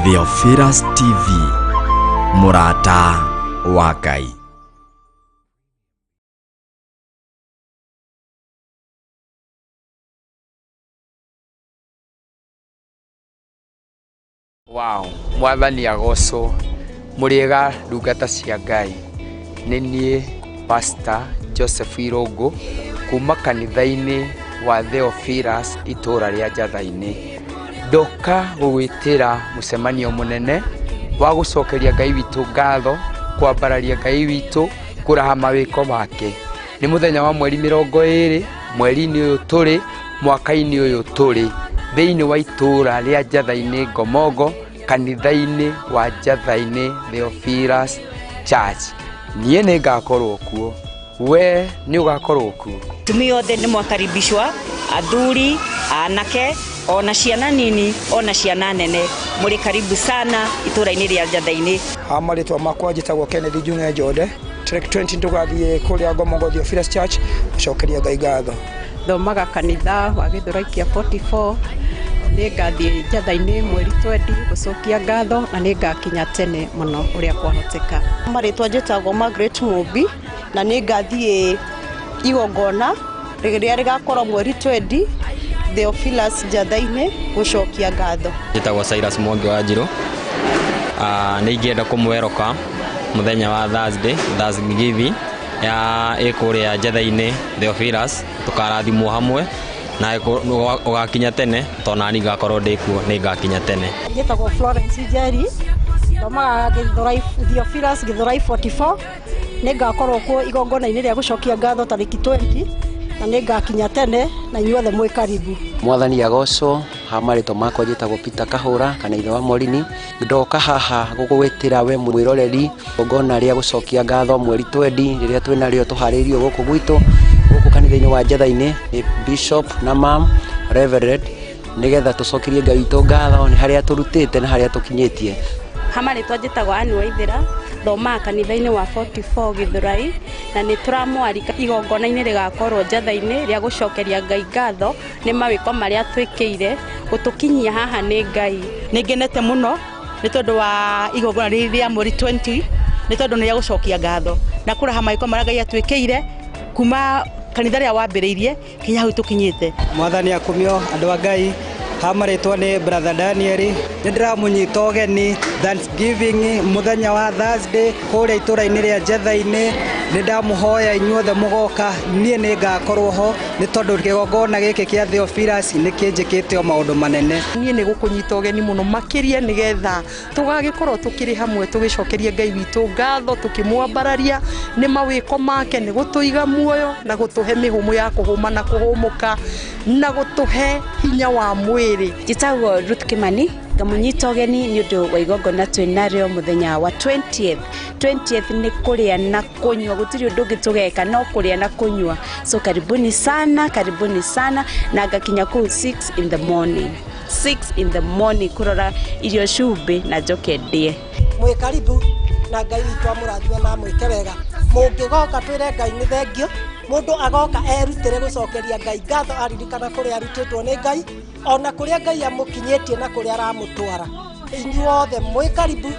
Theophilus TV, Murata wa Ngai. Wow, mwathani agoco muriega ndungata cia Ngai. Nini Pastor Joseph Irungu kuma kanitha-ini wa Theophilus itura ria Njatha-ini. Ndoka gugwitira mucemanio munene wa gucokeria Ngai witu ngatho, kwambararia Ngai witu, kuraha mawiko make. Ni muthenya wa mweri 20 mweri-ini uyu turi mwaka-ini uyu turi thiini wa itura ria Njatha-ini Ngomongo, kanitha-ini wa Njatha-ini Theophilus Church. Nie ni ngakorwo kuo, we ni ugakorwo kuo. Tumio othe ni mwakaribishwa, athuri, anake, ona ciana nini, ona ciana nene. Muri karibu sana itura-ini ria Njatha-ini. Amaritwa makwa njitagwo Kennedy Njung'e Njode. Trek 20 tugathie kuria Ngomongo Theophilus Church gucokeria Ngai ngatho. Thomaga kanitha wa Githuraikia 44. Ni ngathie Njatha-ini mweri 20 gucokia ngatho na ni ngakinya tene muno uria kwahoteka. Maritwa njitagwo Margaret Mumbi na ni ngathie igongona riria rigakorwo mweri 20 Theophilus Njatha-ini gucokia ngatho. Njitagwo Cyrus Mwangi wa Njiro. Ni ngienda kumweroka muthenya wa Thanksgiving ya ikuria Njatha-ini Theophilus, tukarathimwo hamwe na ugakinya tene tona ni ngakorwo ndikuo, ni ngakinya tene. Njitagwo Florence Njeri, thomaga Theophilus Githurai 44. Ni ngakorwo kuo igongona-ini ria gucokia ngatho tariki 20 na ni ngakinya tene na inyuothe mwi karibu. Mwathani agoco. Hamaritwa makwa njitagwo Peter Kahura kana ithe wa Morini. Ndoka haha gugwitira we mwiroreri igongona ria gucokia ngatho mweri 20 riria twina rio tuharirio guku gwitu guku kanitha-ini wa Njatha-ini. Bishop na Mam Reverend nigetha tucokerie Ngai witu ngatho ni haria turutite na haria tukinyitie. Hamaritwa njitagwo Anne Waithira, thomaga kanitha-ini wa 44 Githurai na ni turamwarika igongona-ini rigakorwo Njatha-ini ria gucokeria Ngai ngatho ni mawiko maria twikiire gutukinyia haha ni Ngai. Ni ngenete muno ni tondu wa igongona ria mweri 20 ni tondu ni ria gucokia ngatho na kuraha mawiko maria Ngai atwikiire kuma kanitha ria wambiriirie kinya hau tukinyite. Mwathani akumio andu a Ngai. Hamaritwa ni Brother Daniel. Ni ndiramunyita ugeni Thanksgiving muthenya wa Thursday kuria itura-ini ria Njatha-ini. Ni ndamuhoya inyuothe mugoka, nie ni ngakorwo ho ni tondu kigongona giki kia Theophilus ni kinjikite o maundu manene. Nie ni gukunyita ugeni muno makiria nigetha tugagikorwo tukiri hamwe tugicokeria Ngai witu ngatho, tukimwambararia ni mawiko make, ni gutuiga muoyo na gutuhe mihumu ya kuhuma na kuhumuka na gutuhe hinya wa mwiri. Njitagwo Ruth Kimani, ngamunyita ugeni ni undu wa igongona twinario muthenya wa 20th ni kuria na kunywa, gutiri undu ngitugeka no kuria na kunywa. So karibuni sana na ngakinya ku 6 in the morning kurora irio cumbi na njoke ndie. Mwi karibu na Ngai witu amurathime na mwike wega. Mungigoka twire Ngai ni thengio. Mundu agoka erutire gucokeria Ngai ngatho, aririkana kuria arutitwo ni Ngai, ona kuria Ngai amukinyitie na kuria aramutwara. Inyuothe mwi karibu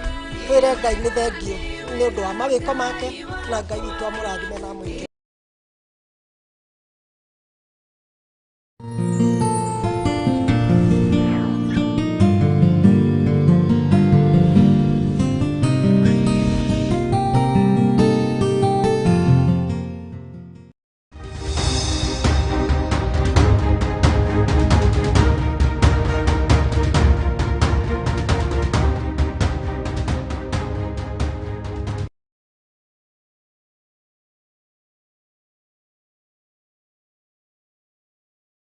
twire Ngai ni thengio ni undu wa mawiko make na Ngai witu amurathime na mwike.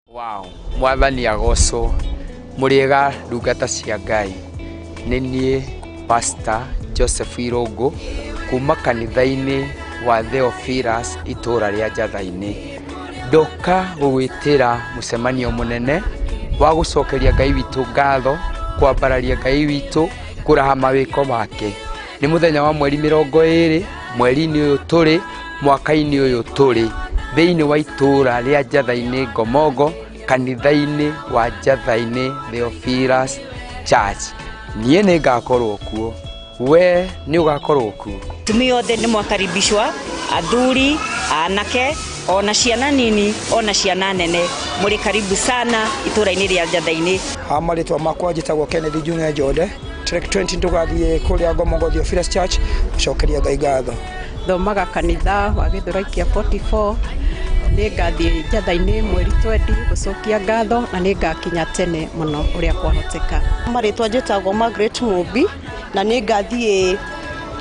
Wow, mwathani agoco muriega ndungata cia Ngai. Nini Pastor Joseph Irungu kuma kanitha-ini wa Theophilus itura ria Njatha-ini. Ndoka gugwitira mucemanio munene wa gucokeria Ngai witu ngatho, kwambararia Ngai witu, kuraha mawiko make. Ni muthenya wa mweri 20 mweri-ini uyu turi mwaka-ini uyu turi thiini wa itura ria Njatha-ini Ngomongo, kanitha-ini wa Njatha-ini Theophilus Church. niĩ nĩ ngakorwo kuo, we nĩ ũgakorwo kuo. Tumia othe nĩ mwakaribishwa, athuri, anake, ona ciana nini, ona ciana nene. Mũrĩ karibu sana itũra-inĩ rĩa Njatha-inĩ. Marĩtwa makwa njĩtagwo Kennedy Njung'e Njode. Track 20 tũgathiĩ kũrĩa Ngomongo Theophilus Church gũcokeria Ngai ngatho. Thomaga kanitha wa Gĩthũrai 44. Nĩ ngathiĩ Njatha-inĩ mweri 20 gũcokia ngatho na nĩ ngakinya tene mũno ũrĩa kwahoteka. Marĩtwa njĩtagwo Margaret Mumbi na nĩ ngathiĩ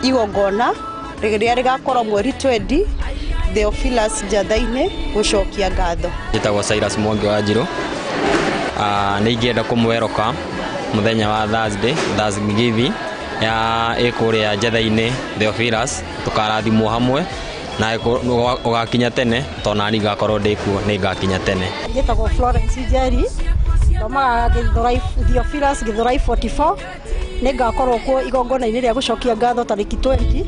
igongona rĩrĩa rĩgakorwo mweri 20 Theophilus Njatha-inĩ gũcokia ngatho. Njĩtagwo Cyrus Mwangi wa Njirũ. Nĩ ingĩenda kũmweroka mũthenya wa Thanksgiving ya ĩkũrĩa Njatha-inĩ Theophilus, tũkarathimwo hamwe na ũgakinya tene tonani ngakorwo ndĩkuo, nĩ ngakinya tene. Njĩtagwo Florence Njeri, thomaga Gĩthũrai Theophilus Gĩthũrai 44, nĩ ngakorwo kuo igongona-inĩ rĩa gũcokia ngatho tarĩki 20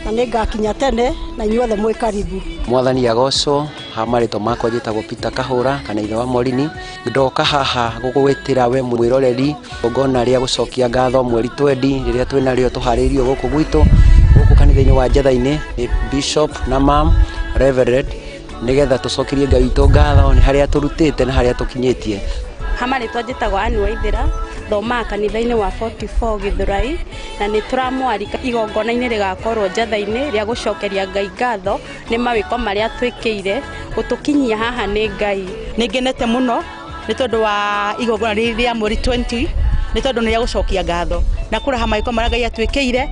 na nĩ ngakinya tene na inyuothe mwĩ karibu. Mwathani agocwo. Marĩtwa makwa njĩtagwo Peter Kahũra kana ithe wa Morini. Ndoka haha gũgwĩtĩra we mwĩroreri igongona rĩa gũcokia ngatho mweri 20 rĩrĩa twĩnarĩo tũharĩirio gũkũ gwitũ gũkũ kanitha-inĩ wa Njatha-inĩ nĩ Bishop na Mam Reverend, nĩgetha tũcokerie Ngai witũ ngatho nĩ harĩa tũrutĩte na harĩa tũkinyĩtie. Marĩtwa njĩtagwo Anne Waithĩra, thomaga kanitha-inĩ wa 44 Gĩthũrai na nĩ tũramwarika igongona-inĩ rĩgakorwo Njatha-inĩ rĩa gũcokeria Ngai ngatho nĩ mawĩko marĩa twĩkĩire gũtũkinyia haha nĩ Ngai. Nĩ ngenete mũno nĩ tondũ wa igongona rĩrĩa mweri 20 nĩ tondũ nĩ rĩa gũcokia ngatho na kũrĩha mawĩko marĩa Ngai atwĩkĩire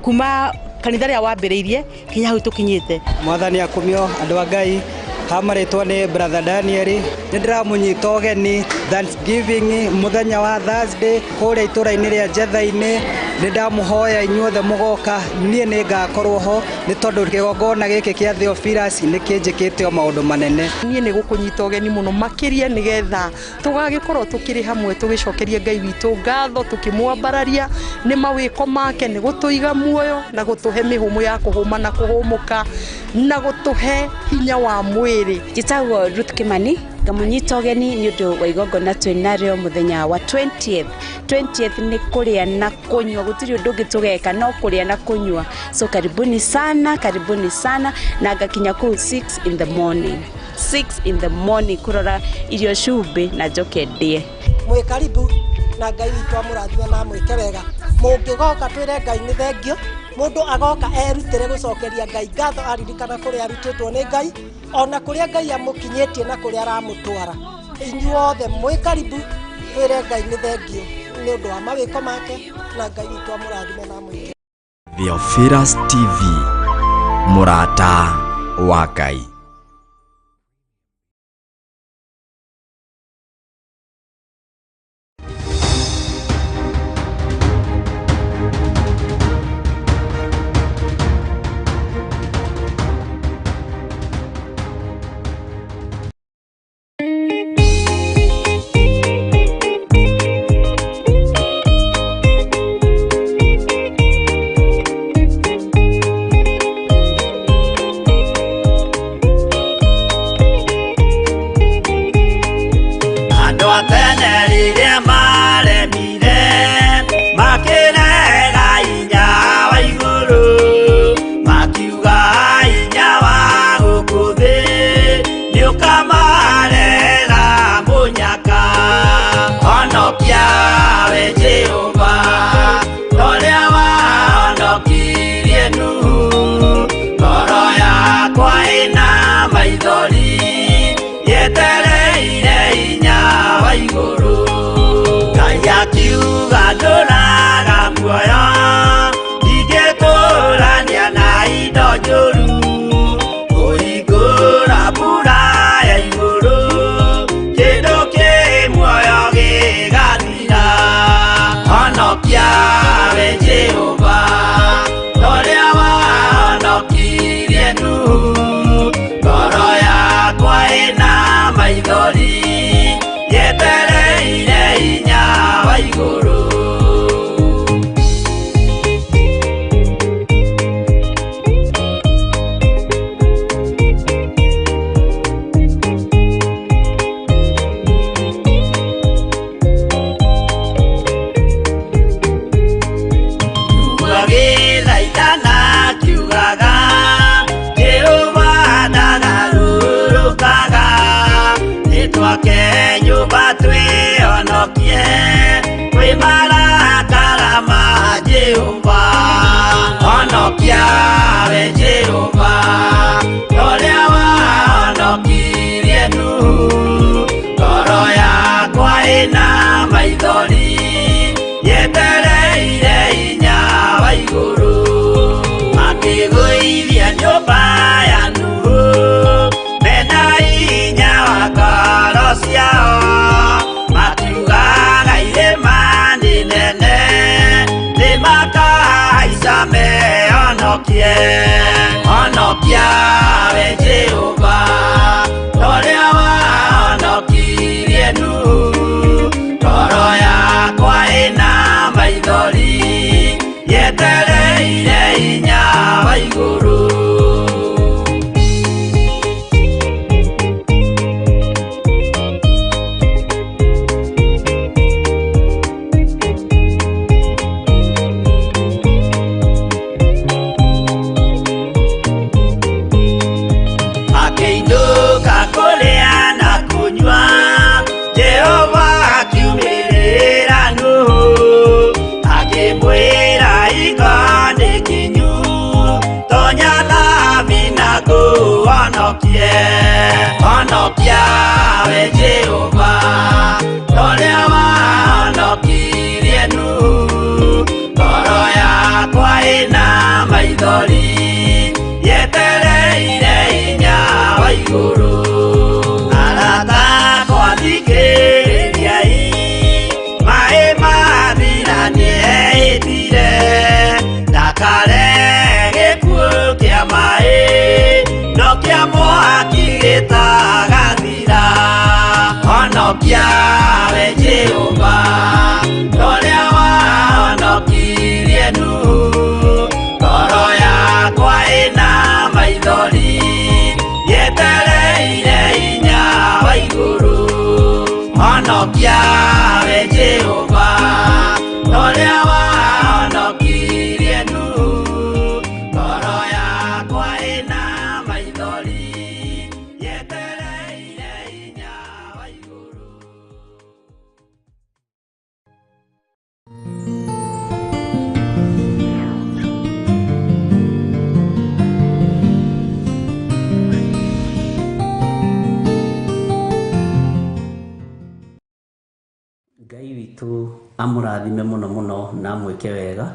kuma kanitha rĩa wambĩrĩirie nginya hau tũkinyĩte. Mwathani akũmio andũ a Ngai. Marĩtwa nĩ Brother Daniel, nĩ ndĩramũnyita ũgeni Thanksgiving mũthenya wa Thursday kũrĩa itũra-inĩ rĩa Njatha-inĩ. Nĩ ndamũhoya inyuothe mũgoka, niĩ nĩ ngakorwo ho nĩ tondũ kĩgongona gĩkĩ kĩa Theophilus nĩ kĩnjĩkĩte o maũndũ manene. Niĩ nĩ gũkũnyita ũgeni mũno makĩria nĩgetha tũgagĩkorwo tũkĩrĩ hamwe tũgĩcokeria Ngai witũ ngatho tũkĩmwambararia nĩ mawĩko make, nĩ gũtũiga muoyo na gũtũhe mĩhũmũ ya kũhũma na kũhũmũka na gũtũhe hinya wa mwĩrĩ. Njĩtagwo Ruth Kimani, ngamũnyita ũgeni nĩ ũndũ wa igongona twĩnarĩo mũthenya wa 20th nĩ kũrĩa na kũnyua, gũtirĩ ũndũ ũngĩ tũgeka no kũrĩa na kũnyua. So karibuni sana na ngakinya kũu 6 in the morning kũrora irio cumbĩ na njoke ndĩe. Mwĩ karibu na Ngai witũ amũrathime na mwĩke wega. Mũngĩgoka twĩre Ngai nĩ thengio, mũndũ agoka erutĩre gũcokeria Ngai ngatho aririkana kũrĩa arutĩtwo nĩ Ngai ona kũrĩa Ngai amũkinyĩtie na kũrĩa aramũtwara. Inyuothe mwĩ karibu twĩre Ngai nĩ thengio nĩ ũndũ wa mawĩko make na Ngai witũ amũrathime na mwĩke. Theophilus TV, mũrata wa Ngai. twake nyumba twĩhonokie kwĩ marakara ma Jehova. Honokia we Jehova ũrĩa wahonokirie Nuhu. Ngoro yakwa ĩna maithori yetereire hinya wa igũrũ. Akĩgũithia nyũmba ya Nuhu mena hinya wa ngoro ciao. Makiugaga irĩma nĩ nene nĩmakahaica mehonokie. Honokia we Jehova ũrĩa wahonokirie Nuhu. Ngoro yakwa ĩna maithori yetereire hinya wa igũrũ. Akĩinũka kũrĩa na kũnyua Jehova akiumĩrĩra Nuhu. Akĩmwĩra iko nĩ kinyu tonya thabina ngũhonokie. Honokia we Jehova ũrĩa wahonokirie Nuhu. Ngoro yakwa ĩna maithori yetereire hinya wa igũrũ. Arata akwa thikĩrĩriai, maĩ mathira nĩehĩtire. Ndakare gĩkuũ kĩa maĩ no kĩa mwaki gĩtagathira. Honokia we Jehova ũrĩa wahonokirie Nuhu. Ngoro yakwa ĩna maithori yetereire hinya wa igũrũ. Honokia we Jehova ũrĩa wahonokirie Nuhu. Ngoro yakwa ĩna maithori yetereire hinya wa igũrũ. Ngai witũ amũrathime mũno mũno na amwĩke wega.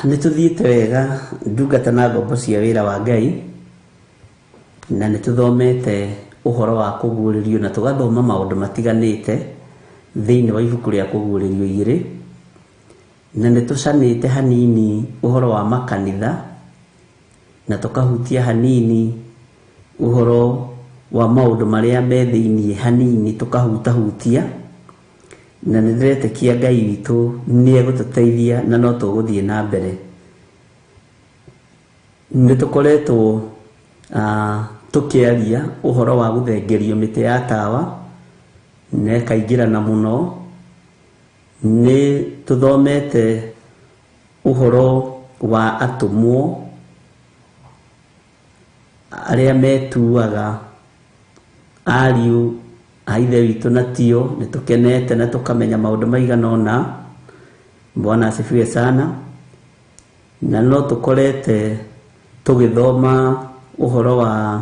Nĩ tũthiĩte wega ndungata na ngombo cia wĩra wa Ngai, na nĩ tũthomete ũhoro wa kũguũrĩrio na tũgathoma maũndũ matiganĩte thĩinĩ wa ibuku rĩa kũguũrĩrio 2, na nĩ tũcanĩte hanini ũhoro wa makanitha na tũkahutia hanini ũhoro wa maũndũ marĩa me thĩinĩ hanini tũkahutahutia, na nĩ ndĩretĩkia Ngai witũ nĩ egũtũteithia na no tũgũthiĩ na mbere. Nĩ tũkoretwo tũkĩaria ũhoro wa gũthengerio mĩtĩ ya tawa na ĩkaingĩrana mũno. Nĩ tũthomete ũhoro wa atũmwo arĩa metuaga ariũ a ithe witũ na tio. Nĩ tũkenete na tũkamenya maũndũ maigana ũna. Bwana asifiwe sana. Na no tũkorete tũgĩthoma ũhoro wa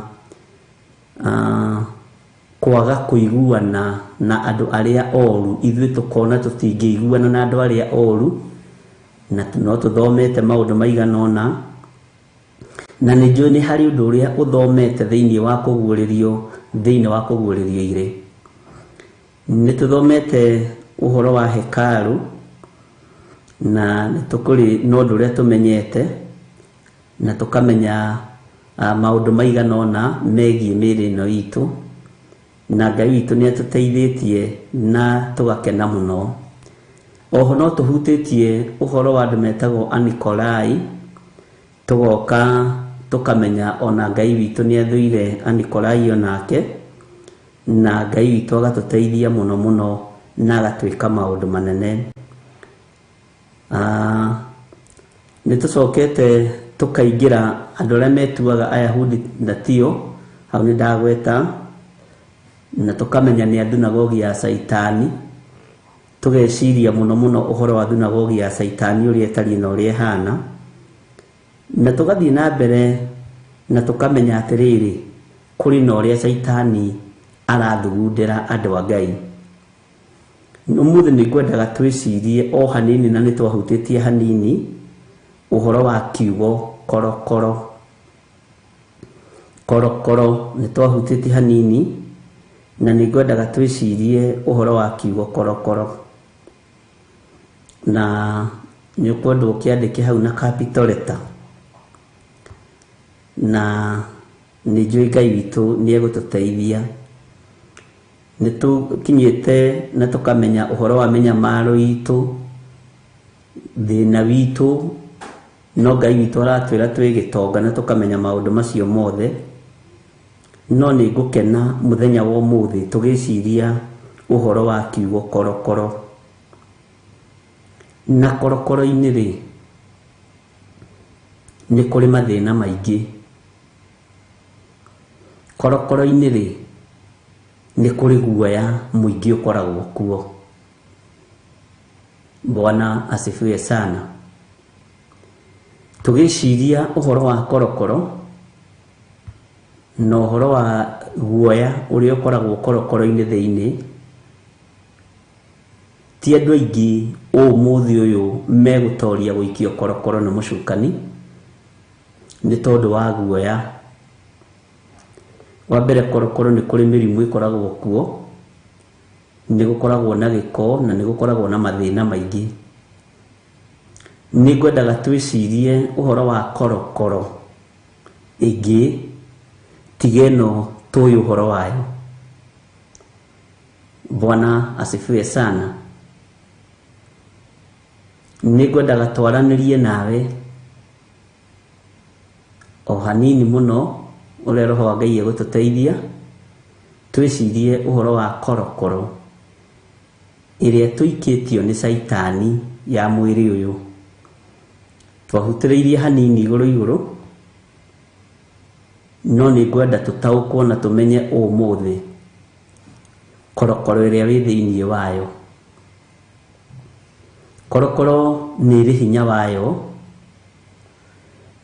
kwaga kũiguana na andũ arĩa oru. Ithuĩ tũkona tũtingĩiguana na andũ arĩa oru, na no tũthomete maũndũ maigana ũna. Na nĩ njũĩ nĩ harĩ ũndũ ũrĩa ũthomete thĩinĩ wa kũguũrĩrio, thĩinĩ wa kũguũrĩrio 2. Nĩ tũthomete ũhoro wa hekalu, na nĩ tũkũrĩ na ũndũ ũrĩa tũmenyete na tũkamenya maũndũ maigana ũna megiĩ mĩĩrĩ ĩno itũ, na Ngai witũ nĩ atũteithĩtie na tũgakena mũno. Oho no tũhutĩtie ũhoro wa andũ metagwo Anikolai, tũgoka tũkamenya ona Ngai witũ nĩ athũire Anikolai onake, na Ngai witũ agatũteithia mũno mũno na agatwĩka maũndũ manene. Nĩ tũcokete tũkaingĩra andũ arĩa metuaga Ayahudi na tio. Hau nĩ ndagweta na tukamenya ni thunagogi ya Saitani, tugeciria muno muno uhoro wa thunagogi ya Saitani uria etari na uria hana, na tugathii na mbere na tukamenya atiriri kuri na uria Saitani arathugundira andu a Ngai. Umuthi ni kwendaga twicirie o hanini na nitwahutitie hanini uhoro wa kiugo korokoro. Korokoro nitwahutitie hanini na ningwendaga twicirie uhoro wa kiugo korokoro, na nĩũkwenda ũkĩandĩke hau na capital letter, na nĩnjũĩ Ngai witũ nĩegũtũteithia. Nĩtũkinyĩte na tũkamenya ũhoro wa mĩnyamaro itũ, thĩna witũ, no Ngai witũ aratwĩra twĩgĩtonga na tũkamenya maũndũ macio mothe. No nĩ ngũkena mũthenya wa ũmũthĩ tũgĩciria ũhoro wa kiugo korokoro. Na korokoro-inĩ rĩ, nĩ kũrĩ mathĩna maingĩ. Korokoro-inĩ rĩ, nĩ kũrĩ guoya mũingĩ ũkoragwo kuo. Bwana asifiwe sana. Tũgĩciria ũhoro wa korokoro na ũhoro wa guoya ũrĩa ũkoragwo korokoro-inĩ thĩinĩ, ti andũ aingĩ ũmũthĩ ũyũ megũtoria gũikio korokoro na mũcukani nĩ tondũ wa guoya. Wa mbere, korokoro nĩ kũrĩ mĩrimũ ĩkoragwo kuo, nĩ gũkoragwo na gĩko na nĩ gũkoragwo na mathĩna maingĩ. Nĩ ngwendaga twĩcirie ũhoro wa korokoro ĩngĩ tiga ĩno tũĩ ũhoro wayo. Bwana asifiwe sana. Nĩ ngwendaga twaranĩrie nawe o hanini mũno ũrĩa Roho wa Ngai egũtũteithia twĩcirie ũhoro wa korokoro ĩrĩa tũikĩtio nĩ Saitani ya mwĩrĩ ũyũ. Twahutĩrĩirie hanini igũrũ, no nĩ ngwenda tũtaũkwo na tũmenye ũmũthĩ korokoro ĩrĩa wĩ thĩinĩ wayo. Korokoro nĩ ĩrĩ hinya wayo,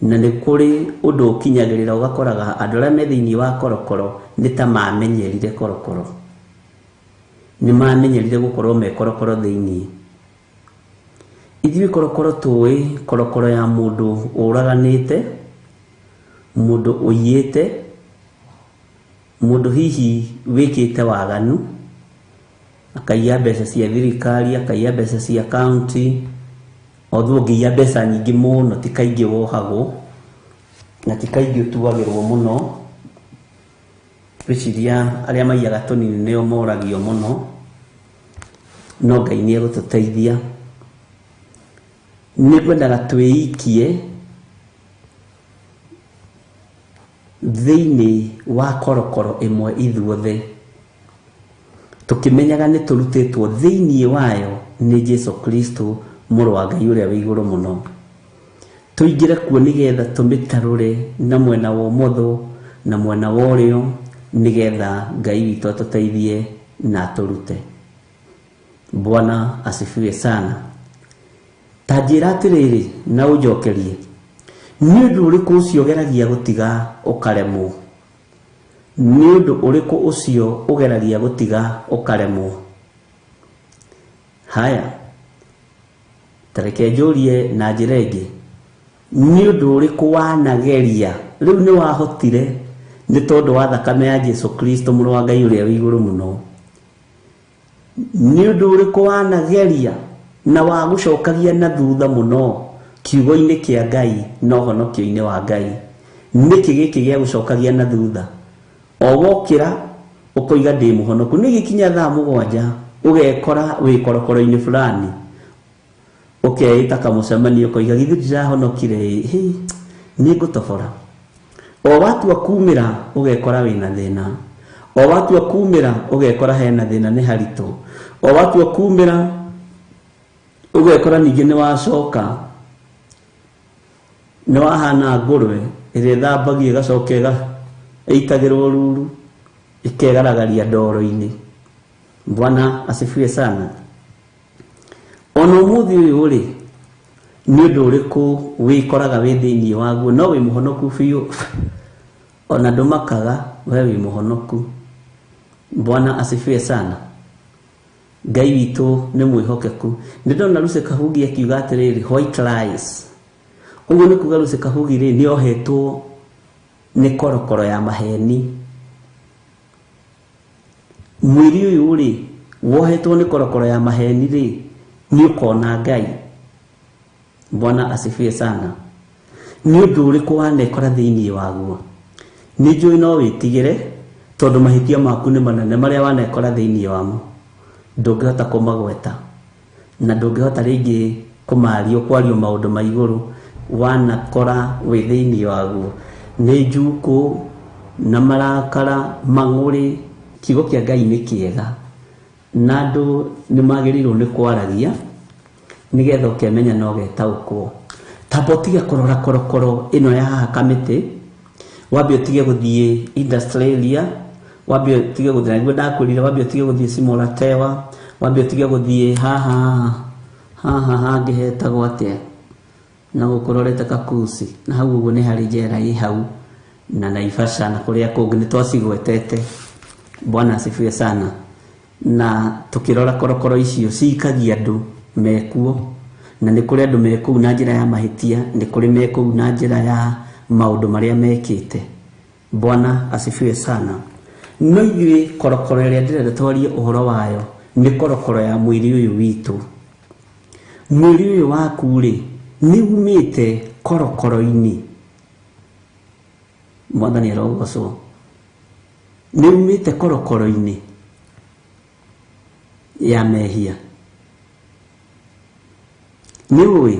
na nĩ kũrĩ ũndũ ũkinyagĩrĩra ũgakoraga andũ arĩa me thĩinĩ wa korokoro nĩ ta mamenyerire korokoro, nĩ mamenyerire gũkorwo me korokoro thĩinĩ. Ithuĩ korokoro tũĩ korokoro ya mũndũ ũraganĩte, mũndũ ũiyĩte, mũndũ hihi wĩkĩte waganu, akaiya mbeca cia thirikari, akaiya mbeca cia kaunti, othuo ngĩiya mbeca nyingĩ mũno ti kaingĩ wohagwo na ti kaingĩ ũtuagĩrwo mũno. Twĩciria arĩa maiyaga tũnini nĩo moragio mũno, no Ngai nĩ egũtũteithia. Nĩ ngwendaga twĩikie thĩinĩ wa korokoro ĩmwe ithuothe, tũkĩmenyaga nĩ tũrutĩtwo thĩinĩ wayo nĩ Jesu Kristo mũrũ wa Ngai ũrĩa wĩ igũrũ mũno. Tũingĩre kuo nĩgetha tũmĩtarũre na mwena wa ũmotho na mwena wa ũrĩo, nĩgetha Ngai witũ atũteithie na atũrute. Bwana asifiwe sana. Ta njĩra atĩrĩrĩ na ũnjokerie, nĩ ũndũ ũrĩkũ ũcio ũgeragia gũtiga ũkaremwo? Nĩ ũndũ ũrĩkũ ũcio ũgeragia gũtiga ũkaremwo? Haya, tareke njũrie na njĩra ĩngĩ, nĩ ũndũ ũrĩkũ wanageria rĩu nĩ wahotire nĩ tondũ wa thakame ya Jesu Kristo mũrũ wa Ngai ũrĩa wĩ igũrũ mũno? Nĩ ũndũ ũrĩkũ wanageria na wagũcokagia na thutha mũno kiugo-inĩ kĩa Ngai na ũhonokio-inĩ wa Ngai? Nĩkĩ gĩkĩ gĩa gũcokagia na thutha? O wokĩra ũkoiga ndĩ mũhonoku, nĩ gĩkinya thaa 7 ũgekora wĩ korokoro-inĩ fulani, ũkeĩta kamũcemanio ũkoiga githĩ ndirahonokire, nĩ ngũtobora. O watua kumĩra ũgekora wĩna thĩna, o watua kumĩra ũgekora hena thĩna nĩ haritũ, o watua kumĩra ũgekora ningĩ nĩ wacoka nĩ wahana ngũrwe ĩrĩa ĩthambagia ĩgacoka ĩitagĩrwo ruru, ikegaragaria ndoro-ini. Bwana asifiwe sana. Ono muthi uyu ri ni undu uriku wikoraga wi thiini waguo no wi muhonoku biu ona ndumakaga we wi muhonoku. Bwana asifiwe sana. Ngai witu ni mwihokeku. Ndona Lucy Kahugi akiuga atiriri white lies. Uguo ni kuga Lucy Kahugi ri ni ohetwo ni korokoro ya maheni. Mwiri uyu ri wohetwo ni korokoro ya maheni ri ni ukona Ngai. Bwana asifiwe sana. Ni undu uriku wanekora thiini waguo. Ni njui no witigire tondu mahitia maku ni manene maria wanekora thiini wamo. Ndungihota kumagweta na ndungihota ringi kumario kwario maundu ma iguru wanakora wi thiini waguo. Ni njuku na marakara mang'uri. Kiugo kia Ngai ni kiega na andu ni magirirwo ni kwaragia nigetha ukemenya no getaukwo. Tamba utige kurora korokoro ino ya haha Kamiti, wambe utige guthie Australia, wambe utige guthie niguo ndakwirire, wambe utige guthie Simolatewa, wambe utige guthie haha hangi hetagwo atia na gukurorete Kakusi, na hau uguo ni hari njera i hau na Naivasha na kuria kungi ni twacigwetete. Bwana asifiwe sana. Na tukirora korokoro icio cikagia andu mekuo, na ni kuri andu mekuo na njira ya mahitia, ni kuri mekuo na njira ya maundu maria mekite. Bwana asifiwe sana. No ithuĩ korokoro ĩrĩa ndĩrenda twarie ũhoro wayo nĩ korokoro ya mwĩrĩ ũyũ witũ. Mwĩrĩ ũyũ waku rĩ nĩ umĩte korokoro-inĩ. Mwathani arogocwo. Nĩ umĩte korokoro-inĩ ya mehia. Nĩ ũĩ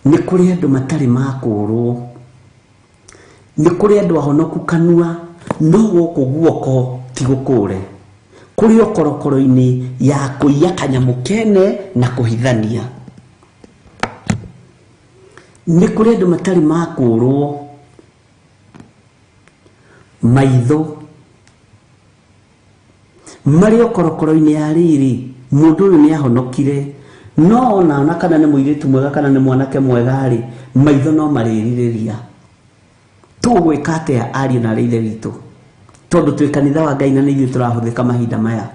nĩ kũrĩ andũ matarĩ makũrwo, nĩ kũrĩ andũ ahonoku kanua no gũkũ guoko ti gũkũre. Kũrĩ o korokoro-inĩ ya kũiya kanyamũ kene na kũhithania. Nĩ kũrĩ andũ matarĩ makũrwo maitho marĩ o korokoro-inĩ ya rĩrĩ. Mũndũ ũyũ nĩ ahonokire no ona kana nĩ mũirĩtu mwega kana nĩ mwanake mwega rĩ maitho no marĩrirĩria. Tũgwĩka atĩa ariũ na ithe witũ tondu twĩ kanitha wa Ngai na nĩ ithuĩ tũrahũthĩka mahinda maya?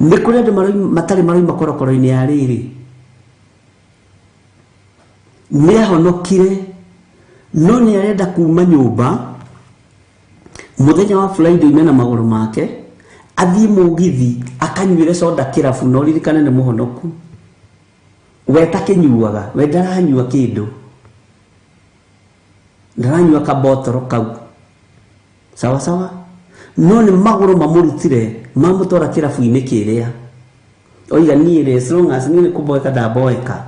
Nĩ kũrĩ andũ matarĩ maroima korokoro-inĩ ya rĩrĩ, nĩ ahonokire no nĩ arenda kuma nyũmba mũthenya wa Friday mena magũrũ make athiĩ mũgithi akanyuĩre soda kĩrabu no ririkane nĩ mũhonoku. We takĩnyuaga, we ndaranyua kĩndũ, ndaranyua kabotoro kau sawa sawa, no nĩ magũrũ mamũrutire mamũtwara kĩrabu-inĩ kĩrĩa. Oiga niĩ rĩ as long as niĩ nĩ kũmboeka ndamboeka,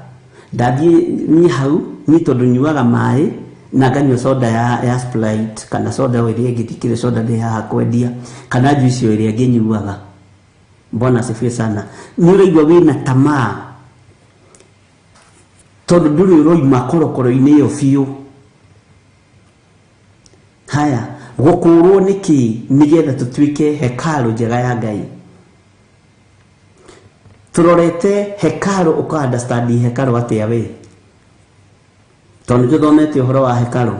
ndathiĩ niĩ hau niĩ tondũ nyuaga maĩ na nganyua soda ya Sprite kana soda ĩrĩa ĩngĩ tikĩrĩ soda ndĩ haha kwendia kana juice ĩrĩa ĩngĩ nyuaga. Bwana asifiwe sana. Nĩ ũraigua wĩna tamaa tondu ndũrĩ ũroima korokoro-inĩ ĩyo biũ. Haya, gũkũrwo nĩkĩ? Nĩgetha tũtuĩke hekalu njega ya Ngai. Tũrorete hekalu ũka understand hekalu atĩa we? Tondu nĩtũthomete ũhoro wa hekalu,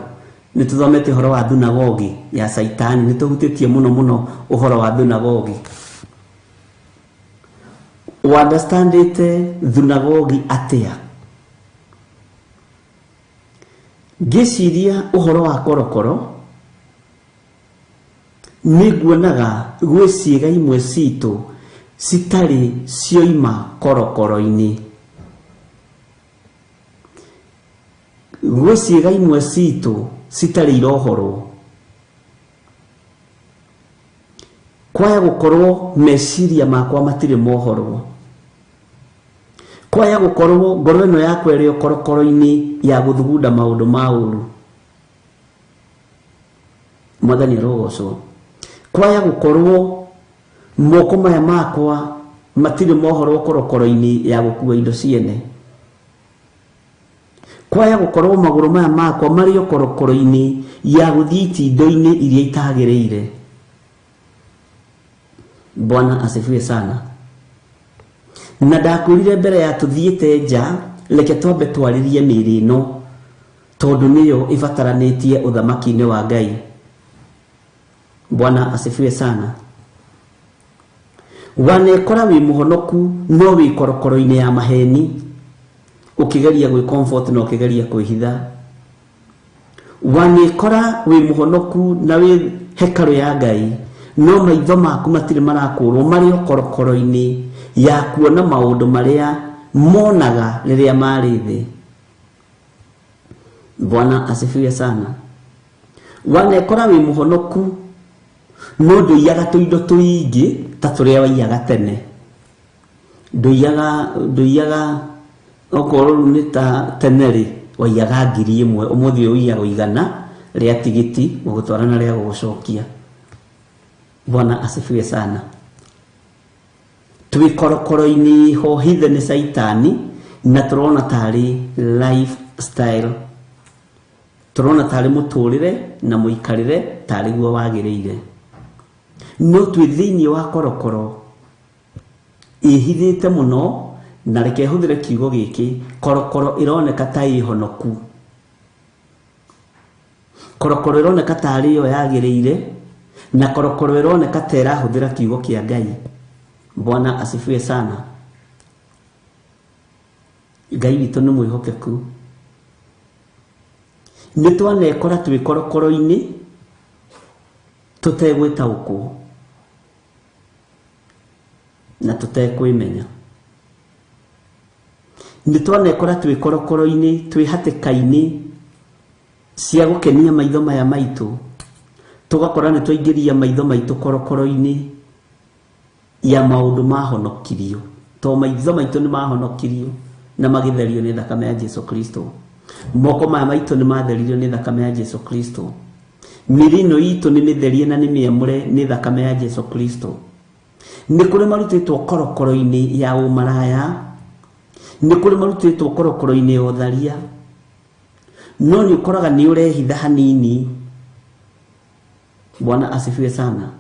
nĩtũthomete ũhoro wa thunagogi ya Saitani, nĩtũhutĩtie mũno ũhoro wa thunagogi. Understandĩte thunagogi atĩa? Ngĩciria ũhoro wa korokoro nĩguonaga gwĩ ciĩga imwe citũ citarĩ cioima korokoro-inĩ. Gwĩ ciĩga imwe citũ citarĩ irohorwo. Kwaya gũkorwo meciria makwa matirĩ mohorwo. Kwaya gũkorwo ngoro ĩno yakwa ĩrĩ o korokoro-inĩ ya gũthugunda maũndũ ma ũru. Mwathani arogocwo. Kwaya gũkorwo moko maya makwa matirĩ mohorwo korokoro-inĩ ya gũkua indo ciene. Kwaya gũkorwo magũrũ maya makwa marĩ o korokoro-inĩ ya gũthiĩ itindiĩ-inĩ iria itagĩrĩire. Bwana asifiwe sana. Na ndakwirire mbere ya tuthiite nja, reke twambe twaririe mĩĩrĩ ĩno tondu niyo ibataranitie uthamaki-inĩ wa Ngai. Bwana asifiwe sana. Wanekora wi muhonoku no wi korokoro-ini ya maheni, ukigeria gwi comfort no ukigeria kwihitha. Wanekora wi muhonoku na wi hekalu ya Ngai, no maitho maku matire marakurwo mari korokoro-ini ya kuona maundu maria monaga riria mari thi. Bwana asifiwe sana. Wanekora wi muhonoku no nduiyaga tuindo tuingi ta turia waiyaga tene. Nduiyaga okorwo ni ta teneri waiyaga 1,000 umuthi uiyaga igana ria tigiti gugutwarana ria gugucokia. Bwana asifiwe sana. Twikorokoro-ini hohithe ni saitani na turona tari lifestyle, turona tari muturire na muikarire tari guo wagiriire. No twi thiini wa korokoro ihithite muno, na reke huthire kiugo giki, korokoro ironeka ta ihonoku, korokoro ironeka tari yo yagiriire, na korokoro ironeka ta irahuthira kiugo kia Ngai. Bwana asifiwe sana. Ngai witu ni mwihokeku. Ni twanekora twi korokoro-ini tutegwitaũkwo na tutekwimenya. Ni twanekora twi korokoro-ini twi hatĩka-ini cia gukenia maitho maya maitu, tugakora ni twaingĩria maitho maitu korokoro-ini ya maundu mahonokirio, to maitho maitu ni mahonokirio na magitherio ni thakame ya Jesu Kristo. Moko maya maitu ni matheririo ni thakame ya Jesu Kristo. Mirino itu ni mitherie na ni miamure ni thakame ya Jesu Kristo. Ni kuri marutitwo korokoro-ini ya umaraya, ni kuri marutitwo korokoro-ini ya utharia, no ni ukoraga ni urehitha hanini. Bwana asifiwe sana.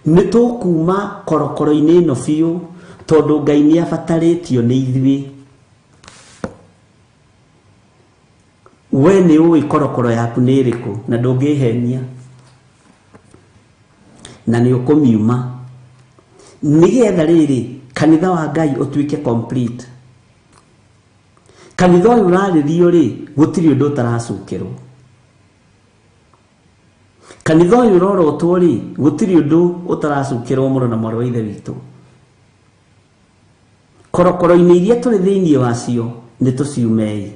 Ni tukuma korokoro-ini ino biu tondu Ngai ni abataritio ni ithui. We ni ui korokoro yaku ni iriku na ndungihenia na ni ukumiuma nigetha riri kanitha wa Ngai utuike complete. Kanitha uyu uraririo ri gutiri undu utaracukirwo. Kanitha uyu urorotwo ri gutiri undu utaracukirwo muno na mwarĩ wa ithe witu. Korokoro-ini iria turi thiini wacio ni tuciumei,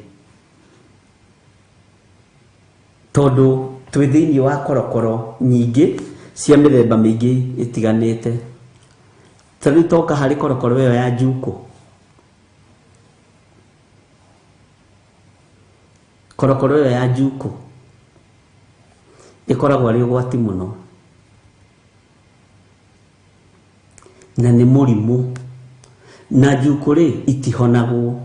tondu twi thiini wa korokoro nyingi cia mithemba mingi itiganite. Tari toka hari korokoro yo ya njuko. Korokoro yo ya njuko ikoragwo ari ugwati muno na ni murimu, na njuko ri itihonagwo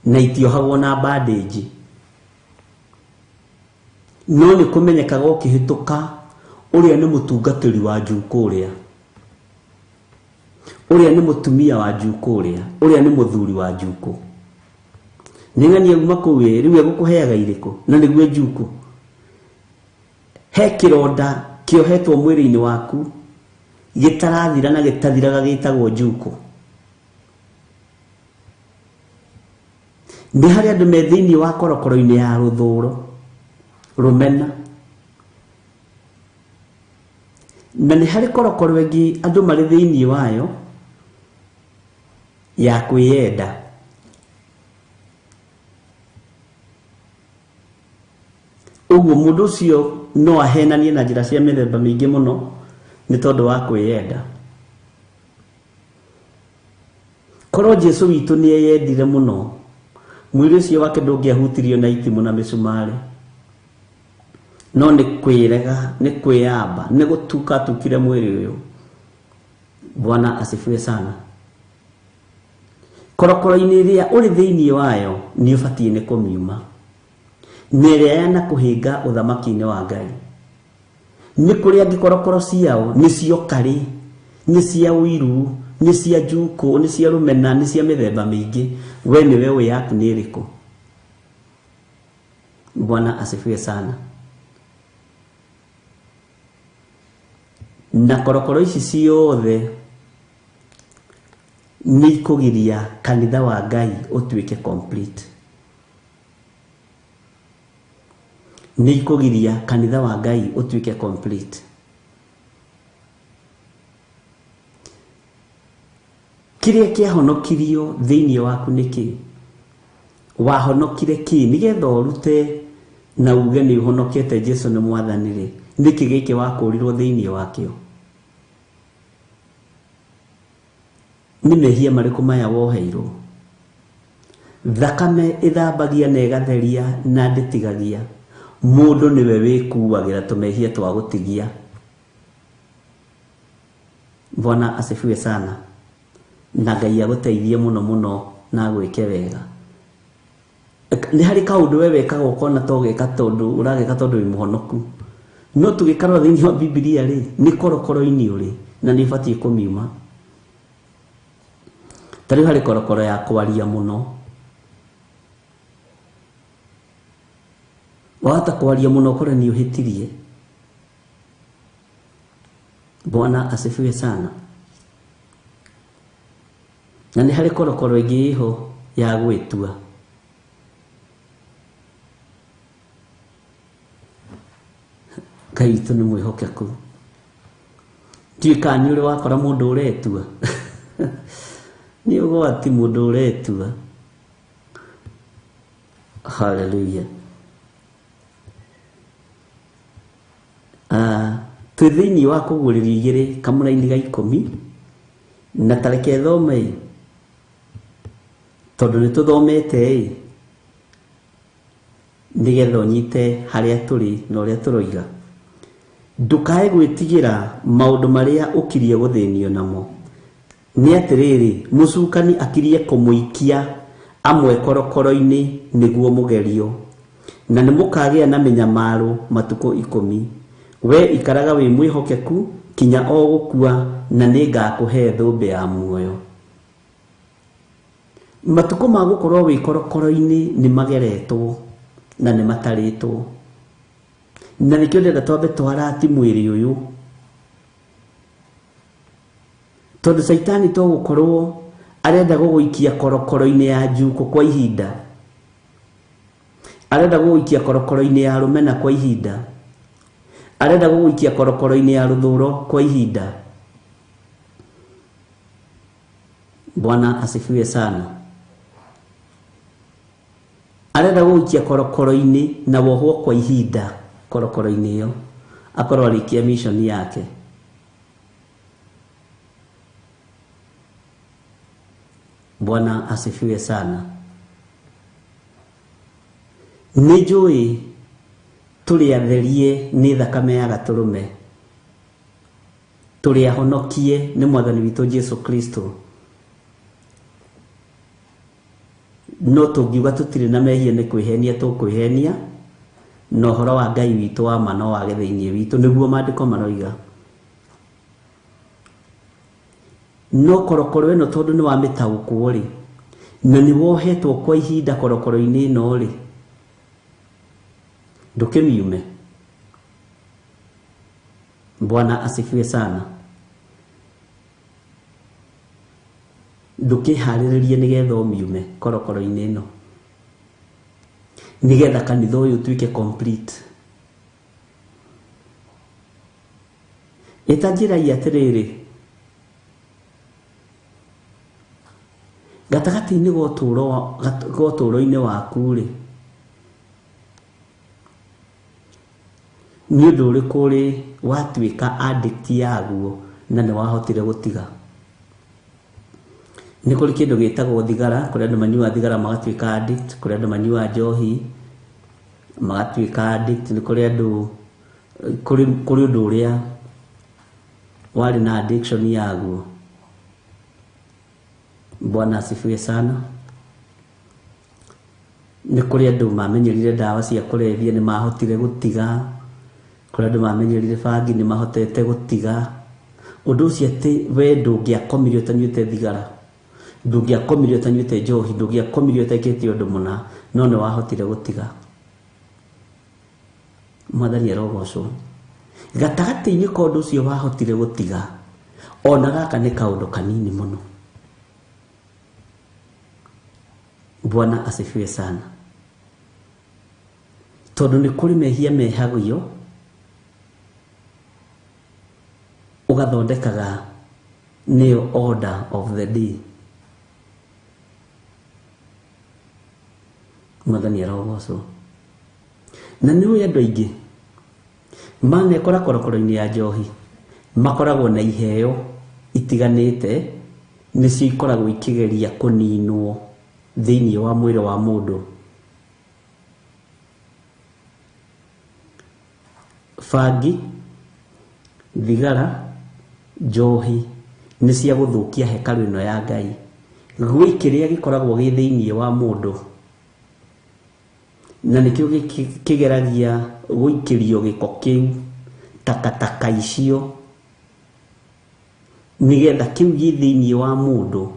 na itiohagwo na bandage. No ni kumenyekaga ukihituka uria ni mutungatiri wa njuko uria ni mutumia wa njuko uria ni muthuri wa njuko. Ningani aguma kuwe riwe gukuheaga iriku na niguo njuko. He kironda kiohetwo mwiri-ini waku gitarathira na gitathiraga gitagwo njuko. Ni hari andu me thiini wa korokoro-ini ya ruthuro, rumena, na ni hari korokoro ingi andu mari thiini wayo ya kwiyenda. Uguo mundu ucio no ahenanie na njira cia mithemba mingi muno ni tondu wa kwiyenda. Korwo Jesu witu ni eyendire muno, mwiri ucio wake ndungiahutirio na itimu na misumari, no ni kwirega, ni kwiyamba, ni gutuka tukire mwiri uyu. Bwana asifiwe sana. Korokoro-ini iria uri thiini wayo ni ubatie ni kumiuma, ni iria yana kuhinga uthamaki-ini wa Ngai. nĩ kũrĩ angĩ korokoro ciao nĩ cio karĩ, nĩ cia ũiru, nĩ cia njukũ, nĩ cia rũmena, nĩ cia mĩthemba mĩingĩ. We nĩwe wĩ yaku nĩ ĩrĩkũ? Bwana asifiwe sana. Na korokoro ici ciothe nĩ ikũgiria kanitha wa Ngai ũtuĩke complete. Nĩ ikũgiria kanitha wa Ngai ũtuĩke complete. Kĩrĩa kĩahonokirio thĩinĩ waku nĩ kĩ? Wahonokire kĩ nĩgetha ũrute na uge nĩ ũhonokete Jesũ nĩ Mwathani rĩ? Nĩkĩ gĩkĩ wakũrirwo thĩinĩ wakĩo? Nĩ mehia marĩkũ maya woheirwo? Thakame ĩthambagia na ĩgatheria na ndĩtigagia. Mũndũ nĩwe wĩkuagĩra tũmehia twa gũtigia. Bwana asifiwe sana. Na Ngai agũteithie mũno mũno na gwĩke wega. Nĩ harĩ kaũndũ we wekaga ũkona to geka tondũ ũrageka tondũ wĩ mũhonoku. No tũgĩkarora thĩinĩ wa Biblia rĩ, nĩ korokoro-inĩ ũrĩ na nĩ ũbatiĩ kũmiuma. Tarĩu harĩ korokoro ya kwaria mũno. Wahota kwaria mũno ũkore nĩ ũhĩtirie. Bwana asifiwe sana. Na nĩ harĩ korokoro ĩngĩ ĩho ya gwĩtua. Ngai witũ nĩ mwĩhokeku. Ndiũĩ kana nĩ ũrĩ wakora mũndũ ũretua. Nĩ ũgwati mũndũ ũretua. Hallelujah. Twĩ thĩinĩ wa kũgũrĩrio igĩrĩ kamũra-inĩ ga 10 na tareke thome tondũ nĩ tũthomete nĩgetha ũnyite harĩa tũrĩ na ũrĩa tũroiga. Ndũkae gwĩtigĩra maũndũ marĩa ũkirie gũthĩnio namo. Nĩ atĩrĩrĩ, mũcukani akirie kũmũikia amwe korokoro-inĩ nĩguo mũgerio, na nĩ mũkagĩa na mĩnyamaro matukũ 10. We ikaraga wĩ mwĩhokeku kinya o gũkua, na nĩ ngakũhe thũmbĩ ya muoyo. Matukũ ma gũkorwo wĩ korokoro-inĩ nĩ mageretwo na nĩ matarĩtwo. Na nĩkĩo ndĩrenda twambe twarati mwĩrĩ ũyũ, tondũ Saitani to gũkorwo arenda gũgũikia korokoro-inĩ ya njukũ kwa ihinda, arenda gũgũikia korokoro-inĩ ya rũmena kwa ihinda, arenda gũgũikia korokoro-inĩ ya rũthũro kwa ihinda. Bwana asifiwe sana. Arenda gũgũikia korokoro-inĩ na wohwo kwa ihinda korokoro-inĩ ĩyo, akorwo arĩkia mission yake. Bwana asifiwe sana. Nĩ njũĩ tũrĩ atherie nĩ thakame ya gatũrũme, tũrĩ ahonokie nĩ Mwathani witũ Jesũ Kristo. No tũngiuga tũtirĩ na mehia nĩ kwĩhenia tũkwĩhenia, na ũhoro wa Ngai witũ wa ma no wage thĩinĩ witũ, nĩguo maandĩko maroiga. No korokoro ĩno tondũ nĩ wa mĩtaũkwo rĩ, na nĩ wohetwo kwa ihinda korokoro-inĩ ĩno rĩ, ndũkĩmiume. Bwana asifiwe sana. Ndũkĩharĩrĩrie nĩgetha ũmiume korokoro-inĩ ĩno, nĩgetha kanitha ũyũ ũtuĩke complete. Ĩtanjĩrai atĩrĩrĩ, gatagatĩ-inĩ ga ũtũũro-inĩ waku rĩ, nĩ ũndũ ũrĩkũ rĩ watuĩka addict yaguo na nĩ wahotire gũtiga? Nĩ kũrĩ kĩndũ gĩtagwo thigara, kũrĩ andũ manyuaga thigara magatuĩka addict, kũrĩ andũ manyuaga njohi magatuĩka addict, nĩ kũrĩ andũ kũrĩ ũndũ ũrĩa warĩ na addiction yaguo. Bwana asifiwe sana. Nĩ kũrĩ andũ mamenyerire ndawa cia kũrebia nĩ mahotire gũtiga, kũrĩa andũ mamenyerire bangi nĩ mahotete gũtiga ũndũ ũcio atĩ we ndũngĩakomire ũtanyuĩte thigara, ndũngĩakomire ũtanyuĩte njohi, ndũngĩakomire ũtekĩte ũndũ mũna, no nĩ wahotire gũtiga. Mwathani arogocwo. Gatagatĩ-inĩ ka ũndũ ũcio wahotire gũtiga, ona gaka nĩ kaũndũ kanini mũno. Bwana asifiwe sana. Tondũ nĩ kũrĩ mehia mehagio ũgathondekaga nĩyo order of the day. Mwathani arogocwo. Na nĩ ũĩ andũ aingĩ manekora korokoro-inĩ ya njohi makoragwo na iheo itiganĩte nĩcio ikoragwo ikĩgeria kũninwo thĩinĩ wa mwĩrĩ wa mũndũ. Bangi, thigara, njohi nĩ cia gũthũkia hekarũ ĩno ya Ngai. Gwĩ kĩrĩa gĩkoragwo gĩ thĩinĩ wa mũndũ, na nĩkĩo kĩgeragia gũikĩrio gĩko kĩu, takataka icio, nĩgetha kĩu gĩ thĩinĩ wa mũndũ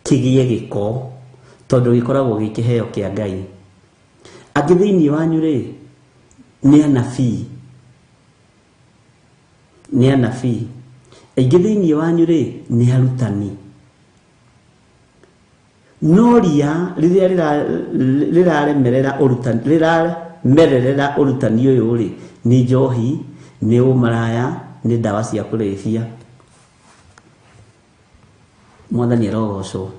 kĩgĩe gĩko, tondũ gĩkoragwo gĩ kĩheo kĩa Ngai. Angĩ thĩinĩ wanyu rĩ nĩ anabii, nĩ anabii. Aingĩ thĩinĩ wanyu rĩ nĩ arutani. No ria rĩrĩa rĩraremerera ũrutani ũyũ rĩ nĩ njohi, nĩ ũmaraya, nĩ ndawa cia kũrebia. Mwathani arogocwo.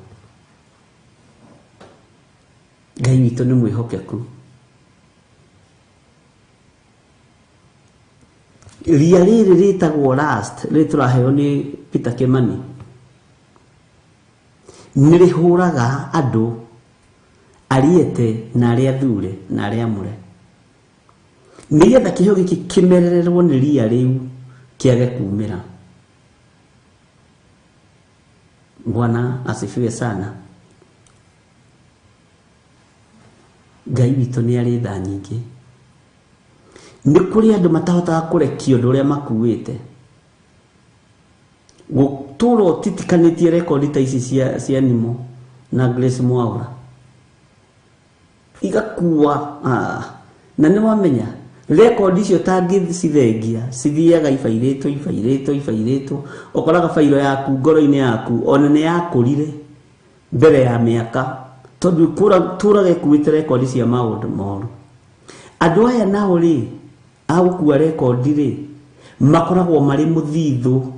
Ngai witũ nĩ mwĩhokeku. Ria rĩrĩ rĩtagwo last, rĩrĩ tũraheo nĩ Peter Kimani, nĩ rĩhũraga andũ ariete na arĩa thure na arĩa amũre, nĩgetha kĩheo gĩkĩ kĩmerererwo nĩ ria rĩu kĩage kumĩra. Bwana asifiwe sana. Ngai witũ nĩ arĩ tha nyingĩ. Nĩ kũrĩ andũ matahotaga kũrekio ũndũ ũrĩa makuĩte. Gũtũra ũtitikanĩtie rekondi ta ici cia Nimo na Grace Mwaura igakua. Na nĩ wamenya rekondi icio tangĩcithengia cithiaga ibairĩtwo. Ũkoraga bairo yaku ngoro-inĩ yaku ona nĩ yakũrire mbere ya mĩaka, tondũ tũraga ĩkuĩte rekondi cia maũndũ moru. Andũ aya nao rĩ agũkua rekondi rĩ makoragwo marĩ mũthithũ,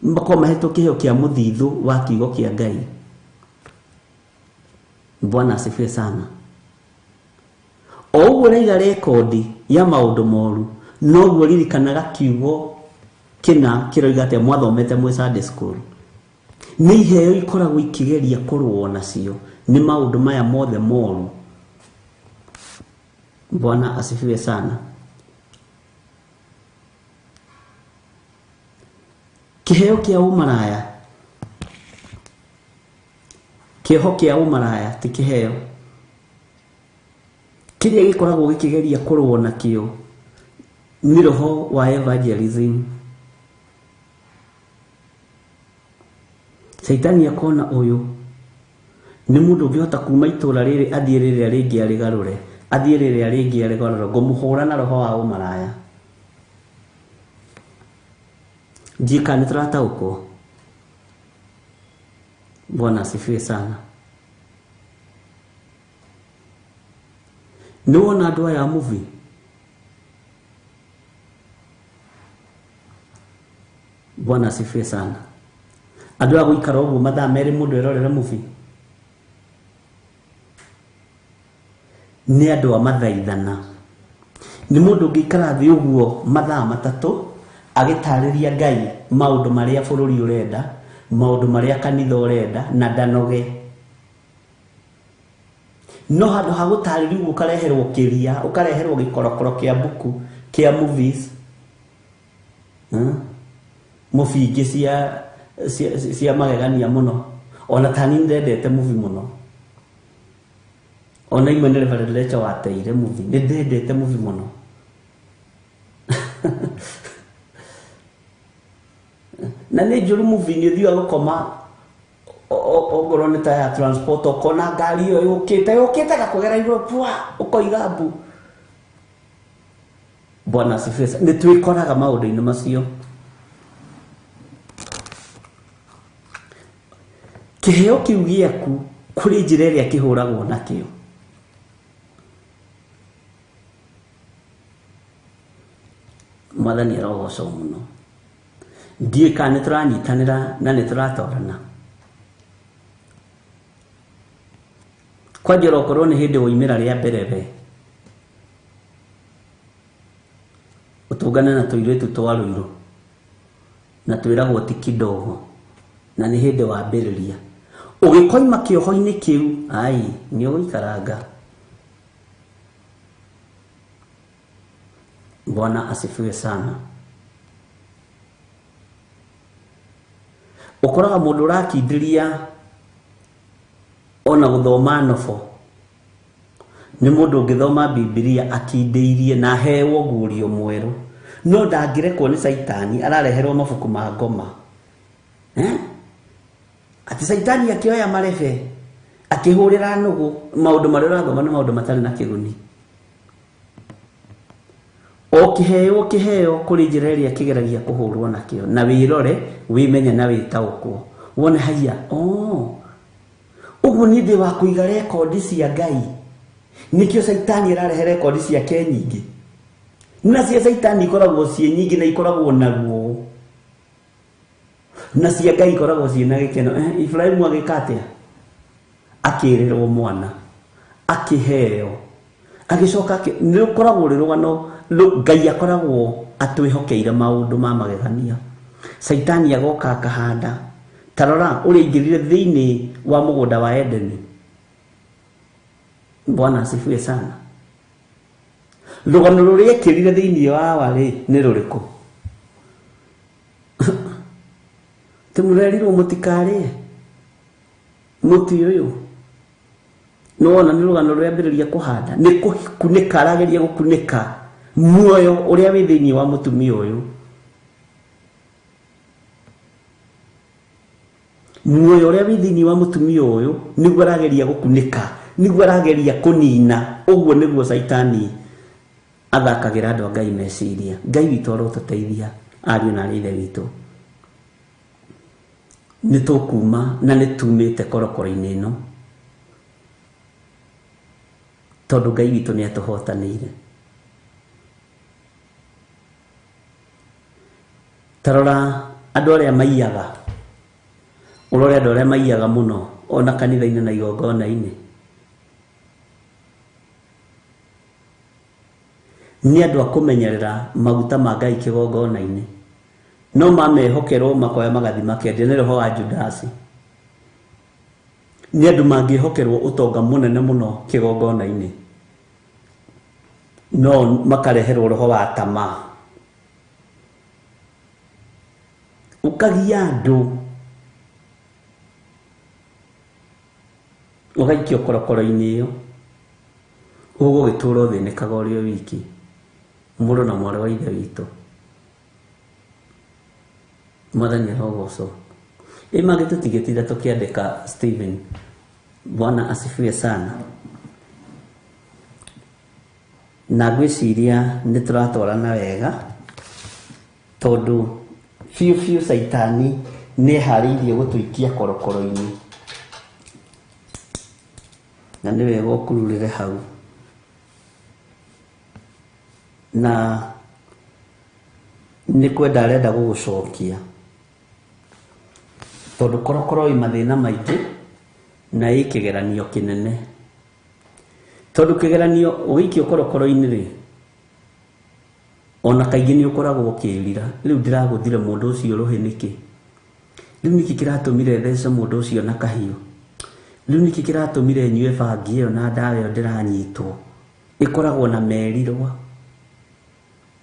makoragwo mahetwo kĩheo kĩa mũthithũ wa kiugo kĩa Ngai. Bwana asifiwe sana. O ũguo ũraiga rekondi ya maũndũ moru, noguo ririkanaga kiugo kĩna kĩroiga atĩa mwathomete mwĩ Sunday school. Nĩ iheo ikoragwo ikĩgeria kũrũo nacio nĩ maũndũ maya mothe moru. Bwana asifiwe sana. Kĩheo kĩa ũmaraya, kĩho kĩa ũmaraya ti kĩheo. Kĩrĩa gĩkoragwo gĩkĩgeria kũrũo nakĩo nĩ roho wa evangelism. Saitani akona ũyũ nĩ mũndũ ũngĩhota kuma itũra rĩrĩ athiĩ rĩrĩa rĩngĩ arĩgarũre, athiĩ rĩrĩa rĩngĩ arĩgarũre, ngũmũhũra na roho wa ũmaraya. Njika nĩ tũrataũkwo. Bwana asifiwe sana. Nĩ wona andũ aya movie Bwana asifiwe sana. Andũ a gũikara ũguo mathaa merĩ mũndũ erorera movie nĩ andũ a mathaithana. Nĩ mũndũ ũngĩikara thĩ ũguo mathaa matatũ agĩtarĩria Ngai maũndũ marĩa bũrũri ũrenda, maũndũ marĩa kanitha ũrenda na ndanoge. No handũ ha gũtarĩria ũguo ũkareherwo kĩria, ũkareherwo gĩkorokoro kĩa buku kĩa movies, mũbingi cia magegania mũno. Ona tani ndendete movie mũno, ona imwe nĩ Reverend Lecha wateire movie, nĩ ndendete movie mũno. na nĩ njũru movie nĩ ũthiaga gũkoma ongorwo nĩ ta ya transport ũkona ngari ĩyo yũkĩte gakũgera igũrũ pwa ũkoiga mbu. Bwana asifiwe. Nĩ twĩkoraga maũndũ-inĩ macio. Kĩheo kĩu gĩaku kũrĩ njĩra ĩrĩa kĩhũragwo nakĩo. Mwathani arogocwo mũno. Ndiũĩ kana nĩ tũranyitanĩra na nĩ tũratwarana. Kwanja okorwo nĩ hĩndĩ woimĩra rĩa mbere ũtũngane na tũirĩtu twa Rũirũ na twĩragwo ti kidogo na nĩ hĩndĩ wambĩrĩria ũgĩkoima kĩoho-inĩ kĩu nĩ ũgũikaranga. Bwana asifiwe sana. Ũkoraga mũndũ ũrakindĩria ona gũthoma nobo nĩ mũndũ ũngĩthoma Biblia akindĩirie na hewo guũrio mwerũ, no ndangĩrekwo nĩ Saitani arareherwo mabuku ma ngoma. Ati Saitani akĩoya marebe akĩhũrĩra nũgũ, maũndũ marĩa ũrathoma nĩ maũndũ matarĩ na kĩguni. O kĩheo kũrĩ njĩra ĩrĩa kĩgeragia kũhũrwo nakĩo, na wĩrore wĩmenye na wĩtaũkwo wone haiya ũguo nĩ ndĩ wa kũiga rekondi cia Ngai. Nĩkĩo Saitani ararehe rekondi ciake nyingĩ, na cia Saitani ikoragwo ciĩ nyingĩ na ikoragwo naruo, na cia Ngai ikoragwo ciĩ na gĩkeno. Ibrahimu agĩka atĩa? Akĩrĩrwo mwana, akĩheo, agĩcoka nĩ ũkoragwo rĩ rũgano. Ngai akoragwo atwĩhokeire maũndũ ma magegania. Saitani agoka akahanda. Tarora ũrĩa ingĩrire thĩinĩ wa mũgũnda wa Edeni. Bwana asifiwe sana. Rũgano rũrĩa ekĩrire thĩinĩ wa warĩ nĩ rũrĩkũ? Tĩmũrerirwo mũtikarĩe mũtĩ ũyũ. Nĩwona nĩ rũgano rũrĩa ambĩrĩria kũhanda, nĩ kũkunĩka, arageria gũkunĩka muoyo ũrĩa wĩ thĩinĩ wa mũtumia ũyũ. Muoyo ũrĩa wĩ thĩinĩ wa mũtumia ũyũ nĩguo arageria gũkunĩka, nĩguo arageria kũnina. Ũguo nĩguo Saitani athakagĩra andũ a Ngai meciria. Ngai witũ arotũteithia, ariũ na ithe witũ. Nĩ tũkuma na nĩ tumĩte korokoro-inĩ ĩno, tondũ Ngai witũ nĩ atũhotanĩire. Tarora andũ arĩa maiyaga, ũrore andũ arĩa maiyaga mũno ona kanitha-inĩ na igongona-inĩ. Nĩ andũ a kũmenyerera maguta ma Ngai kĩgongona-inĩ, no mamehokerwo makoya magathi makendia. Nĩ roho wa Judasi. Nĩ andũ mangĩhokerwo ũtonga mũnene mũno kĩgongona-inĩ, no makareherwo roho wa tamaa, ũkagia andũ ũgaikio korokoro-inĩ ĩyo, ũgũgĩtũra ũthĩnĩkaga ũrĩ o wiki, mũrũ na mwarĩ wa ithe witũ. Mwathani arogocwo. Magĩtũtigĩtire tũkĩandĩka Stephen. Bwana asifiwe sana. Na ngwĩciria nĩ tũratwarana wega, tondũ biũ Saitani nĩ eharĩirie gũtũikia korokoro-inĩ, na nĩ wega ũkururĩre hau. Na nĩ kwenda arenda gũgũcokia, tondũ korokoro ĩ mathĩna maingĩ na ĩ kĩgeranio kĩnene. Tondũ kĩgeranio ũgĩikio korokoro-inĩ rĩ, ona kaingĩ nĩ ũkoragwo ũkĩrira, rĩu ndiragũthire mũndũ ũcio rũhĩ nĩkĩ? Rĩu nĩkĩ kĩratũmire thece mũndũ ũcio na kahiũ? Rĩu nĩkĩ kĩratũmire nyue bangi ĩyo na ndawa ĩyo ndĩranyitwo? Ĩkoragwo na merirwa.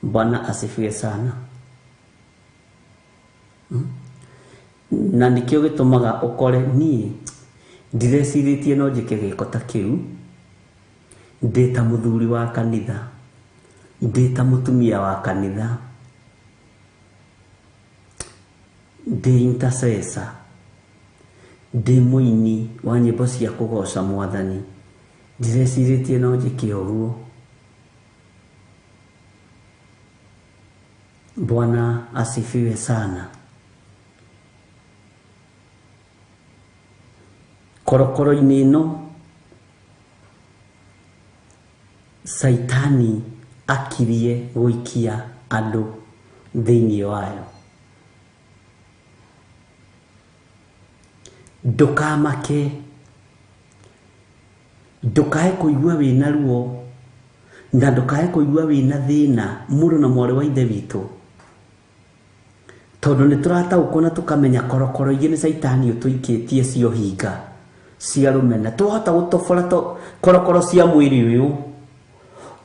Bwana asifiwe sana. Na nĩkĩo gĩtũmaga ũkore niĩ ndirecirĩtie no njĩke gĩko ta kĩu, ndĩ ta mũthuri wa kanitha, ndĩ ta mũtumia wa kanitha. ndĩ intercessor, ndĩ mũini wa nyĩmbo cia kũgoca Mwathani, ndirecirĩtie no njĩke ũguo. Bwana asifiwe sana. Korokoro-inĩ ĩno Saitani akirie gũikia andũ thĩinĩ wayo. Ndũkamake, ndũkae kũigua wĩna ruo, na ndũkae kũigua wĩna thĩna, mũrũ na mwarĩ wa ithe witũ, tondũ nĩ tũrataũkwo na tũkamenya korokoro ingĩ nĩ Saitani ũtũikĩtie cio hinga cia rũmena. Twahota gũtobora korokoro cia mwĩrĩ ũyũ,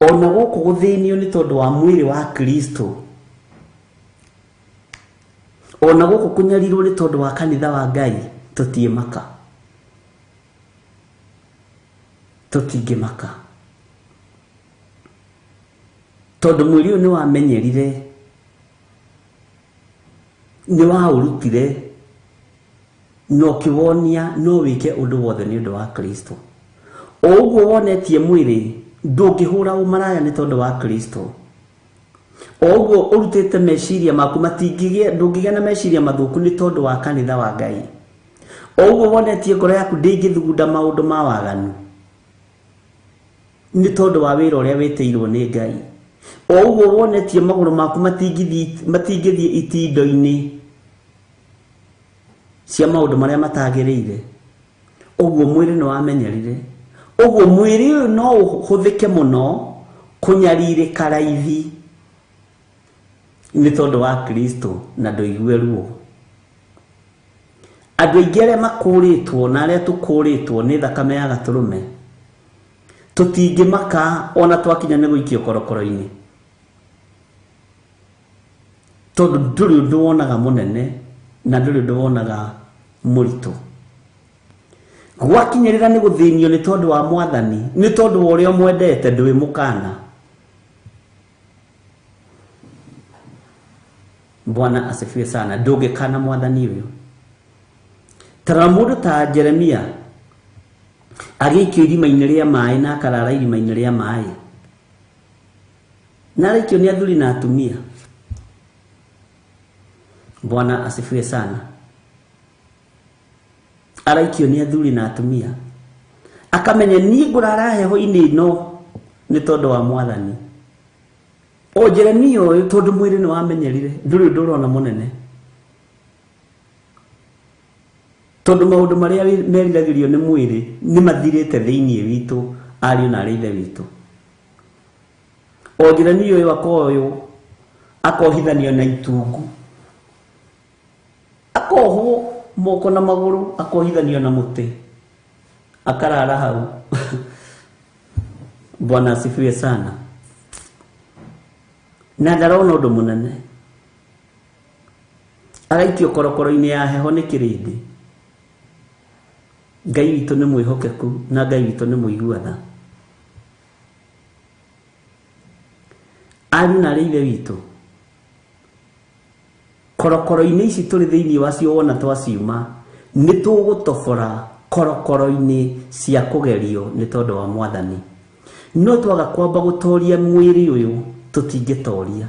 ona gũkũ gũthĩnio nĩ tondũ wa mwĩrĩ wa Kristo, ona gũkũ kũnyarirwo nĩ tondũ wa kanitha wa Ngai, tũtiĩmaka, tũtingĩmaka, tondũ mwĩrĩ ũyũ nĩ wamenyerire, nĩ waũrutire, no kĩwonia no wĩke ũndũ wothe nĩ ũndũ wa Kristo. O ũguo wonetie mwĩrĩ, ndũngĩhũra ũmaraya nĩ tondũ wa Kristo. O ũguo ũrutĩte meciria maku ndũngĩgĩa na meciria mathũku nĩ tondũ wa kanitha wa Ngai. O ũguo wonetie ngoro yaku ndĩngĩthugunda maũndũ ma waganu nĩ tondũ wa wĩra ũrĩa wĩtĩirwo nĩ Ngai. O ũguo wonetie magũrũ maku matingĩthiĩ itindo-inĩ cia maũndũ marĩa matagĩrĩire, ũguo mwĩrĩ nĩ wamenyerire. Ũguo mwĩrĩ ũyũ no ũhũthĩke mũno kũnyarirĩka raithi nĩ tondũ wa Kristo na ndũigue ruo. Andũ aingĩ arĩa makũrĩtwo na arĩa tũkũrĩtwo nĩ thakame ya Gatũrũme, tũtingĩmaka ona twakinya nĩ gũikio korokoro-inĩ, tondũ ndũrĩ ũndũ wonaga mũnene na ndũrĩ ũndũ wonaga mũritũ. Gwakinyĩrĩra nĩ gũthĩnio nĩ tondũ wa Mwathani, nĩ tondũ wa ũrĩa mwendete, ndũĩ mũkana. Bwana asifiwe sana. Ndũngĩkana Mwathani ũyũ. Tara mũndũ ta Jeremia agĩikio irima-inĩ rĩa maĩ na akarara irima-inĩ rĩa maĩ, na araikio nĩ athuri na atumia. Bwana asifiwe sana. Araikio nĩ athuri na atumia, akamenya niĩ ngũrara heho-inĩ ĩno nĩ tondũ wa Mwathani. O Jeremia ũyũ, tondũ mwĩrĩ nĩ wamenyerire, ndũrĩ ũndũ ũrona mũnene, tondũ maũndũ marĩa meriragĩrio nĩ mwĩrĩ nĩ mathirĩte thĩinĩ witũ, ariũ na arĩ ithe witũ. O Jeremia ũyũ akoywo akohithanio na itungu, akohwo moko na magũrũ, akohithanio na mũtĩ, akarara hau. Bwana asifiwe sana. Na ndarona ũndũ mũnene, araikio korokoro-inĩ ya heho nĩ kĩrĩndĩ. Ngai witũ nĩ mwĩhokeku na Ngai witũ nĩ mũigua tha. Ariũ na arĩ ithe witũ, korokoro-inĩ ici tũrĩ thĩinĩ wacio wona twaciuma, nĩ tũgũtobora korokoro-inĩ cia kũgerio nĩ tondũ wa Mwathani. No twaga kwamba gũtoria mwĩrĩ ũyũ, tũtingĩtoria,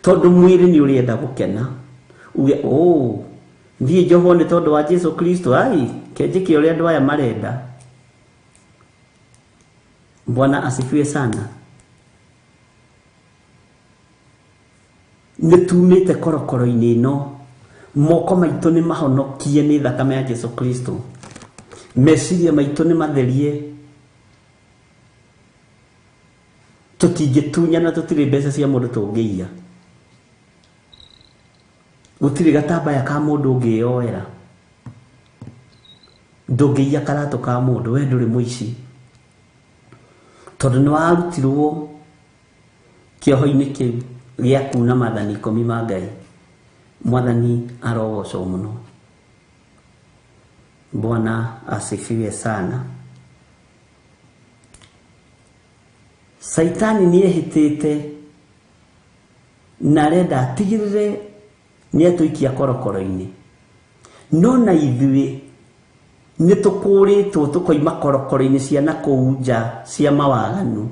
tondũ mwĩrĩ nĩ ũrĩenda gũkena, uge thiĩ njohwo nĩ tondũ wa Jesu Kristo, ai kenjĩke ũrĩa andũ aya marenda. Bwana asifiwe sana. Nĩ tumĩte korokoro-inĩ ĩno, moko maitũ nĩ mahonokie nĩ thakame ya Jesu Kristo, meciria maitũ nĩ matherie, tũtingĩtunya na tũtirĩ mbeca cia mũndũ tũngĩiya, gũtirĩ gatambaya ka mũndũ ũngĩyoera, ndũngĩiya karatũ ka mũndũ, we ndũrĩ mũici, tondũ nĩ warutirwo kĩoho-inĩ kĩu gĩa kuna maathani 10 ma Ngai. Mwathani arogocwo mũno. Bwana asifiwe sana. Saitani nĩ ehĩtĩte na arenda atigĩrĩre nĩ atũikia korokoro-inĩ, no na ithuĩ nĩ tũkũrĩtwo tũkoima korokoro-inĩ cia nakũu nja cia mawaganu.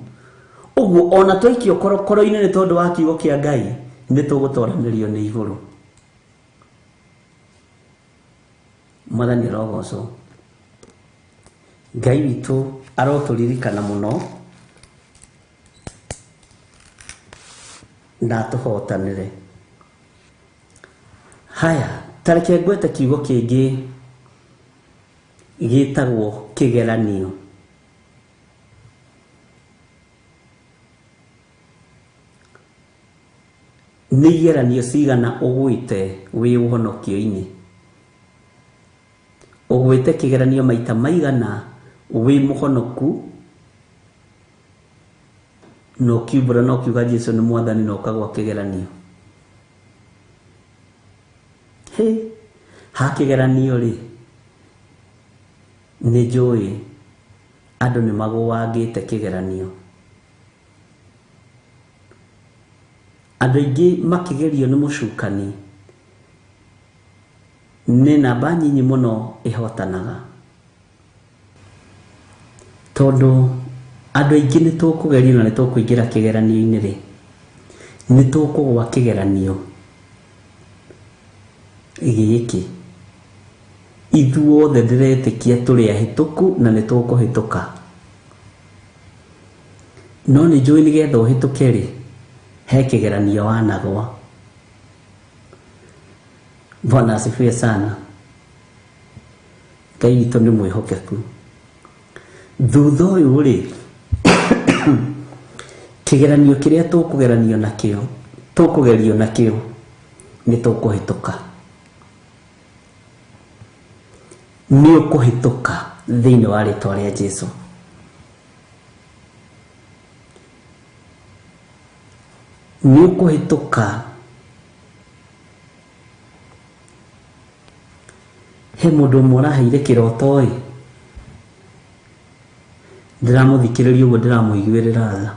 Ũguo ona twaikio korokoro-inĩ nĩ tondũ wa kiugo kĩa Ngai nĩ tũgũtwaranĩrio nĩ igũrũ. Mwathani arogocwo. Ngai witũ arotũririkana mũno na tũhotanĩre. Haya, tareke ngwete kiugo kĩngĩ gĩtagwo kĩgeranio. Nĩ igeranio cigana ũgwĩte wĩ ũhonokio-inĩ? Ũgwĩte kĩgeranio maita maigana wĩ mũhonoku? No kiumbũra no kiuga Jesũ nĩ Mwathani no kagwa kĩgeranio. Ha kĩgeranio rĩ, nĩ njũĩ andũ nĩ magũwangĩte kĩgeranio. Andũ aingĩ makĩgerio nĩ mũcukani nĩ namba nyinyi mũno ĩhotanaga. Tondũ andũ aingĩ nĩ tũkũgerio na nĩ tũkũingĩra kĩgeranio-inĩ rĩ, nĩ tũkũgwa kĩgeranio gĩkĩ. Ithuothe ndĩretĩkia tũrĩ ahĩtũku na nĩ tũkũhĩtũka. No nĩ njũĩ nĩgetha ũhĩtũke rĩ, he kĩgeranio wanagwa. Bwana asifiwe sana. Ngai witũ nĩ mwĩhokeku. Thutha ũyũ rĩ, kĩgeranio kĩrĩa tũkũgeranio nakĩo, tũkũgerio nakĩo nĩ tũkũhĩtũka. Nĩ ũkũhĩtũka thĩinĩ wa rĩĩtwa rĩa Jesũ. Nĩ ũkũhĩtũka. He mũndũ ũmwe ũraheire kĩroto ĩ, ndĩramũthikĩrĩria ũguo ndĩramũiguĩrĩra tha.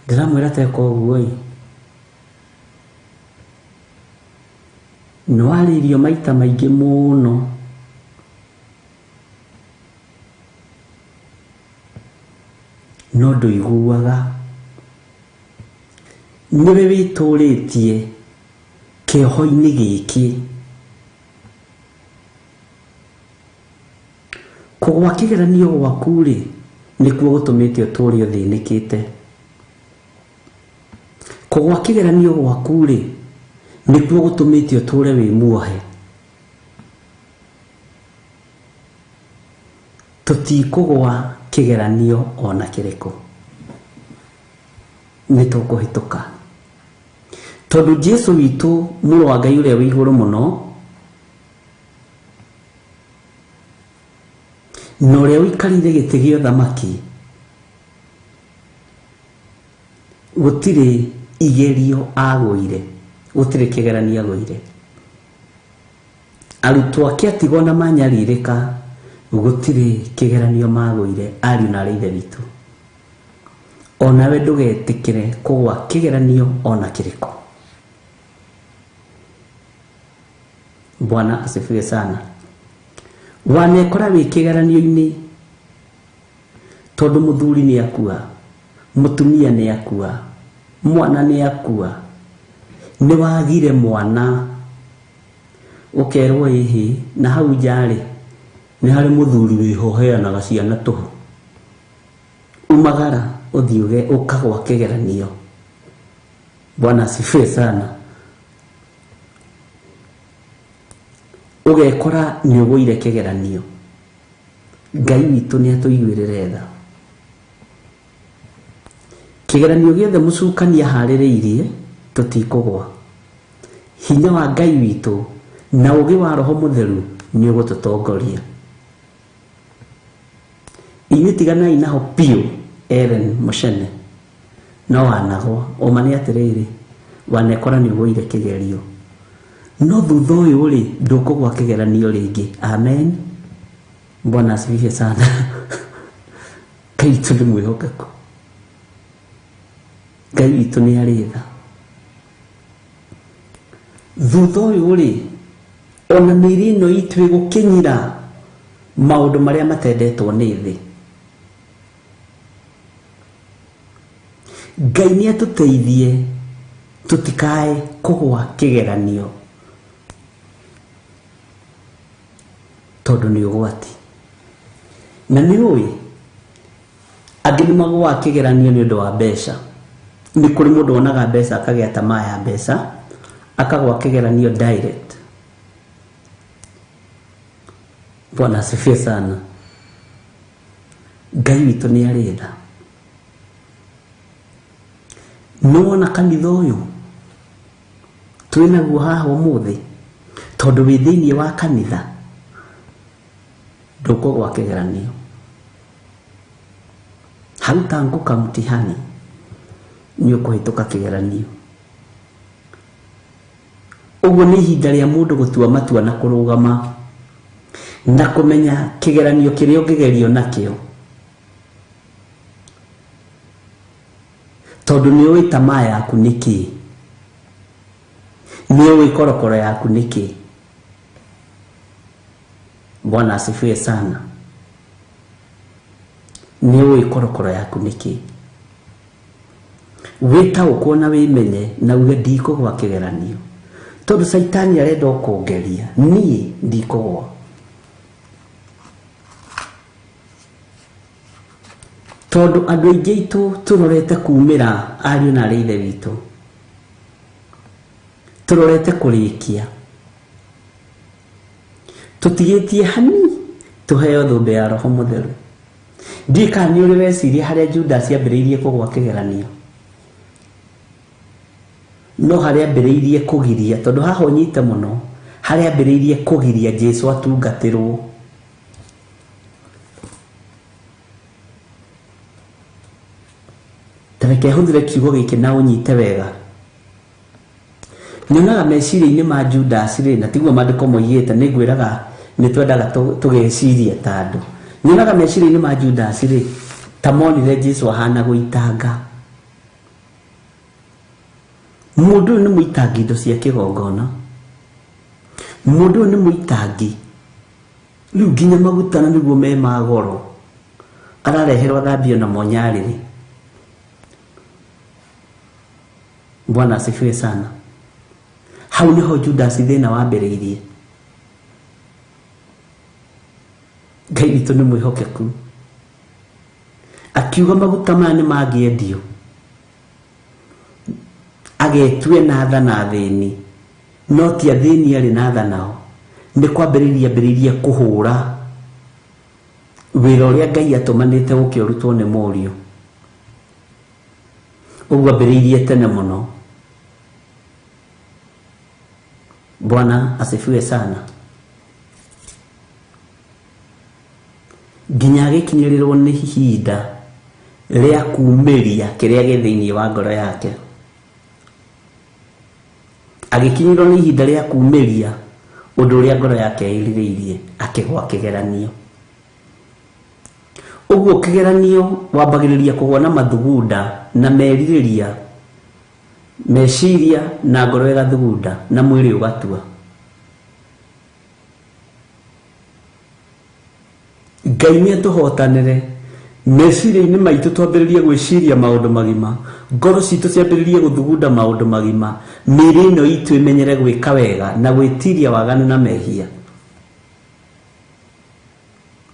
Ndĩramwĩra teka ũguo ĩ, nĩ warĩirio maita maingĩ mũno no ndũiguaga. Nĩwe wĩtũrĩtie kĩoho-inĩ gĩkĩ. Kũgwa kĩgeranio gwaku rĩ, nĩkuo gũtũmĩte ũtũũre ũthĩnĩkĩte. Kũgwa kĩgeranio gwaku rĩ, nĩkuo gũtũmĩte ũtũũre wĩ muohe. Tũtikũgwa kĩgeranio ona kĩrĩkũ. Nĩ tũkũhĩtũka. Tondũ Jesũ witũ mũrũ wa Ngai ũrĩa wĩ igũrũ mũno na ũrĩa ũikarĩire gĩtĩ gĩa ũthamaki, gũtirĩ igerio agũire, gũtirĩ kĩgeranio agũire. Arutwo ake atigwo na manyarirĩka, gũtirĩ kĩgeranio magũire ariũ na aarĩ a Ithe witũ. Onawe ndũgetĩkĩre kũgwa kĩgeranio ona kĩrĩkũ. Bwana asifiwe sana. Wanekora wĩ kĩgeranio-inĩ tondũ mũthuri nĩ akua, mũtumia nĩ akua, mwana nĩ akua, nĩ wagire mwana, ũkerwo ĩhĩ na hau njarĩ nĩ harĩ mũthuri wĩho heanaga ciana tũhũ. Umagara ũthiĩ ũkagwa kĩgeranio. Bwana asifiwe sana. Ũgekora nĩ ũgũire kĩgeranio. Ngai witũ nĩ atũiguĩrĩre tha. Kĩgeranio gĩothe mũcukani aharĩrĩirie tũtikũgwa. Hinya wa Ngai witũ na ũgĩ wa Roho Mũtheru nĩ ũgũtũtongoria. Inyuĩ tiganai naho piũ Ellen Muchene no wanagwa. Ũma nĩ atĩrĩrĩ, wanekora nĩ ũgũire kĩgerio. No thutha ũyũ rĩ, ndũkũgwa kĩgeranio rĩngĩ. Amen. Bwana asifiwe sana. Ngai witũ nĩ mwĩhokeku. Ngai witũ nĩ arĩ tha. thutha ũyũ rĩ ona mĩĩrĩ ĩno itũ ĩgũkinyĩra maũndũ marĩa matendetwo nĩ thĩ. Ngai nĩ atũteithie tũtikae kũgwa kĩgeranio tondũ nĩ ũgwati. Na nĩ ũĩ angĩ nĩ magũaga kĩgeranio nĩ ũndũ wa mbeca. Nĩ kũrĩ mũndũ onaga mbeca akagĩa tamaa ya mbeca akagwa kĩgeranio direct. Bwana asifiwe sana. Ngai witũ nĩ arĩ tha. Nĩwona kanitha ũyũ twĩnaguo haha ũmũthĩ tondũ wĩ thĩinĩ wa kanitha ndũkũgwa kĩgeranio. Hau tangũka mtihani nĩ ũkũhĩtũka kĩgeranio. Ũguo nĩ ihinda rĩa mũndũ gũtua matua na kũrũgama na kũmenya kĩgeranio kĩrĩa ũngĩgerio nakĩo, tondũ nĩ ũĩ tamaa yaku nĩkĩ, nĩ ũĩ korokoro yaku nĩkĩ. Bwana asifiwe sana. Nĩ ũĩ korokoro yaku nĩkĩ. Wĩtaũkwo na wĩmenye na uge ndikũgwa kĩgeranio, tondũ Saitani arenda ũkũngeria. Niĩ ndikũgwa. Tondũ andũ aingĩ aitũ tũrorete kumĩra ariũ na arĩ ithe witũ, tũrorete kũrĩkia, tũtigĩtie hani tũheo thũmbĩ ya Roho Mũtheru. Ndika nĩ ũrĩ weciria harĩa Judas ambĩrĩirie kũgwa kĩgeranio, no harĩa ambĩrĩirie kũgiria, tondũ haha ũnyite mũno, harĩa ambĩrĩirie kũgiria Jesũ atungatĩrwo. Tareke hũthĩre kiugo gĩkĩ na ũnyite wega. Nyonaga meciria-inĩ ma Judas rĩ, na tiguo maandĩko moigĩte, nĩ ngwĩraga nĩ twendaga tũgeciria ta andũ. Nyonaga meciria-inĩ ma Judas rĩ, ta monire Jesũ ahana gũitanga. Mũndũ ũyũ nĩ mũitangi indo cia kĩgongona. Mũndũ ũyũ nĩ mũitangi. Rĩu nginya maguta na nĩguo me ma goro arareherwo thambio na monyarĩrĩ. Bwana asifiwe sana. Hau niho Judas thĩna wambĩrĩirie. Ngai witũ nĩ mwĩhokeku. Akiuga maguta maya nĩ mangĩendio, agetue na tha na thĩni, no ti athĩni arĩ na tha nao. Nĩ kwambĩrĩria kũhũra wĩra ũrĩa Ngai atũmanĩte ũkĩrutwo nĩ Mũriũ. Ũguo ambĩrĩirie tene mũno. Bwana asifiwe sana. Nginya agĩkinyĩrĩrwo nĩ ihinda rĩa kumĩria kĩrĩa gĩ thĩinĩ wa ngoro yake. Agĩkinyĩrwo nĩ ihinda rĩa kumĩria ũndũ ũrĩa ngoro yake ĩrirĩirie, akĩgwa kĩgeranio. Ũguo kĩgeranio wambagĩrĩria kũgwa na mathugunda na merirĩria, meciria na ngoro ĩgathugunda na mwĩrĩ ũgatua. Ngai nĩ atũhotanĩre, meciria-inĩ maitũ twambĩrĩrie gwĩciria maũndũ magima, ngoro citũ ciambĩrĩrie gũthugunda maũndũ magima, mĩĩrĩ ĩno itũ ĩmenyere gwĩka wega na gwĩtiria waganu na mehia.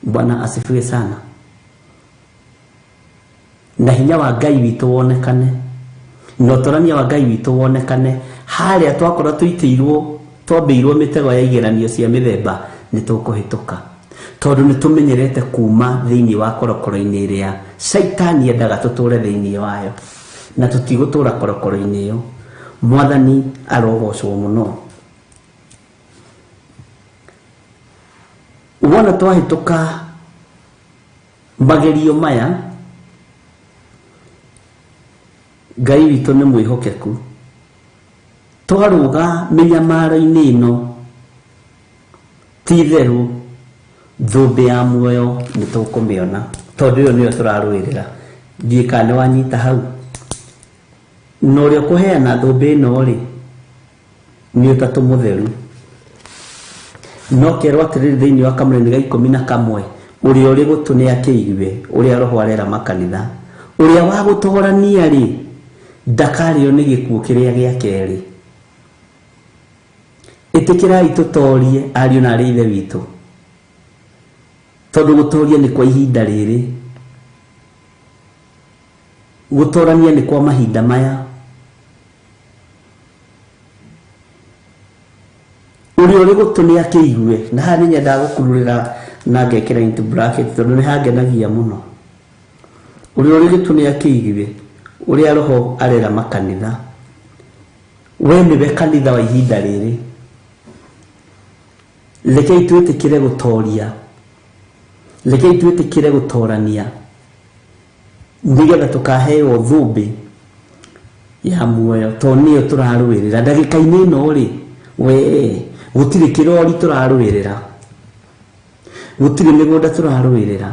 Bwana asifiwe sana. Na hinya wa Ngai witũ wonekane, na ũtũrania wa Ngai witũ wonekane, harĩa twakorwo twambĩirwo mĩtego ya igeranio cia mĩthemba nĩ tũkũhĩtũka, tondũ nĩ tũmenyerete kuma thĩinĩ wa korokoro-inĩ ĩrĩa Saitani endaga tũtũre thĩinĩ wayo, na tũtigũtũra korokoro-inĩ ĩyo. Mwathani arogocwo mũno. Wona twahĩtũka magerio maya, Ngai witũ nĩ mwĩhokeku. Twarũga mĩnyamaro-inĩ ĩno, ti itherũ thũmbĩ ya muoyo nĩ tũkũmĩona, tondũ ĩyo nĩyo tũrarũĩrĩra. Ndiũĩ kana nĩ wanyita hau. Na ũrĩa ũkũheana thũmbĩ ĩno rĩ, nĩ ũtatũ mũtheru no kerwo atĩrĩrĩ thĩinĩ wa kamũra-inĩ ga 11 ũrĩa ũrĩ gũtũnĩa kĩigue ũrĩa roho arera makanitha ũrĩa wa gũtũgorania rĩ ndakarĩo nĩ gĩkuũ kĩrĩa gĩa kerĩ. Ĩtĩkĩrai tũtorie ariũ na arĩ ithe witũ tondũ gũtoria nĩ kwa ihinda rĩrĩ, gũtorania nĩ kwa mahinda maya. Ũrĩa ũrĩ gũtũnĩa kĩigue na haha nĩ nyendaga gũkururĩra na ngekĩra into bracket tondũ nĩ hangenagia mũno. Ũrĩa ũrĩ gũtũnĩa kĩigue ũrĩa roho arera makanitha we nĩwe kanitha wa ihinda rĩrĩ. Rekei twĩtĩkĩre gũtoria, rekei twĩtĩkĩre gũtorania nĩgetha tũkaheo thũmbĩ ya muoyo tondũ nĩyo tũrarũĩrĩra ndagĩka-inĩ ĩno rĩ. We gũtirĩ kĩrori tũrarũĩrĩra, gũtirĩ mĩgũnda tũrarũĩrĩra,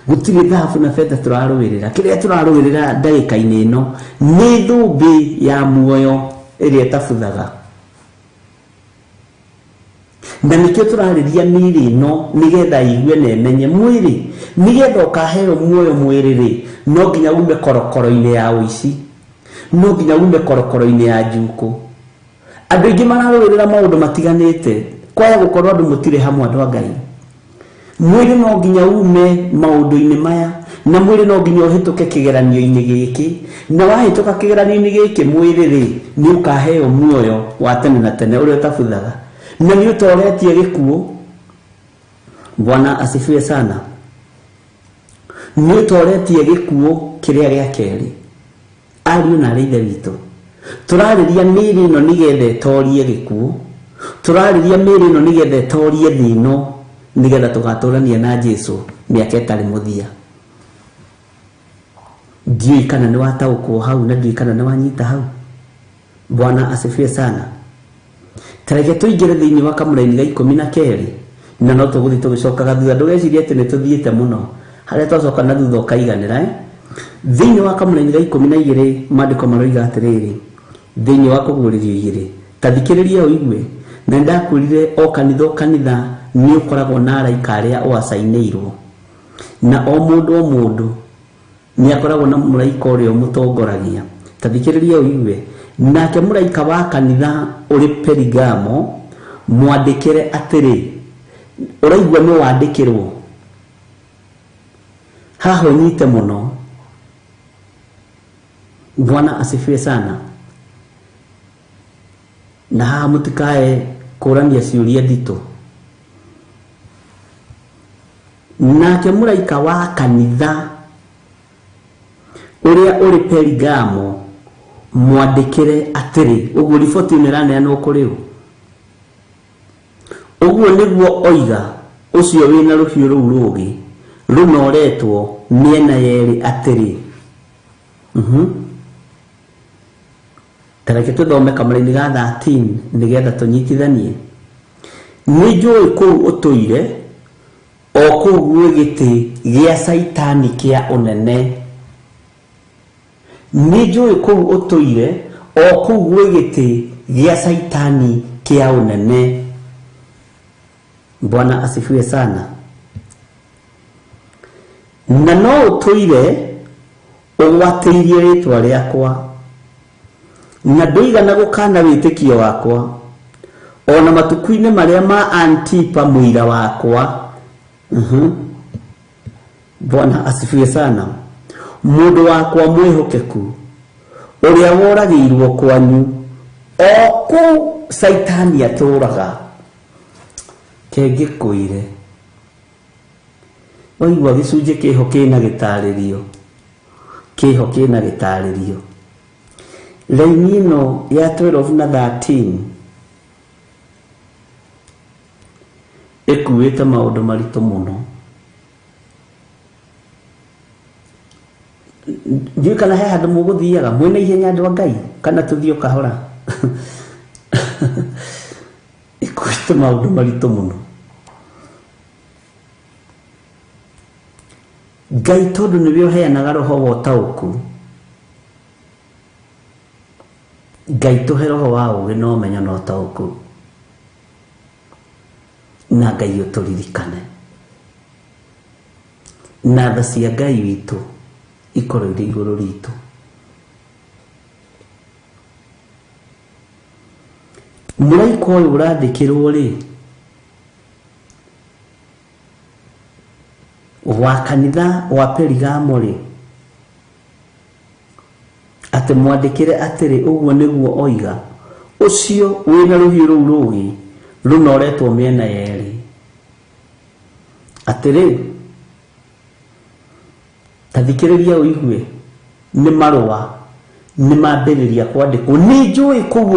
gũtirĩ thahabu na betha tũrarũĩrĩra. Kĩrĩa tũrarũĩrĩra ndagĩka-inĩ ĩno nĩ thũmbĩ ya muoyo ĩrĩa ĩtabuthaga. Na nĩkĩo tũrarĩria mĩĩrĩ ĩno nĩgetha igue na ĩmenye mwĩrĩ nĩgetha ũkaheo muoyo mwĩrĩ rĩ no nginya ume korokoro-inĩ ya ũici, no nginya ume korokoro-inĩ ya njuko. Andũ aingĩ mararũĩrĩra maũndũ matiganĩte kwaya gũkorwo andũ mũtirĩ hamwe andũ a Ngai. Mwĩrĩ no nginya ume maũndũ-inĩ maya na mwĩrĩ no nginya ũhĩtũke kĩgeranio-inĩ gĩkĩ, na wahĩtũka kĩgeranio-inĩ gĩkĩ mwĩrĩ rĩ nĩ ũkaheo muoyo wa tene na tene ũrĩa ũtabuthaga na nĩ ũtoretie gĩkuũ. Bwana asifiwe sana. Nĩ ũtoretie gĩkuũ kĩrĩa gĩa kerĩ. Ariũ na arĩ ithe witũ tũrarĩria mĩĩrĩ ĩno nĩgetha ĩtorie gĩkuũ, tũrarĩria mĩĩrĩ ĩno nĩgetha ĩtorie thĩ ĩno nĩgetha tũgatũrania na Jesũ mĩaka ĩtarĩ mũthia. Ndiũĩ kana nĩ wataũkwo hau na ndiũĩ kana nĩ wanyita hau. Bwana asifiwe sana. Tareke tũingĩre thĩinĩ wa kamũra-inĩ ga 12 na no tũgũthiĩ tũgĩcokaga thutha. Ndũgecirie atĩ nĩ tũthiĩte mũno harĩa twacoka na thutha ũkaiganĩra. Thĩinĩ wa kamũra-inĩ ga 12 maandĩko maroiga atĩrĩrĩ thĩinĩ wa kũguũrĩrio 2 ta thikĩrĩria ũigue na ndakwĩrire o kanitha nĩ ũkoragwo na araika arĩa ũacainĩirwo na o mũndũ nĩ akoragwo na mũraika ũrĩa ũmũtongoragia. Ta thikĩrĩria ũigue nake mũraika wa kanitha ũrĩ Perigamo mwandĩkĩre atĩrĩ. Ũraigua nĩ wandĩkĩrwo haha ũnyite mũno. Bwana asifiwe sana. Na haha mũtikae kũrania ciũria nditũ. Nake mũraika wa kanitha ũrĩa ũrĩ Perigamo mwandĩkĩre atĩrĩ. Ũguo riboti ĩno ĩraneanwo kũrĩ ũ? Ũguo nĩguo oiga ũcio wĩna rũhiũ rũu rũũgĩ rũnoretwo mĩena yerĩ atĩrĩ. Tareke tũthome kamũra-inĩ ga 13 nĩgetha tũnyitithanie. Nĩ njũĩ kũu ũtũire o kũu gwĩ gĩtĩ gĩa Saitani kĩa ũnene. Nĩ njũĩ kũu ũtũire o kũu gwĩ gĩtĩ gĩa Saitani kĩa ũnene. Bwana asifiwe sana. Na no ũtũire ũgwatĩirie rĩtwa rĩakwa na ndũigana gũkana wĩtĩkio wakwa ona matuku-inĩ marĩa ma Antipa mũira wakwa. Bwana asifiwe sana. Mũndũ wakwa mwĩhokeku ũrĩa woragĩirwo kwanyu o kũu Saitani atũraga. Kengĩkũire oigua gĩcunjĩ kĩho kĩna gĩtarĩrio, kĩho kĩna gĩtarĩrio. Raini ĩno ya 12 na 13 ĩkuĩte maũndũ maritũ mũno. Ndiũĩ kana he handũ mũgũthiaga mwĩna ihenya andũ a Ngai kana tũthiĩ kahora. Ĩkuĩte maũndũ maritũ mũno. Ngai tondũ nĩwe ũheanaga roho wa ũtaũku Ngai tuhe roho wa ũgĩ na ũmenyo na ũtaũku, na Ngai ũtũririkane, na tha cia Ngai witũ ikorwo irĩ igũrũ ritũ. Mũraika ũyũ ũrandĩkĩrwo rĩ, wa kanitha wa Perigamo rĩ, atĩ mwandĩkĩre atĩrĩ, ũguo nĩguo oiga ũcio wĩna rũhiũ rũu rũũgĩ rũnoretwo mĩena yerĩ, atĩrĩ, ta thikĩrĩria ũigue, nĩ marũa nĩ mambĩrĩria kwandĩkwo. Nĩ njũĩ kũu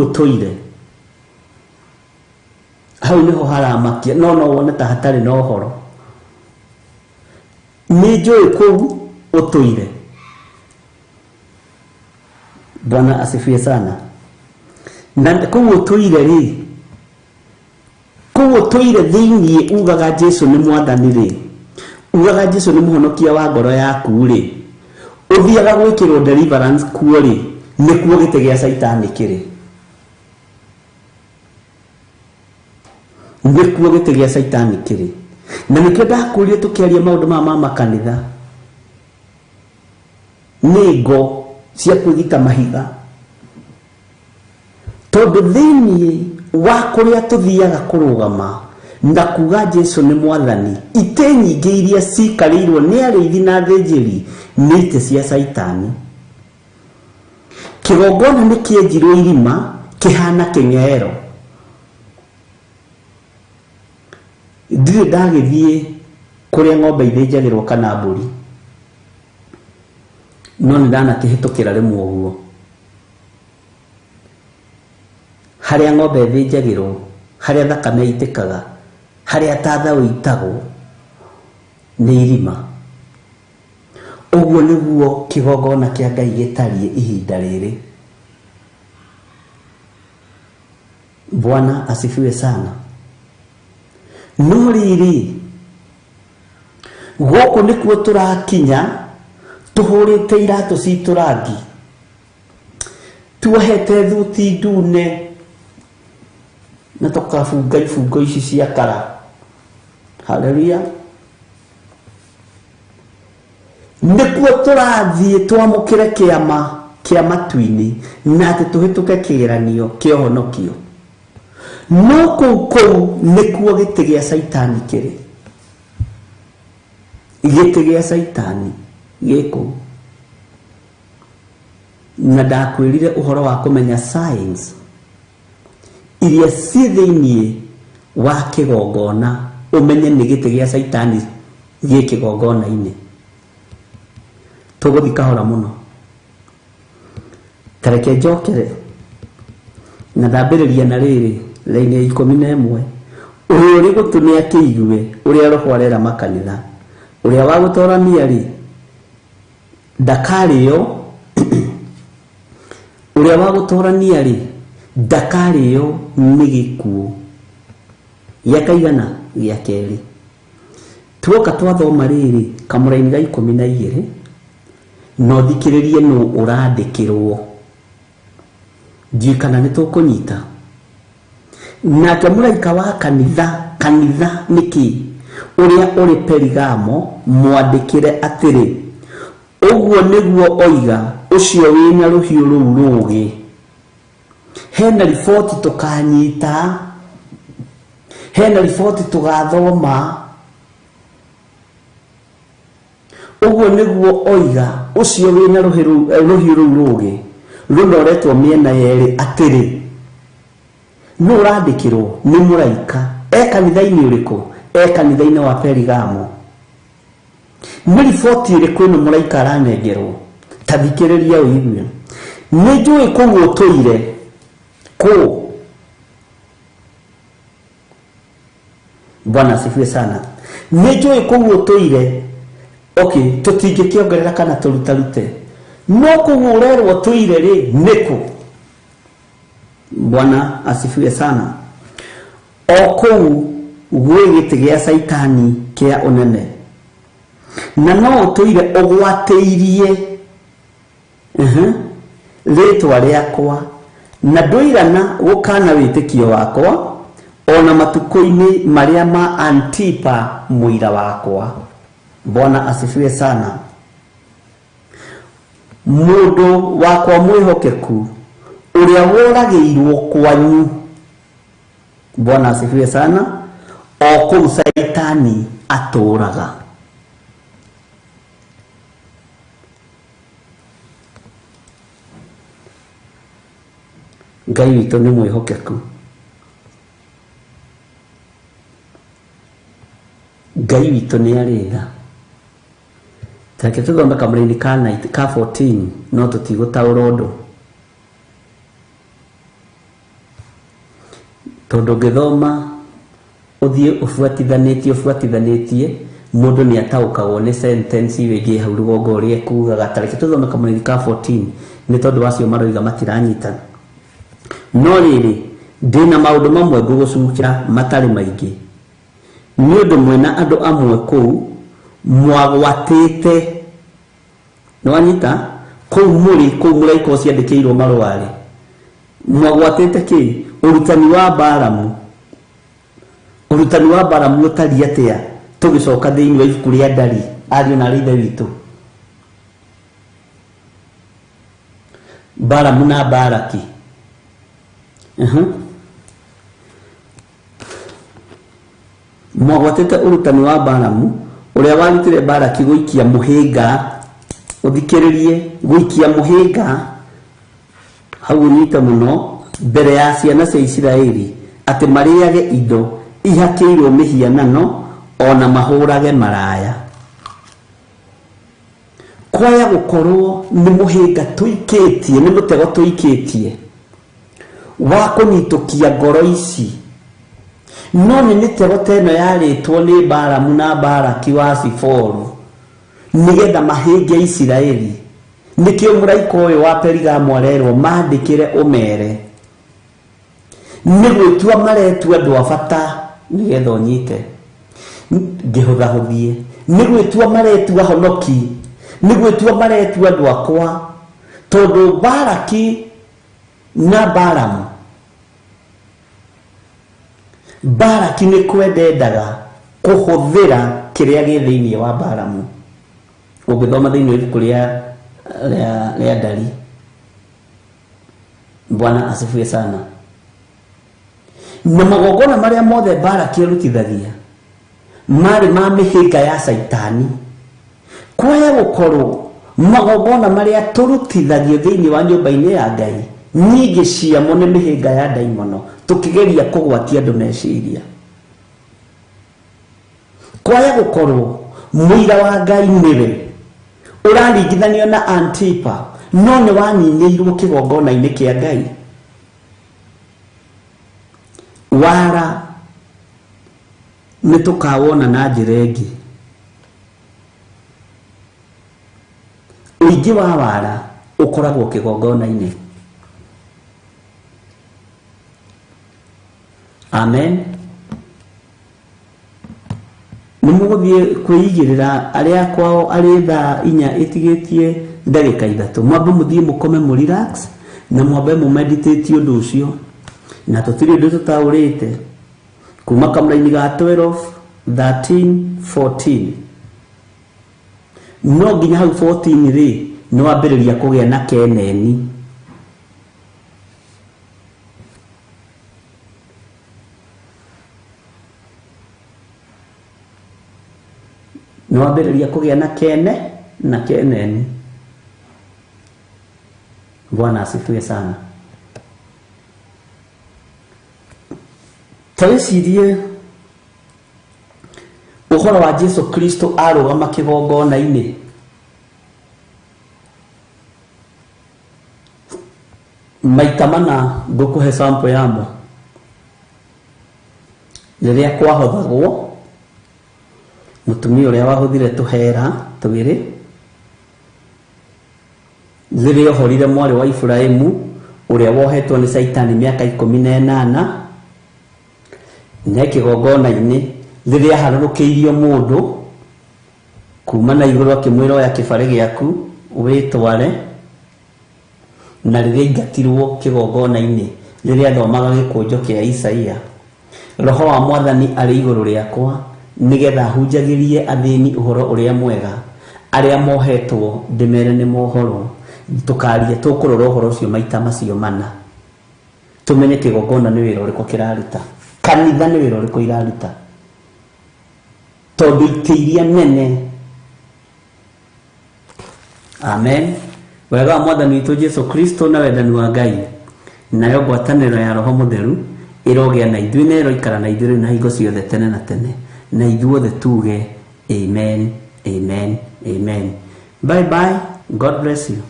ũtũire hau niho haramakia, no wone ta hatarĩ na ũhoro. Nĩ njũĩ kũu ũtũire. Bwana asifiwe sana. Na kũu ũtũire rĩ, kũu ũtũire thĩinĩ ugaga Jesũ nĩ mwathani rĩ, ugaga Jesũ nĩ mũhonokia wa ngoro yaku rĩ, ũthiaga gwĩkĩrwo deliverance kuo rĩ, nĩkuo gĩtĩ gĩa Saitani kĩrĩ. Nĩkuo gĩtĩ gĩa Saitani kĩrĩ. Na nĩkĩo ndakũrire tũkĩaria maũndũ ma makanitha, nĩ ngo cia kwĩgita mahiga, tondũ thĩinĩ wa kũrĩa tũthiaga kũrũgama na kuga Jesũ nĩ mwathani, itĩ nyingĩ iria cikarĩirwo nĩ arĩithi na athĩnjĩri nĩ itĩ cia Saitani. Kĩgongona nĩ kĩenjirwo irima kĩhana kĩng'ero. Ndirĩ ndagĩthiĩ kũrĩa ng'ombe ithĩnjagĩrwo kana mbũri, no nĩ ndanakĩhĩtũkĩra rĩmwe ũguo. Harĩa ng'ombe ithĩnjagĩrwo, harĩa thakame itĩkaga, harĩa tathaũ itagwo nĩ irima. Ũguo nĩguo kĩgongona kĩa Ngai gĩtariĩ ihinda rĩrĩ. Bwana asifiwe sana. No rĩrĩ, gũkũ nĩkuo tũrakinya tũhũrĩte iratũ citũ rangi, tuohete thuti ndune na tũkabunga ibungo ici cia kara. Haleluya. Nĩkuo tũrathiĩ twamũkĩre kĩama kĩa matu-inĩ na atĩ tũhĩtũke kĩgeranio kĩa ũhonokio. No kũu nĩkuo gĩtĩ gĩa Saitani kĩrĩ. Gĩtĩ gĩa Saitani gĩkũ. Na ndakwĩrire ũhoro wa kũmenya signs iria ciĩ thĩinĩ wa kĩgongona, ũmenye nĩ gĩtĩ gĩa Saitani gĩ kĩgongona-inĩ. Tũgũthiĩ kahora mũno. Tareke njokere na ndambĩrĩria na rĩrĩ raini ya 11, ũrĩa ũrĩ gũtũ nĩ akĩigue ũrĩa Roho arera makanitha. Ũrĩa wa gũtorania rĩ, ndakarĩo. Ũrĩa wa gũtorania rĩ, ndakarĩo nĩ gĩkuũ. Gĩa kaigana? Gĩa kerĩ. Tuoka twathoma rĩrĩ kamũraini ga 12, no thikĩrĩrie nũ ũrandĩkĩrwo. Ndiũĩ kana nĩ tũkũnyita. Nake mũraika wa kanitha nĩkĩ? Ũrĩa ũrĩ Perigamo mwandĩkĩre atĩrĩ, ũguo nĩguo oiga ũcio wĩna rũhiũ rũu rũũgĩ. Hena riboti tũkanyita, hena riboti tũgathoma. Ũguo nĩguo oiga ũcio wĩna rũhiũ rũu rũũgĩ rũnoretwo mĩena yerĩ atĩrĩ. Nũ ũrandĩkĩrwo? Nĩ mũraika. Kanitha-inĩ ũrĩkũ? Kanitha-inĩ wa Perigamo. Nĩ riboti ĩrĩkũ ĩno mũraika aranengerwo? Ta thikĩrĩria ũigue. Nĩ njũĩ kũu ũtũire. Kũu. Bwana asifiwe sana. Nĩ njũĩ kũu ũtũire. Okay, tũtingĩkĩongerera kana tũrutarute. No kũu ũrerwo tũire rĩ, nĩkũ? Bwana asifiwe sana. O kũu gwĩ gĩtĩ gĩa Saitani kĩa ũnene, na no ũtũire ũgwatĩirie rĩtwa rĩakwa, na ndũirana gũkana wĩtĩkio wakwa ona matukũ-inĩ marĩa ma Antipa mũira wakwa. Bwana asifiwe sana. Mũndũ wakwa mwĩhokeku ũrĩa woragĩirwo kwanyu, Bwana asifiwe sana, o kũu Saitani atũraga. Ngai witũ nĩ mwĩhokeku. Ngai witũ nĩ arĩtha. Take tũthome kamũrĩ-inĩ ka 14 no tũtigũtaũra ũndũ, tondũ ngĩthoma ũthiĩ ũbuatithanĩtie mũndũ nĩ ataũkagwo nĩ sentence wĩgiĩ hau rũgongo ũrĩa kugaga. Tareke tũthome kamũrĩ-inĩ ka 14 nĩ tondũ wacio maroiga matiranyita. No rĩrĩ ndĩna maũndũ mamwe ngũgũcukia matarĩ maingĩ, nĩ ũndũ mwena andũ amwe kũu mwagwatĩte, nĩwanyita, kũu mũraika ũcio ciandĩkĩirwo marũa-rĩ, mwagwatĩte kĩ? Ũrutani wa Balamu. Ũrutani wa Balamu ũtariĩ atĩa tũgĩcoka thĩinĩ wa ibuku rĩa Ndari, ariũ na ithe witũ? Balamu na Balaki. Mwagwatĩte ũrutani wa Balamu ũrĩa warutire Balaki gũikia mũhĩnga, ũthikĩrĩrie, gũikia mũhĩnga, hau nyita mũno, mbere ya ciana cia Isiraeli, atĩ marĩage indo ihakĩirwo mĩhianano ona mahũrage maraya. Kwaya gũkorwo nĩ mũhĩnga tũikĩtie, nĩ mũtego tũikĩtie wa kũnyitũkia ngoro ici, no nĩ mĩtego teno yarĩtwo nĩ Balamu na Balaki wa Ziforu nĩgetha mahĩnge Isiraeli. Nĩkĩo mũraika ũyũ wa Perigamo arerwo mandĩkĩre ũmere nĩ gwĩtua maretua andũ a bata, nĩgetha ũnyite ngĩhũthahũthie, nĩ gwĩtua maretua honoki, nĩ gwĩtua maretua andũ akwa, tondũ Balaki na Balamu, Balaki nĩ kwendendaga kũhũthĩra kĩrĩa gĩ thĩinĩ wa Balamu. Ũngĩthoma thĩinĩ wa ibuku rĩa Ndari. Bwana asifiwe sana. Na magongona marĩa mothe Balaki arutithagia marĩ ma mĩhĩnga ya Saitani. Kwaya gũkorwo magongona marĩa tũrutithagio thĩinĩ wa nyũmba-inĩ ya Ngai nyingĩ ciamo nĩ mĩhĩnga ya ndaimono, tũkĩgeria kũgwatia andũ meciria. Kwaya gũkorwo mũira wa Ngai nĩwe ũraringithanio na Antipa, no nĩ wanyinĩirwo kĩgongona-inĩ kĩa Ngai. Wara nĩ tũkawona na njĩra ĩngĩ. Ũingĩ wa wara ũkoragwo kĩgongona-inĩ. Amen. Nĩ mũgũthiĩ kwĩigĩrĩra arĩa kwao arĩ thaa 4 ĩtigĩtie ndagĩka 3, mwambe mũthiĩ mũkome mũ relax na mwambe mũ meditate ũndũ ũcio, na tũtirĩ ũndũ tũtaũrĩte kuma kamũra-inĩ ga 12, 13, 14. No nginya hau 14 rĩ nĩ wambĩrĩria kũgĩa na keneni. Nĩ wambĩrĩria kũgĩa na kene na keneni. Bwana asifiwe sana. Tawĩcirie ũhoro wa Jesu Kristo arũgama kĩgongona-inĩ. Maita mana ngũkũhe sample yamo. Rĩrĩa kwahothagwo mũtumia ũrĩa wahũthire tũhera twĩrĩ, rĩrĩa ohorire mwarĩ wa Iburahĩmu ũrĩa wohetwo nĩ Saitani mĩaka 18, na kigongona-inĩ rĩrĩa harũrũkĩirio mũndũ kuma na igũrũ akĩmwĩra oya kĩbarĩ gĩaku wĩtware, na rĩrĩa aingatirwo kĩgongona-inĩ rĩrĩa athomaga gĩkũnjo kĩa Isaia, Roho wa Mwathani arĩ igũrũ rĩakwa nĩgetha hunjagĩrie athĩni ũhoro ũrĩa mwega, arĩa mohetwo ndĩmere nĩ mohoro. Tukaria tũkũrora ũhoro ũcio maita macio mana, tumenye kĩgongona nĩ wĩra ũrĩkũ kĩraruta, kanitha nĩ wĩra ũrĩkũ iraruta, tondũ itĩ iria nene. Amen. Wega wa Mwathani witũ Jesu Kristo na wendani wa Ngai nayo ngwatanĩro ya Roho Mũtheru ĩrogĩa na ithuĩ na ĩroikara na ithuĩ na hingo ciothe tene na tene, na ithuothe tuge amen, amen, amen. Bye bye. God bless you.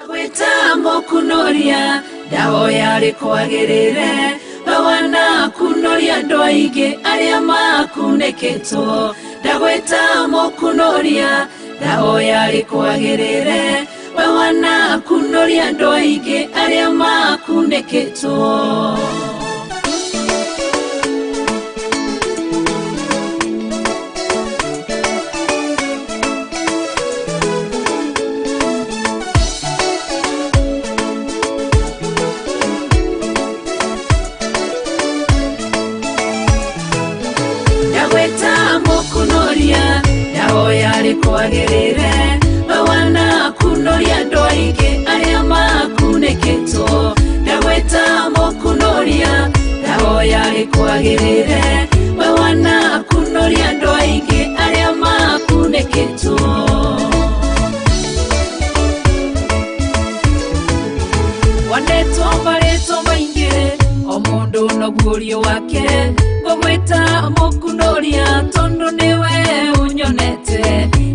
Gwetamo kunoria ndahoya rikwagirire bawana kunoria andũ aingĩ arĩa makunĩkĩtwo. Ndagwetamo kunoria ndahoya rikwagirire bawana kunoria andũ aingĩ arĩa makunĩkĩtwo. Ndahoya rikwagirire bawana kunoria andũ aingĩ arĩa makunĩkĩtwo. Ndagwetamo kunoria ndahoya rikwagirire bawana kunoria andũ aingĩ arĩa makunĩkĩtwo. Wandetwo marĩtwo maingĩ o mũndũ na guorio wake, ngũgwĩta mũkunoria tondũ nĩwe unyonete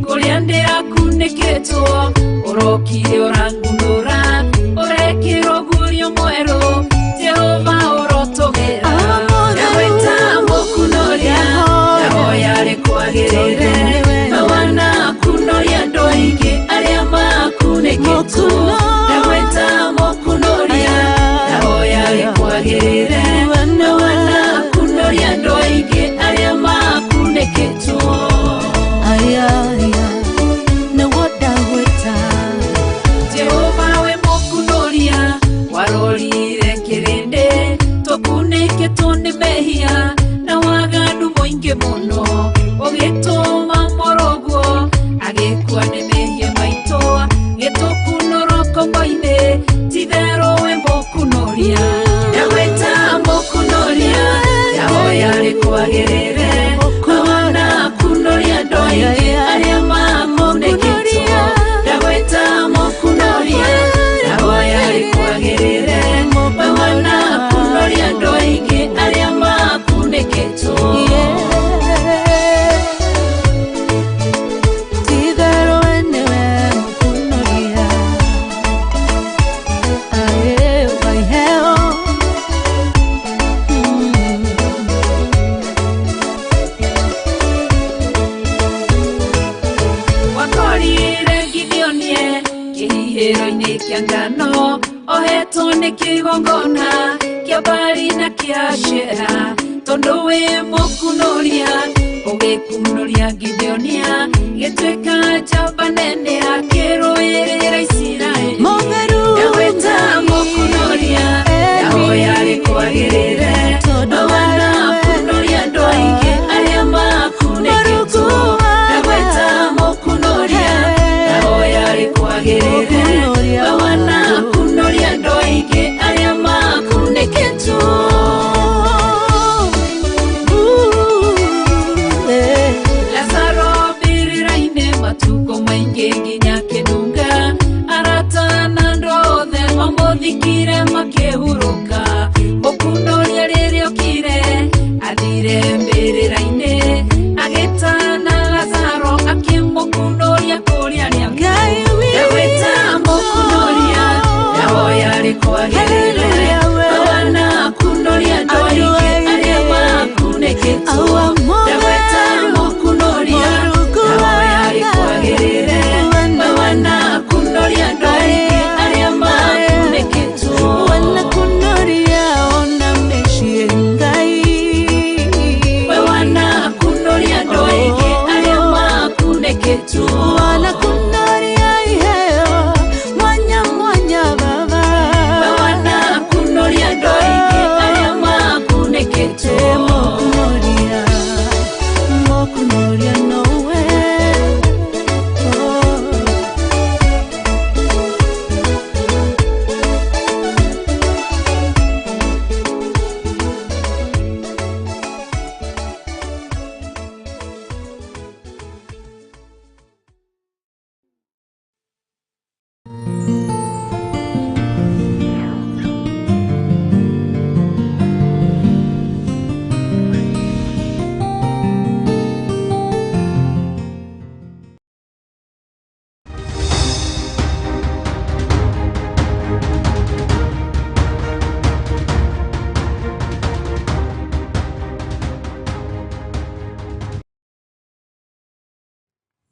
kũrĩa ndĩrakunĩkĩtwo. Ũrokire ũrangunũra ũrekĩrwo guorio mwerũ, Jehova ũrotũgĩra. Ndagwĩta mũkunoria ndahoya rikwagĩrĩre bawana kunoria andũ aingĩ arĩa makunĩkĩtwo. Ndagwĩta mũkunoria ndahoya rikwagĩrĩre bawana kunoria andũ aingĩ arĩa makunĩkĩtwo. Jehova we mũkunoria warorire kĩrĩndĩ tũkunĩkĩtwo nĩ mehia na waganu mũingĩ mũno, ũgĩtũma mũrũguo agĩkua nĩ mehia maitũ, gĩtũkunũra kombo-inĩ, ti-therũ we mũkunoria. Ndagwĩta mũkunoria ndahoya rikwagĩrĩre bawana kunoria andũ aingĩ arĩa makunĩkĩtwo. Ndagwĩta mũkunoria ndahoya rikwagĩrĩre bawana kunoria andũ aingĩ arĩa makunĩkĩtwo. Kĩhihĩro-inĩ kĩa ngano ohetwo nĩ kĩgongona kĩa Baali na kĩa Ashera, tondũ wĩ mũkunoria ũgĩkunoria Gideonia, gĩtuĩka njamba nene akĩrũĩrĩra Isiraeli. Ndagwĩta mũkunoria ndahoya rikwagĩrĩre bawana kunoria andũ aingĩ arĩa makunĩkĩtwo. Ndagwĩta mũkunoria ndahoya rikwagĩrĩre bawana kunoria andũ aingĩ arĩa makunĩkĩtwo. Lazaro mbĩrĩra-inĩ matukũ maingĩ nginya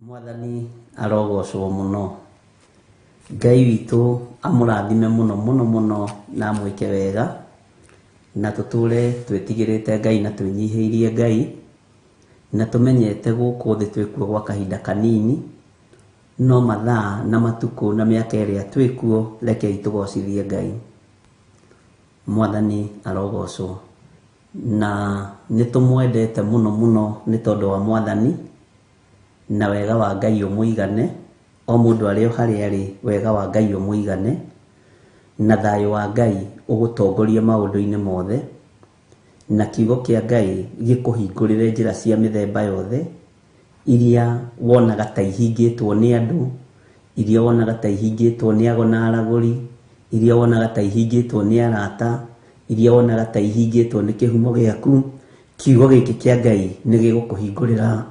Mwathani arogocwo muno. Ngai witũ amũrathime mũno mũno mũno na amwĩke wega, na tũtũre twĩtigĩrĩte Ngai na twĩnyihĩirie Ngai, na tũmenyete gũkũ thĩ twĩkuo gwa kahinda kanini, no mathaa na matukũ na mĩaka ĩrĩa twĩkuo rekei tũgocithie Ngai. Mwathani arogocwo, na nĩtũmwendete mũno mũno nĩ tondũ wa Mwathani na wega wa Ngai ũmũigane, o mũndũ arĩ o harĩa arĩ wega wa Ngai ũmũigane, na thayũ wa Ngai ũgũtongoria maũndũ-inĩ mothe, na kiugo kĩa Ngai gĩkũhingũrĩre njĩra cia mĩthemba yothe iria wonaga ta ihingĩtwo nĩ andũ, iria wonaga ta ihingĩtwo nĩ ago na aragũri, iria wonaga ta ihingĩtwo nĩ arata, iria wonaga ta ihingĩtwo nĩ kĩhumo gĩaku. Kiugo gĩkĩ kĩa Ngai nĩ gĩgũkũhingũrĩra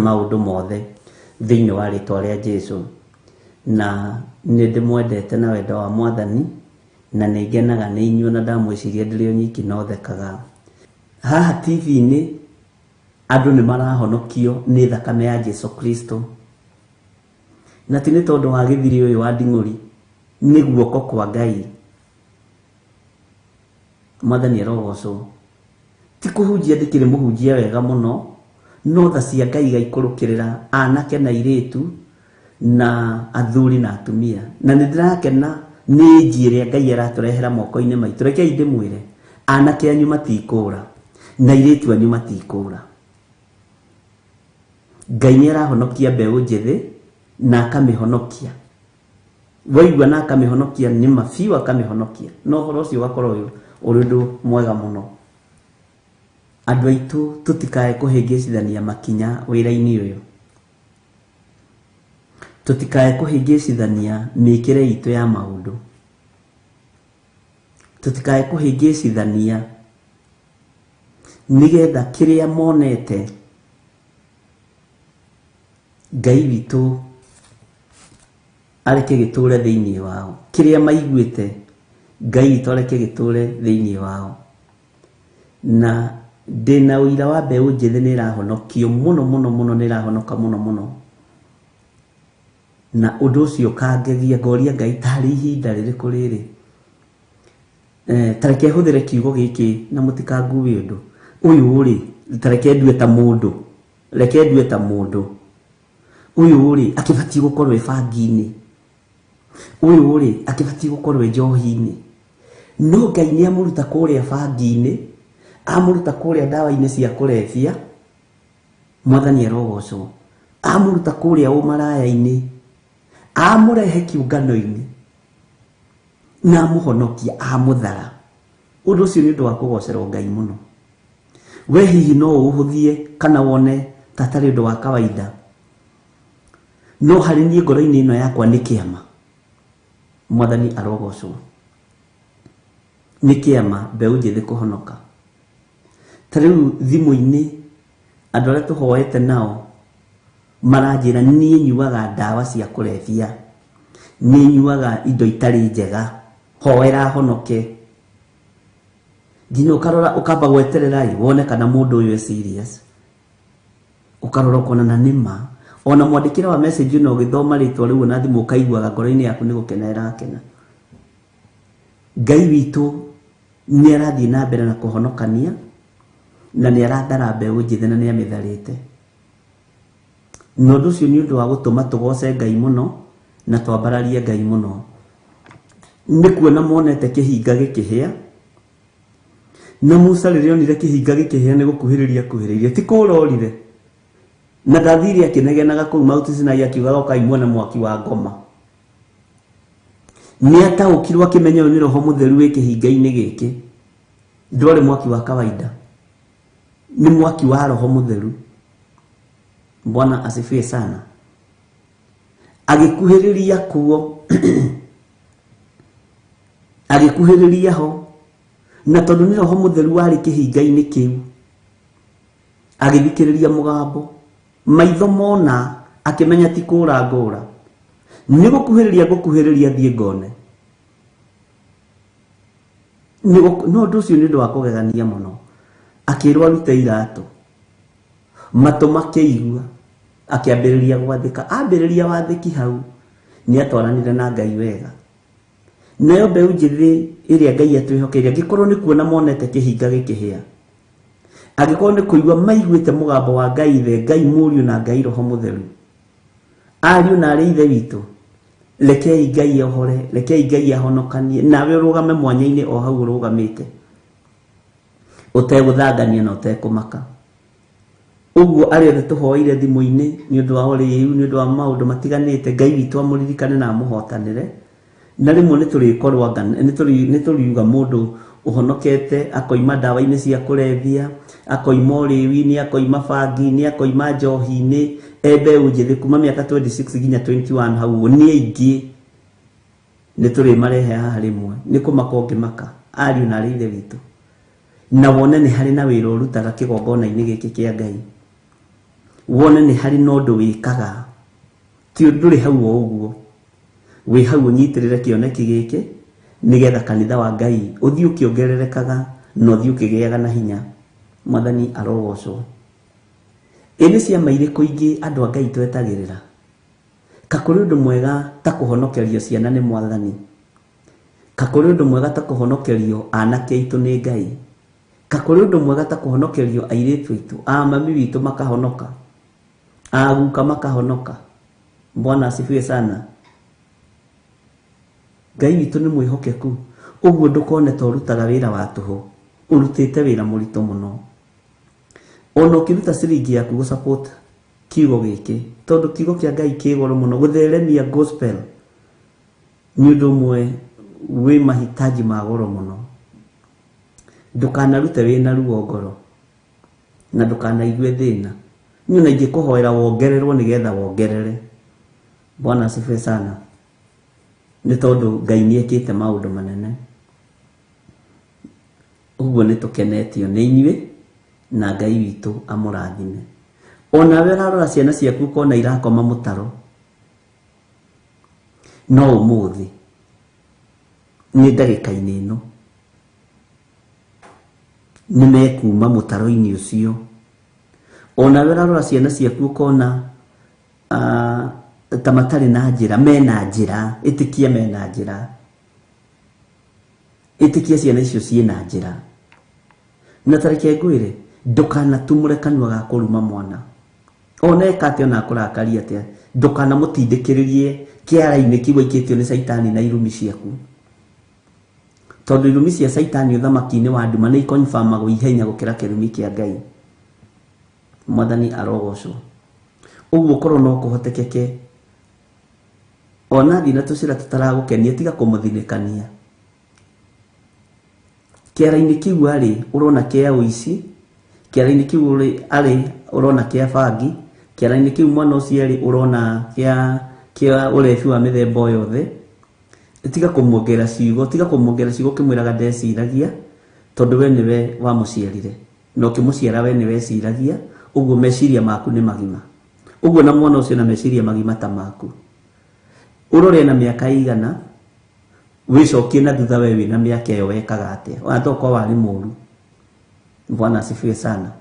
maũndũ mothe thĩinĩ wa rĩtwa rĩa Jesũ. Na nĩ ndĩmwendete na wendo wa Mwathani, na nĩ ngenaga nĩ inyuĩ na ndamwĩciria ndĩrĩ o nyiki no thekaga. Haha TV-inĩ andũ nĩ marahonokio nĩ thakame ya Jesũ Kristo, na ti nĩ tondũ wa gĩthiri ũyũ wa nding'ũri, nĩ guoko kwa Ngai. Mwathani arogocwo. Ti kũhunjia ndĩkĩrĩ mũhunjia wega mũno, no tha cia Ngai gaikũrũkĩrĩra anake na airĩtu na athuri na atumia, na nĩ ndĩrakena nĩ nji ĩrĩa Ngai aratũrehera moko-inĩ maitũ. Rekei ndĩmwĩre, anake anyu matikũũra na airĩtu anyu matikũũra. Ngai nĩ arahonokia mbeũ njĩthĩ na akamĩhonokia. Waigua na akamĩhonokia nĩ mabiũ akamĩhonokia, no ũhoro ũcio ũgakorwo ũrĩ ũndũ mwega mũno. Andũ aitũ tũtikae kũhĩngĩcithania makinya wĩra-inĩ ũyũ, tũtikae kũhĩngĩcithania mĩkĩre itũ ya maũndũ, tũtikae kũhĩngĩcithania nĩgetha kĩrĩa monete Ngai witũ areke gĩtũre thĩinĩ wao, kĩrĩa maiguĩte Ngai witũ areke gĩtũre thĩinĩ wao. Na ndĩna ũira wa mbeũ njĩthĩ nĩ ĩrahonokio mũno mũno mũno, nĩ ĩrahonoka mũno mũno, na ũndũ ũcio ũkangegia ngoria Ngai tarĩ ihinda rĩrĩkũ rĩrĩ. Tareke hũthĩre kiugo gĩkĩ na mũtikangue ũndũ ũyũ rĩ, tareke ndue ta mũndũ, reke ndue ta mũndũ. Ũyũ rĩ akĩbatiĩ gũkorwo bangi-inĩ, ũyũ rĩ akĩbatiĩ gũkorwo njohi-inĩ, no Ngai nĩ amũruta kũrĩa bangi-inĩ, amũruta kũrĩa ndawa-inĩ cia kũrebia. Mwathani arogocwo. Amũruta kũrĩa ũmaraya-inĩ, amũrehe kĩũngano-inĩ na amũhonokia, amũthara. Ũndũ ũcio nĩ ũndũ wa kũgocerwo Ngai mũno. We hihi no ũhũthie kana wone ta tarĩ ũndũ wa kawaida, no harĩ niĩ ngoro-inĩ ĩno yakwa nĩ kĩama. Mwathani arogocwo. Nĩ kĩama mbeũ njĩthĩ kũhonoka. Ta rĩu thimũ-inĩ andũ arĩa tũhoete nao maranjĩra niĩ nyuaga ndawa cia kũrebia, niĩ nyuaga indo itarĩ njega, hoera honoke. Nginya ũkarora ũkamba gweterera wone kana mũndũ ũyũ e serious, ũkarora ũkona na nĩma. Ona mwandĩkĩre wa message ĩno ũgĩthoma rĩtwa rĩu na thimũ ũkaiguaga ngoro-inĩ yaku nĩ gũkena ĩrakena. Ngai witũ nĩ arathiĩ na mbere na kũhonokania, na nĩ arathara mbeũ njĩthĩ na nĩ amĩtharĩte. Na ũndũ ũcio nĩ ũndũ wa gũtũma tũgoce Ngai mũno na twambararie Ngai mũno. Nĩ kuona monete kĩhinga gĩkĩhĩa, na Musa rĩrĩa onire kĩhinga gĩkĩhĩa nĩ gũkuhĩrĩria kuhĩrĩirie, ti kũrorire. Na ndathire akĩnegenaga kũu Mount Sinai akiugaga ũkai muone mwaki wa ngoma. Nĩ ataũkirwo akĩmenya ũyũ nĩ Roho Mũtheru wĩ kĩhinga-inĩ gĩkĩ, ndwarĩ mwaki wa kawaida, ni mwaki wa Roho Mũtheru. Bwana asifiwe sana. Agĩkuhĩrĩria kuo agĩkuhĩrĩria ho, na tondũ nĩ Roho Mũtheru warĩ kĩhinga-inĩ kĩu, agĩthikĩrĩria mũgambo, maitho mona akĩmenya ti kũũra ngũũra, nĩ gũkuhĩrĩria thiĩ ngone. No ũndũ ũcio nĩ ũndũ wa kũgegania mũno. Akĩrwo arute iratũ, matũ makĩigua, akiambĩrĩria gwathĩka. Ambĩrĩria wathĩki hau nĩ atwaranire na Ngai wega. Nayo mbeũ njĩthĩ ĩrĩa Ngai atwĩhokeire, angĩkorwo nĩ kuona monete kĩhinga gĩkĩhĩa, angĩkorwo nĩ kũigua maiguĩte mũgambo wa Ngai Ithe, Ngai Mũriũ na Ngai Roho Mũtheru, ariũ na arĩ ithe witũ, rekei Ngai ohore, rekei Ngai ahonokanie, nawe ũrũgame mwanya-inĩ o hau ũrũgamĩte, ũtegũthangania na ũtekũmaka. Ũguo arĩ othe tũhoeire thimũ-inĩ nĩ ũndũ wa ũrĩu, nĩ ũndũ wa maũndũ matiganĩte, Ngai witũ amũririkane na amũhotanĩre. Na rĩmwe nĩ tũriuga mũndũ ũhonokete akoima ndawa-inĩ cia kũrebia, akoima ũrĩu-inĩ, akoima bangi-inĩ, akoima njohi-inĩ, mbeũ njĩthĩ kuma mĩaka 26 nginya 21 hau nĩ aingĩ. Nĩ tũrĩ marehe haha rĩmwe, nĩ kũmaka ũngĩmaka ariũ na arĩ ithe witũ, na wone nĩ harĩ na wĩra ũrutaga kĩgongona-inĩ gĩkĩ kĩa Ngai. Wone nĩ harĩ na ũndũ wĩkaga, ti ndũrĩ hau o ũguo, wĩ hau ũnyitĩrĩre kĩoneki gĩkĩ nĩgetha kanitha wa Ngai ũthiĩ ũkĩongererekaga na ũthiĩ ũkĩgĩaga na hinya. Mwathani arogocwo. Nĩ ciama irĩkũ ingĩ andũ a Ngai twetagĩrĩra? Kakũrĩ ũndũ mwega ta kũhonokerio ciana nĩ Mwathani, kakũrĩ ũndũ mwega ta kũhonokerio anake aitũ nĩ Ngai, kakũrĩ ũndũ mwega ta kũhonokerio airĩtu aitũ, mami witũ makahonoka, guka makahonoka. Bwana asifiwe sana. Ngai witũ nĩ mwĩhokeku, ũguo ndũkone ta ũrutaga wĩra wa tũhũ, ũrutĩte wĩra mũritũ mũno. Ona ũkĩruta ciringi yaku gũsupport kiugo gĩkĩ, tondũ kiugo kĩa Ngai kĩ goro mũno, gũtheremia gospel nĩ ũndũ ũmwe wĩ mahitaji ma goro mũno. Ndũkanarute wĩna ruo ngoro na ndũkanaigue thĩna. Niĩ ona ingĩkũhoera wongererwo nĩgetha wongerere. Bwana asifiwe sana. Nĩ tondũ Ngai nĩekĩte maũndũ manene. Ũguo nĩ tũkenetio nĩ inyuĩ na Ngai witũ amũrathime. Ona we ũrarora ciana ciaku ũkona irakoma mũtaro, no ũmũthĩ nĩ ndagĩka-inĩ ĩno nĩ mekuma mũtaro-inĩ ũcio. Ona we ũrarora ciana ciaku ũkona ta matarĩ na njĩra, mena njĩra, ĩtĩkia mena njĩra, ĩtĩkia ciana icio ciĩna njĩra. Na tareke ngwĩre, ndũkanatumũre kanua ga kũruma mwana, ona eka atĩa ona akũrakaria atĩa, ndũkanamũtindĩkĩrĩrie kĩara-inĩ kĩu aikĩtio nĩ Saitani na irumi ciaku, tondũ irumi cia Saitani ũthamaki-inĩ wa nduma nĩ ikonfamagwo ihenya gũkĩra kĩrumi kĩa Ngai. Mwathani arogocwo. Ũguo korwo no kũhotekeke, ona thiĩ na tũcĩra tũtaragũkenia, tiga kũmũthinĩkania. Kĩara-inĩ kĩu arĩ ũrona kĩa ũici, kĩara-inĩ kĩu arĩ ũrona kĩa bangi, kĩara-inĩ kĩu mwana ũcio arĩ ũrona kĩa ũrebi wa mĩthemba o yothe. Tiga kũmuongerera ciugo, tiga kũmuongerera ciugo ũkĩmwĩraga ndeciragia, tondũ we nĩwe wamũciarire na ũkĩmũciara we nĩwe eciragia, ũguo meciria maku nĩ magima. Ũguo na mwana ũcio na meciria magima ta maku. Ũrore na mĩaka igana, wĩcokie na thutha we wĩna mĩaka ĩyo wekaga atĩa, watokwa warĩ mũru. Bwana asifiwe sana.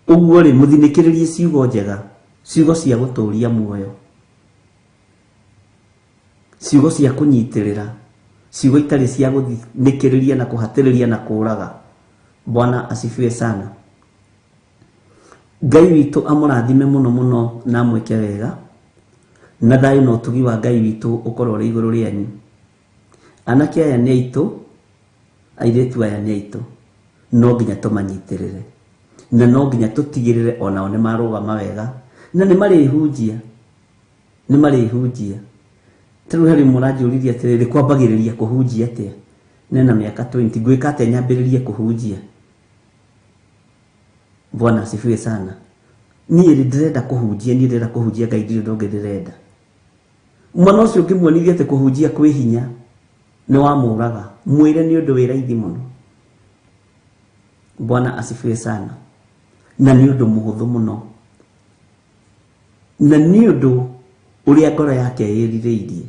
Ũguo rĩ, mũthinĩkĩrĩrie ciugo njega, ciugo cia gũtũũria muoyo, ciugo cia kũnyitĩrĩra, ciugo itarĩ cia gũthinĩkĩrĩria na kũhatĩrĩria na kũũraga. Bwana asifiwe sana. Ngai witũ amũrathime mũno mũno na amwĩke wega, na thayũ na ũtugi wa Ngai witũ ũkorwo ũrĩ igũrũ rĩanyu. Anake aya nĩ aitũ, airĩtu aya nĩ aitũ, no nginya tũmanyitĩrĩre, na no nginya tũtigĩrĩre onao nĩ marũgama wega, na nĩ marĩhunjia, nĩ marĩhunjia. Tarĩu harĩ mũranjũririe atĩrĩrĩ, kwambagĩrĩria kũhunjia atĩa? Nena mĩaka 20, ngwĩka atĩa nyambĩrĩrie kũhunjia? Bwana asifiwe sana. Niĩ ndĩrenda kũhunjia, niĩ ndĩrenda kũhunjia, Ngai ndirĩ ũndũ ũngĩ ndĩrenda. Mwana ũcio ũngĩmuonirie atĩ kũhunjia kwĩ hinya, nĩ wamũraga, mwĩre nĩ ũndũ wĩ raithi mũno. Bwana asifiwe sana. Na nĩ ũndũ mũhũthũ mũno, na nĩ ũndũ ũrĩa ngoro yake yĩrirĩirie.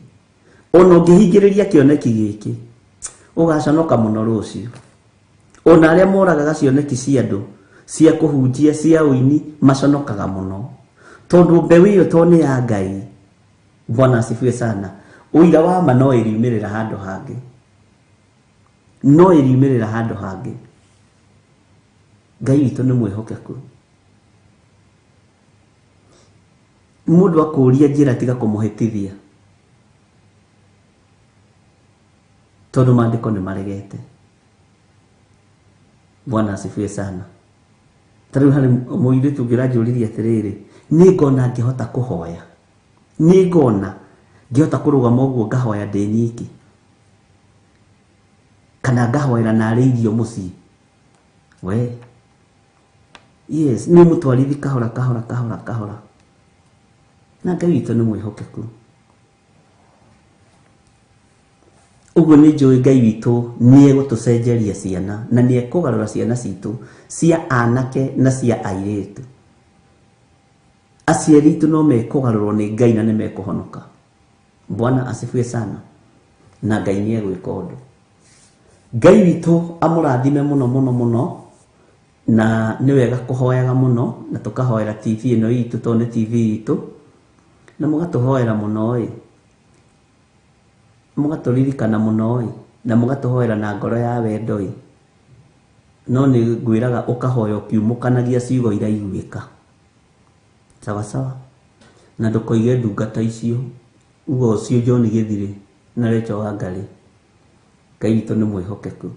Ona ũngĩhingĩrĩria kĩoneki gĩkĩ, ũgaconoka mũno rũciũ. Ona arĩa moragaga cioneki cia andũ cia kũhunjia, cia ũini, maconokaga mũno. tondu mbeu iyo to ni ya Ngai. Bwana asifiwe sana. Uira wa ma no iriumirira handu hangi, no iriumirira handu hangi. Ngai witu ni mwihokeku. Mundu akuria njira tiga kumuhitithia, tondu maandiko ni maregete. Bwana asifiwe sana. Tariu hari muiritu ngirajuriria atiriri, ni ngona ngihota kuhoya, ni ngona ngihota kurugama uguo ngahoya ndi nyiki, kana ngahoera na irio mucii we. Yes, ni mutwarithi kahora kahora kahora kahora. Na Ngai witu ni mwihokeku. Uguo ni njui Ngai witu ni egutucenjeria ciana, na ni ekugarura ciana citu cia anake na cia airitu. Aciari itu no mekugarurwo ni Ngai na ni mekuhonoka. Bwana asifiwe sana. Na Ngai ni egwika undu. Ngai witu amurathime muno muno muno, na ni wega kuhoyaga muno, na tukahoera TV ino itu tondu TV itu, na mugatuhoera muno mugaturirikana muno na mugatuhoera na ngoro ya wendo no ni ngwiraga ukahoya ukiumukanagia ciugo iraiguika sawa sawa, na ndukoige ndungata icio ugo cio John Githiri na Rachel Wangari. Ngai witu ni mwihokeku.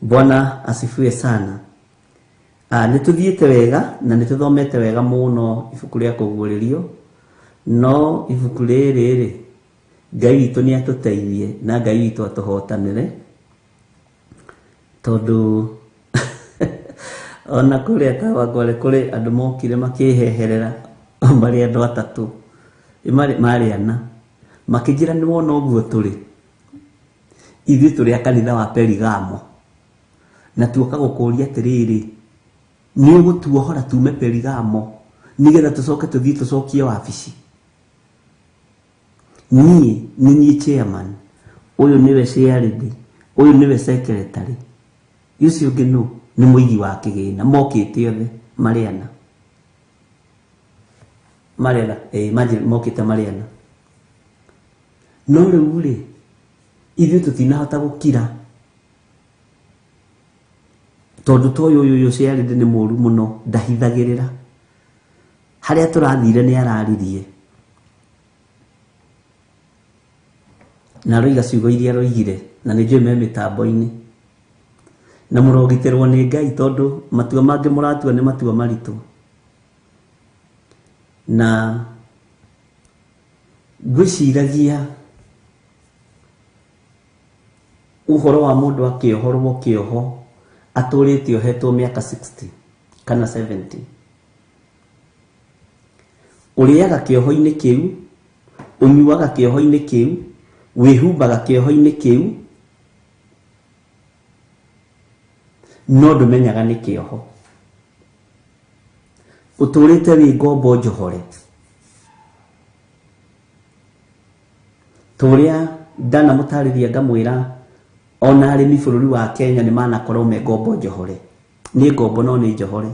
Bwana asifiwe sana. Nituthiite wega na nituthomete wega muno ibuku ria kuguririo, no ibuku riri Ngai witu ni atuteithie na Ngai witu atuhotanire, tondu ona kuria Kawangware kuri andu mokire makiheherera mari andu atatu mari ana makijira ni wona uguo turi ithui turi kanitha wa Perigamo, na tuoka gukuria atiriri ni ugutuohora tume Perigamo nigetha tucoke tuthii tucokie wabici. Ni chairman, uyu niwe CRD, uyu niwe secretary, yusi ungi ni muigi wa kigina, mokite othe mariana mokite mariana. No riu ri ithui tutinahota gukira tondu toyo uyu CRD ni muru muno, ndahithagirira haria turathire ni araririe na roiga ciugo iria roigire, na ni njui me mitambo-ini na murogitirwo ni Ngai tondu matua mangi muratua ni matua maritu. Na gwiciragia uhoro wa mundu akiohorwo kioho aturite ohetwo miaka 60 kana 70, uriaga kioho-ini kiu, unyuaga kioho-ini kiu, wihumbaga kioho-ini kiu, no ndumenyaga ni kioho. Uturite wi ngombo njohore, turia ndana mutariria ngamwira ona arimi bururi wa Kenya ni manakorwo me ngombo njohore, ni ngombo no ni njohore,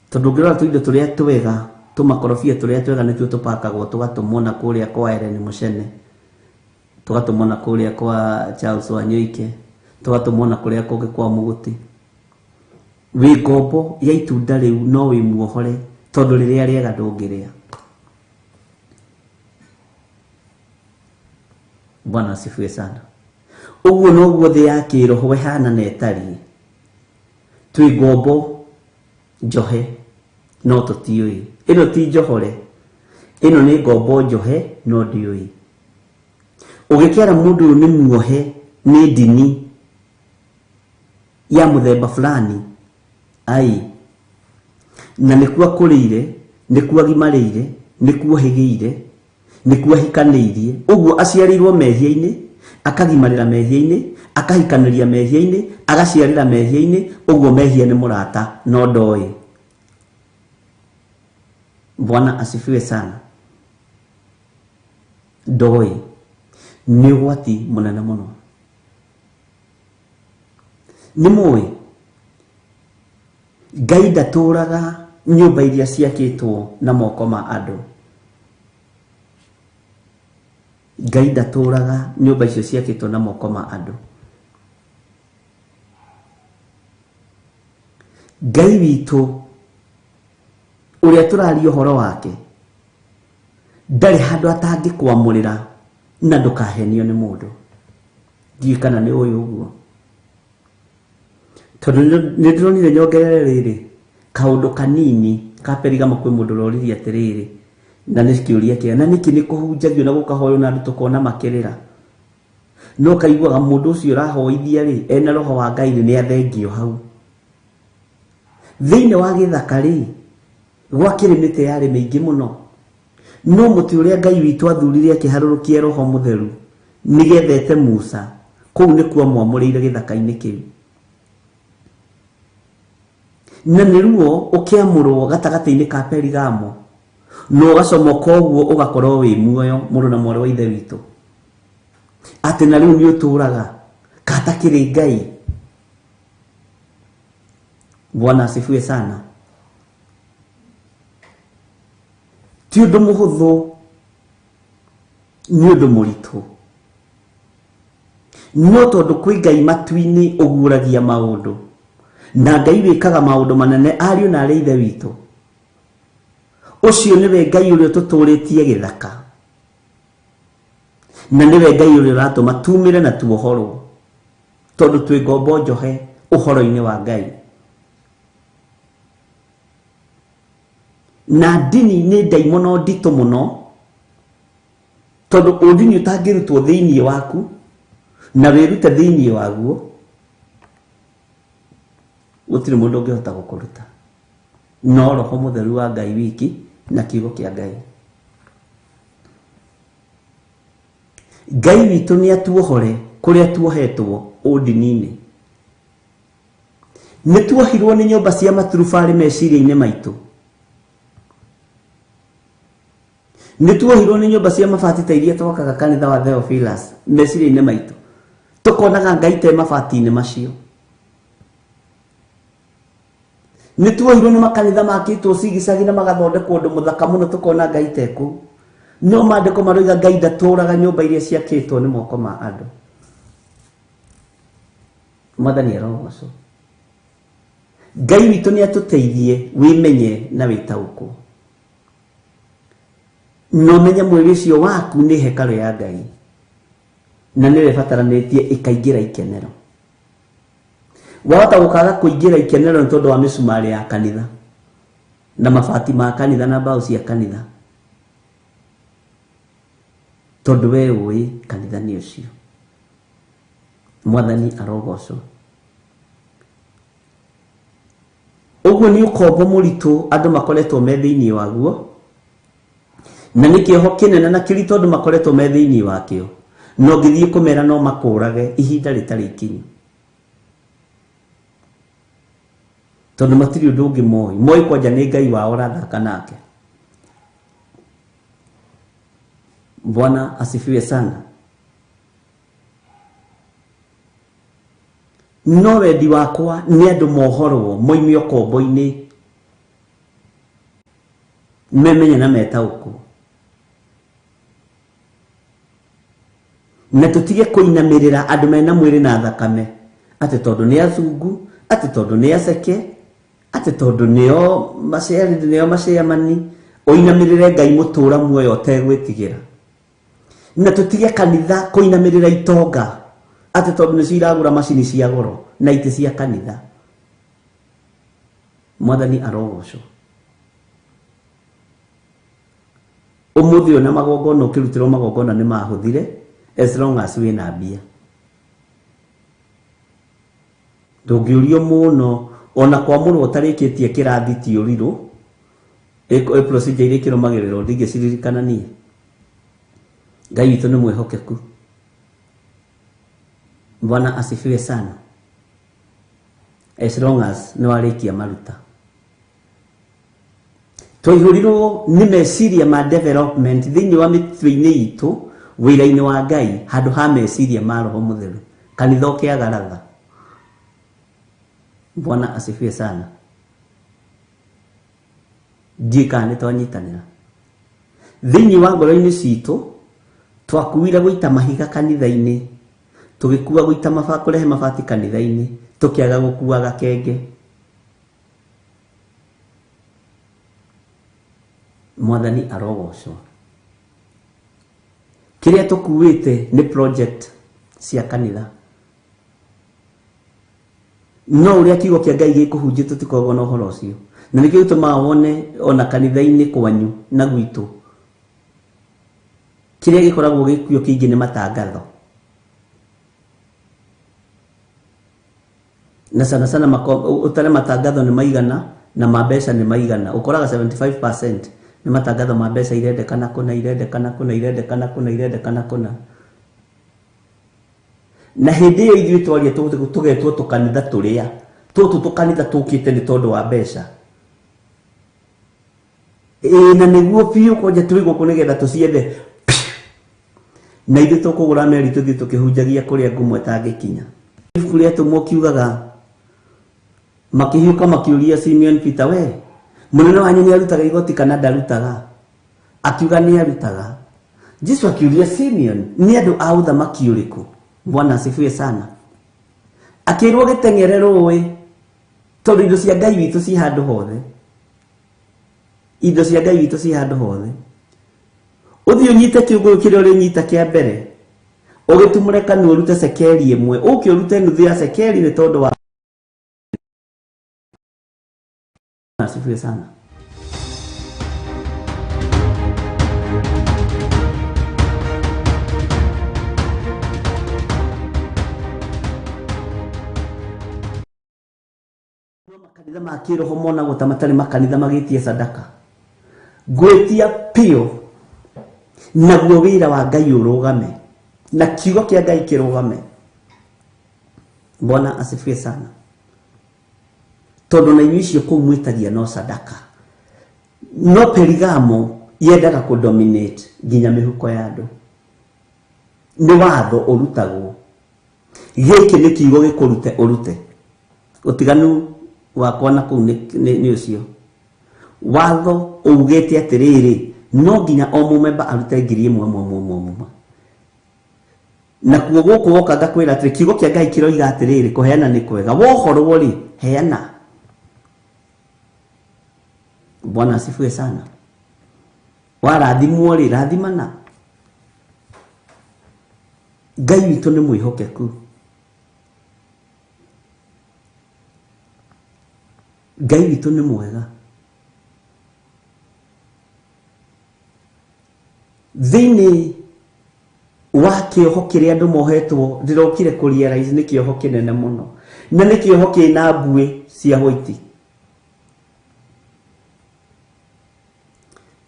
tondu ngira tuindo turia twega tumakorofia turia twega nituo tupakagwo tugatumona kuria kwa Ellen Mucene, tugatumona kuria kwa Charles Wanyoike, tugatumona kuria kungi kwa Muguti. Wi ngombo ya itunda riu no wi muohore tondu riria riega ndungiria. Bwana asifiwe sana. Uguo noguo thi ya kiroho hana na etari, twi ngombo njohe no tutiui. Ino ti njohore, ino ni ngombo njohe no ndiui. Ugikiara mundu ni muohe ni dini ya muthemba fulani ai, na nikuwa kurire, nikuwa gimarire, nikuwa higiire, nikuwa hikanirie, uguo aciarirwo mehia-ini, akagimarira mehia-ini, akahikaniria mehia-ini, agaciarira mehia-ini, uguo mehia ni murata no ndoi. Bwana asifiwe sana. Ndoi ni wati munene muno. Ni mui Ngai ndaturaga nyumba iria ciakĩtwo na moko ma andũ. Ngai ndatũraga nyumba icio ciakĩtwo na moko ma andũ. Ngai witũ ũrĩa tũraria ũhoro wake ndarĩ handũ atangĩkwamũrĩra na ndũkahenio nĩ mũndũ. Ndiũĩ kana nĩ ũyũ ũguo. Tondũ nĩ ndĩronire nyongerere rĩrĩ kaũndũ kanini ka Perigamo kwĩ mũndũ ũroririe atĩrĩrĩ, na nĩ kĩũria kĩa na nĩkĩ nĩ kũhunjagio na gũkahoywo na andũ tũkona makĩrĩra. No kaiguaga mũndũ ũcio ũrahoithia rĩ ena roho wa Ngai nĩ athengio hau. Thĩinĩ wa gĩthaka rĩ gwakĩrĩ mĩtĩ yarĩ mĩingĩ mũno, no mũtĩ ũrĩa Ngai witũ athurire akĩharũrũkia Roho Mũtheru nĩgethete Musa, kũu nĩkuo amwamũrĩire gĩthaka-inĩ kĩu. Na nĩruo ũkĩamũrwo gatagatĩ-inĩ ka Perigamo na ũgacomoka ũguo ũgakorwo wĩ muoyo mũrũ na mwarĩ wa ithe witũ. Atĩ na rĩu nĩ ũtũraga katakĩrĩ Ngai. Bwana asifiwe sana. Ti ũndũ mũhũthũ, nĩ ũndũ mũritũ. No tondũ kwĩ Ngai matu-inĩ ũguũragia maũndũ, na Ngai wĩkaga maũndũ manene ariũ na arĩ ithe witũ. Ũcio nĩwe Ngai ũrĩa tũtũrĩtie gĩthaka, na nĩwe Ngai ũrĩa ũratũma tumĩre na tuohorwo, tondũ twĩ ngombo njohe ũhoro-inĩ wa Ngai. Na ndini nĩ ndaimono nditũ mũno, tondũ ũndini ũtangĩrutwo thĩinĩ waku na wĩrute thĩinĩ waguo gũtirĩ mũndũ ũngĩhota gũkũruta, no Roho Mũtheru wa Ngai wiki na kiugo kĩa Ngai. Ngai witũ nĩ atuohore kũrĩa tuohetwo ũndini-inĩ. Nĩ tuohirwo nĩ nyũmba cia maturubarĩ meciria-inĩ maitũ. Nĩ tuohirwo nĩ nyũmba cia mabati ta iria twakaga kanitha wa Theophilus meciria-inĩ maitũ. Tũkonaga Ngai te mabati-inĩ macio. Nĩ tuohirwo nĩ makanitha makĩtwo cigicagi na magathondekwo ũndũ mũthaka mũno tũkona Ngai te kũu. No maandĩko maroiga Ngai ndatũraga nyũmba iria ciakĩtwo nĩ moko ma andũ. Mwathani arogocwo. Ngai witũ nĩ atũteithie wĩmenye na wĩtaũkwo. No menye mwĩrĩ ũcio waku nĩ hekarũ ya Ngai, na nĩwe bataranĩtie ĩkaingĩra ikenero. Wahota gũkaga kũingĩra ikenero nĩ tondũ wa mĩcumarĩ ya kanitha na mabati ma kanitha na mbaũ cia kanitha, tondũ we ũĩ kanitha nĩ ũcio. Mwathani arogocwo. Ũguo nĩ ũkombo mũritũ andũ makoretwo me thĩinĩ waguo, na nĩ kĩoho kĩnene na kĩritũ andũ makoretwo me thĩinĩ wakĩo. No ngĩthiĩ kũmera no makũrage ihinda rĩtarĩ ikinyu, tondũ matirĩ ũndũ ũngĩ moĩ kwanja nĩ Ngai wao rathaka nake. Bwana asifiwe sana. No wendi wakwa nĩ andũ mohorwo moime ũkombo-inĩ, memenye na metaũkwo, na tũtige kũinamĩrĩra andũ mena mwĩrĩ na thakame atĩ tondũ nĩ athungu, atĩ tondũ nĩ aceke, atĩ tondũ nĩo maceamani, ũinamĩrĩre Ngai mũtũra muoyo ũtegwĩtigĩra. Na tũtige kanitha kũinamĩrĩra itonga atĩ tondũ nĩcio iragũra macini cia goro na itĩ cia kanitha. Mwathani arogocwo. Ũmũthĩ ũyũ na magongona ũkĩrutĩrwo magongona nĩ mahũthire, as long as wĩna mbia. Ndũngĩũrio mũno ona kwa mũno ũtarĩkĩtie kĩrathi ti ũrirũ, procedure iria ikĩrũmagĩrĩrwo ndingĩciririkana niĩ. Ngai witũ nĩ mwĩhokeku. Bwana asifiwe sana. As long as nĩ warĩkia maruta. Twaihũrirwo nĩ meciria ma development thĩinĩ wa mĩtwe-inĩ itũ wĩra-inĩ wa Ngai, handũ ha meciria ma Roho Mũtheru. Kanitha ũkĩagaratha. Bwana asifiwe sana. ndika nĩ twanyitanĩra thĩinĩ wa ngoro-inĩ citũ twakuire gũita mahiga kanitha-inĩ tũgĩkua gũita kũrehe mabati kanitha-inĩ tũkĩaga gũkua gakenge. Mwathani arogocwo. Kĩrĩa tũkuĩte nĩ project cia kanitha. No ũrĩa kiugo kĩa Ngai gĩkũhunjia tũtikoragwo na ũhoro ũcio. Na nĩkĩo gĩtũmaga wone ona kanitha-inĩ kwanyu na gwitũ kĩrĩa gĩkoragwo gĩkuo kĩingĩ nĩ matangatho. Na sana sana ũtare matangatho nĩ maigana na mbeca nĩ maigana. Ũkoraga 75% nĩ matangatho ma mbeca irendekana kũna. Na hĩndĩ ĩyo ithuĩ twaria tũgetwo tũkanitha tũrĩa tũtũ tũkanitha tũkĩte nĩ tondũ wa mbeca. Na nĩguo biũ kwanja tũrĩ gũkũ nĩgetha tũciethe na ithuĩ tũkũgũra meri tũthiĩ tũkĩhunjagia kũrĩa ngumo ĩtangĩkinya. Ibuku rĩa Tũmwo kiugaga makĩhiũka makĩũria Simeon Peter, we mũnene wanyu nĩ arutaga igoti kana ndarutaga? Akiuga nĩ arutaga. Jesu akiuria Simeon, nĩ andũ a ũthamaki ũrĩkũ? Bwana asifiwe sana. Akĩrwo gĩteng'ere rũĩ tondũ indo cia Ngai witũ ci handũ hothe. Indo cia Ngai witũ ci handũ hothe. Ũthiĩ ũnyite kĩũngũ kĩrĩa ũrĩ nyita kĩa mbere ũgĩtumũre kanua ũrute cekeri ĩmwe ũke ũrute nuthu ya cekeri nĩ tondũ wa asifiwe sana. Makanitha ma kĩroho monagwo ta matarĩ makanitha magĩtie sadaka. Gwĩtia pio naguo wĩra wa Ngai ũrũgame na kiugo kĩa Ngai kĩrũgame. Bwana asifiwe sana. Tondũ na inyuĩ icio kũu mwĩtagia no sadaka. No Perigamo yendaga kũdominate nginya mĩhuko ya andũ. Nĩ watho ũrutagwo. Gĩkĩ nĩ kiugo gĩkũrute ũrute. Ũtiganu wakwa na kũu nĩ ũcio. Watho ugĩte atĩrĩrĩ no nginya o mũmemba arute 1,000 na kuo gũkũ woka ngakwĩra atĩ kiugo kĩa Ngai kĩroiga atĩrĩrĩ kũheana nĩ kwega. Wohorwo rĩ heana. Bwana asifiwe sana. Warathimwo rĩ rathimana. Ngai witũ nĩ mwĩhokeku. Ngai witũ nĩ mwega. Thĩinĩ wa kĩoho kĩrĩa andũ mohetwo ndĩrokire kũrealize nĩ kĩoho kĩnene mũno na nĩ kĩoho kĩna mbuĩ cia white.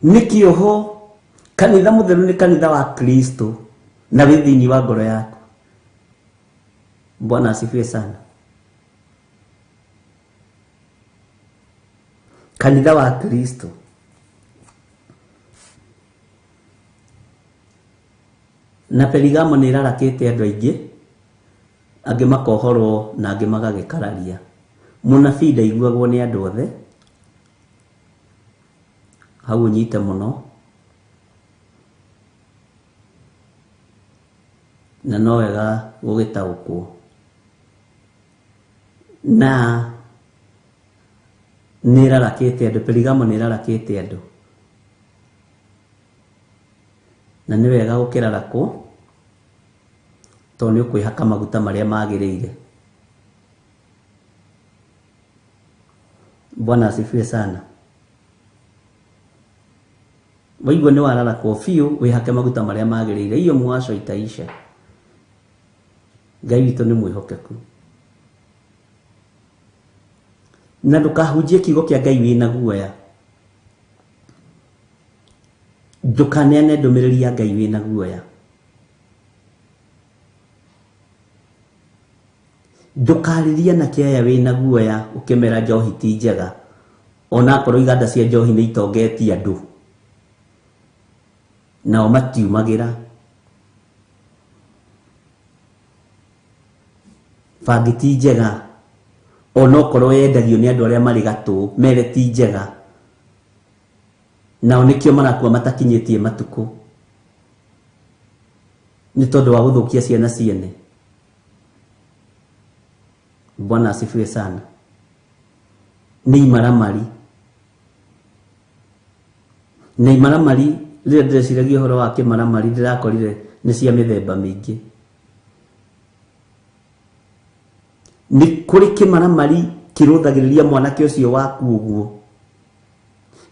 Nĩ kĩoho kanitha mũtheru nĩ kanitha wa Kristo na wĩ thĩinĩ wa ngoro yaku. Bwana asifiwe sana. Kanitha wa Kristo. Na Perigamo nĩ ĩrarakĩte andũ aingĩ angĩ makohorwo na angĩ magagĩkararia. Mũnabii ndaiguagwo nĩ andũ othe. Hau ũnyite mũno. Na no wega gũgĩtaũkwo. Na nĩ ĩrarakĩte andũ. Perigamo nĩ ĩrarakĩte andũ. Na nĩ wega gũkĩrarakwo tondũ nĩ ũkwĩhaka maguta marĩa magĩrĩire. Bwana asifiwe sana. Waigua nĩ wararakwo biũ wĩhake maguta marĩa magĩrĩire. Iyo mwaco itaisha. Ngai witũ nĩ mwĩhokeku. Na ndũkahunjie kiugo kĩa Ngai wĩna guoya. Ndũkaneane ndũmĩrĩri ya Ngai wĩna guoya. Ndũkarĩria na kĩaya wĩna guoya ũkĩmera njohi ti njega. Ona akorwo iganda cia njohi nĩ itongetie andũ. Nao matiumagĩra. Bangi ti njega. Ona okorwo yendagio nĩ andũ arĩa marĩ gatũ mere ti njega. nao nikio marakua matakinyitie matuko ni tondu wa guthukia ciana ciene. Bwana asifiwe sana. Ni imaramari rĩrĩa ndĩreciragia ũhoro wa kĩmaramari ndĩrakorire nĩ cia mĩthemba mĩingĩ. Nĩ kũrĩ kĩmaramari kĩrũthagĩrĩria mwanake ũcio waku ũguo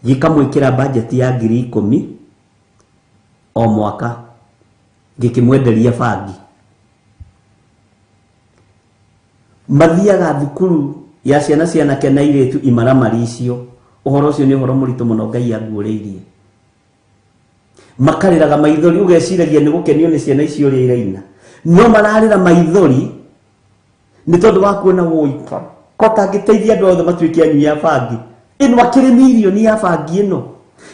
gĩkamwĩkĩra bajeti ya 10,000 o mwaka gĩkĩmwenderia bangi. Mathiaga thukuru ya ciana cianake na airĩtu imaramari icio. Ũhoro ũcio nĩ ũhoro mũritũ mũno Ngai aguũrĩirie. Makarĩraga maithori ũgeciragia nĩ gũkenio nĩ ciana icio ũrĩa iraina, no mararĩra maithori nĩ tondũ wa kuona woika kota ngĩteithia andũ othe matuĩke anyui a bangi. Ĩno akĩrĩ mirioni ya bangi ĩno,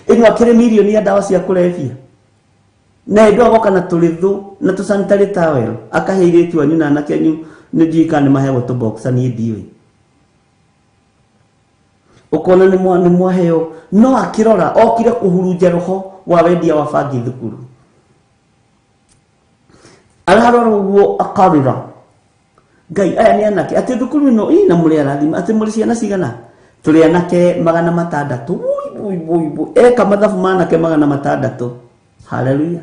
ĩno akĩrĩ mirioni ya ndawa cia kũrebia, na ĩndũ agoka na tũrĩthũ na tũsanitary towel akahe airĩtu anyu na anake anyu nĩ ndiũĩ kana nĩ maheagwo tũboxa niĩ ndiũĩ. Ukona ni mwaheo no akirora okire kuhurunja roho wa wendia wa bangi thukuru. Ararora uguo akarira Ngai aya ni anake ati thukuru no ina muri arathima ati muri ciana cigana turi anake 600 eka mathabu manake 600. Haleluya.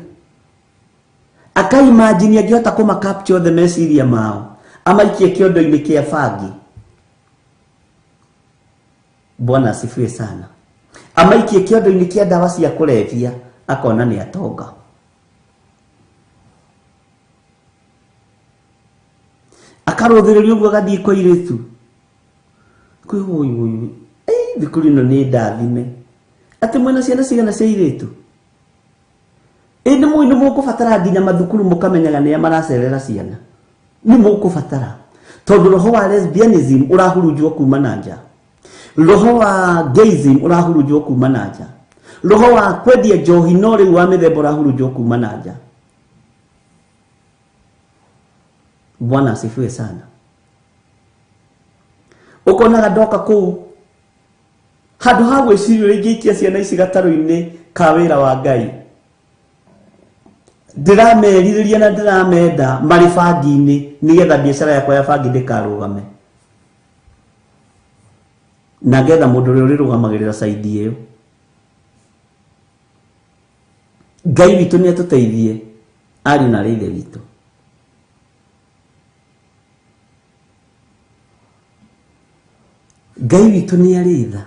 Akaimagine angihota kuma capture the meciria mao amaikie kiondo-ini kia bangi. Bwana asifiwe sana. Amaikie kiondo-ini kia ndawa cia kũrebia akona ni atonga. Akarũthĩrĩria ũguo agathiĩ kwa airĩtu. Kwĩ thukuru ĩno nĩ ndathime. Atĩ mwena ciana cigana cia airĩtu. Nĩ mũgũbatara nginya mathukuru mũkamenyaga nĩ maracerera ciana. Nĩ mũgũbatara. Tondũ roho wa lesbianism ũrahurunjwo kuma na nja. Roho wa gayism ũrahurunjwo kuma na nja. Roho wa kwendia njohi no rĩu wa mĩthemba ũrahurunjwo kuma na nja. Bwana asifiwe sana. Ukonaga ndoka kuu handũ ha gwĩciria ũrĩa ingĩikia ciana ici gatarũ-inĩ ka wĩra wa Ngai. Ndĩramerirĩria na ndĩramenda marĩ bangi-inĩ nĩgetha biacara yakwa ya bangi ndĩkarũgame. Na ngetha mũndũ ũrĩa ũrĩrũgamagĩrĩra saidi ĩyo. Ngai witũ nĩ atũteithie ari na rĩithe witũ. Ngai witũ nĩ arĩ tha.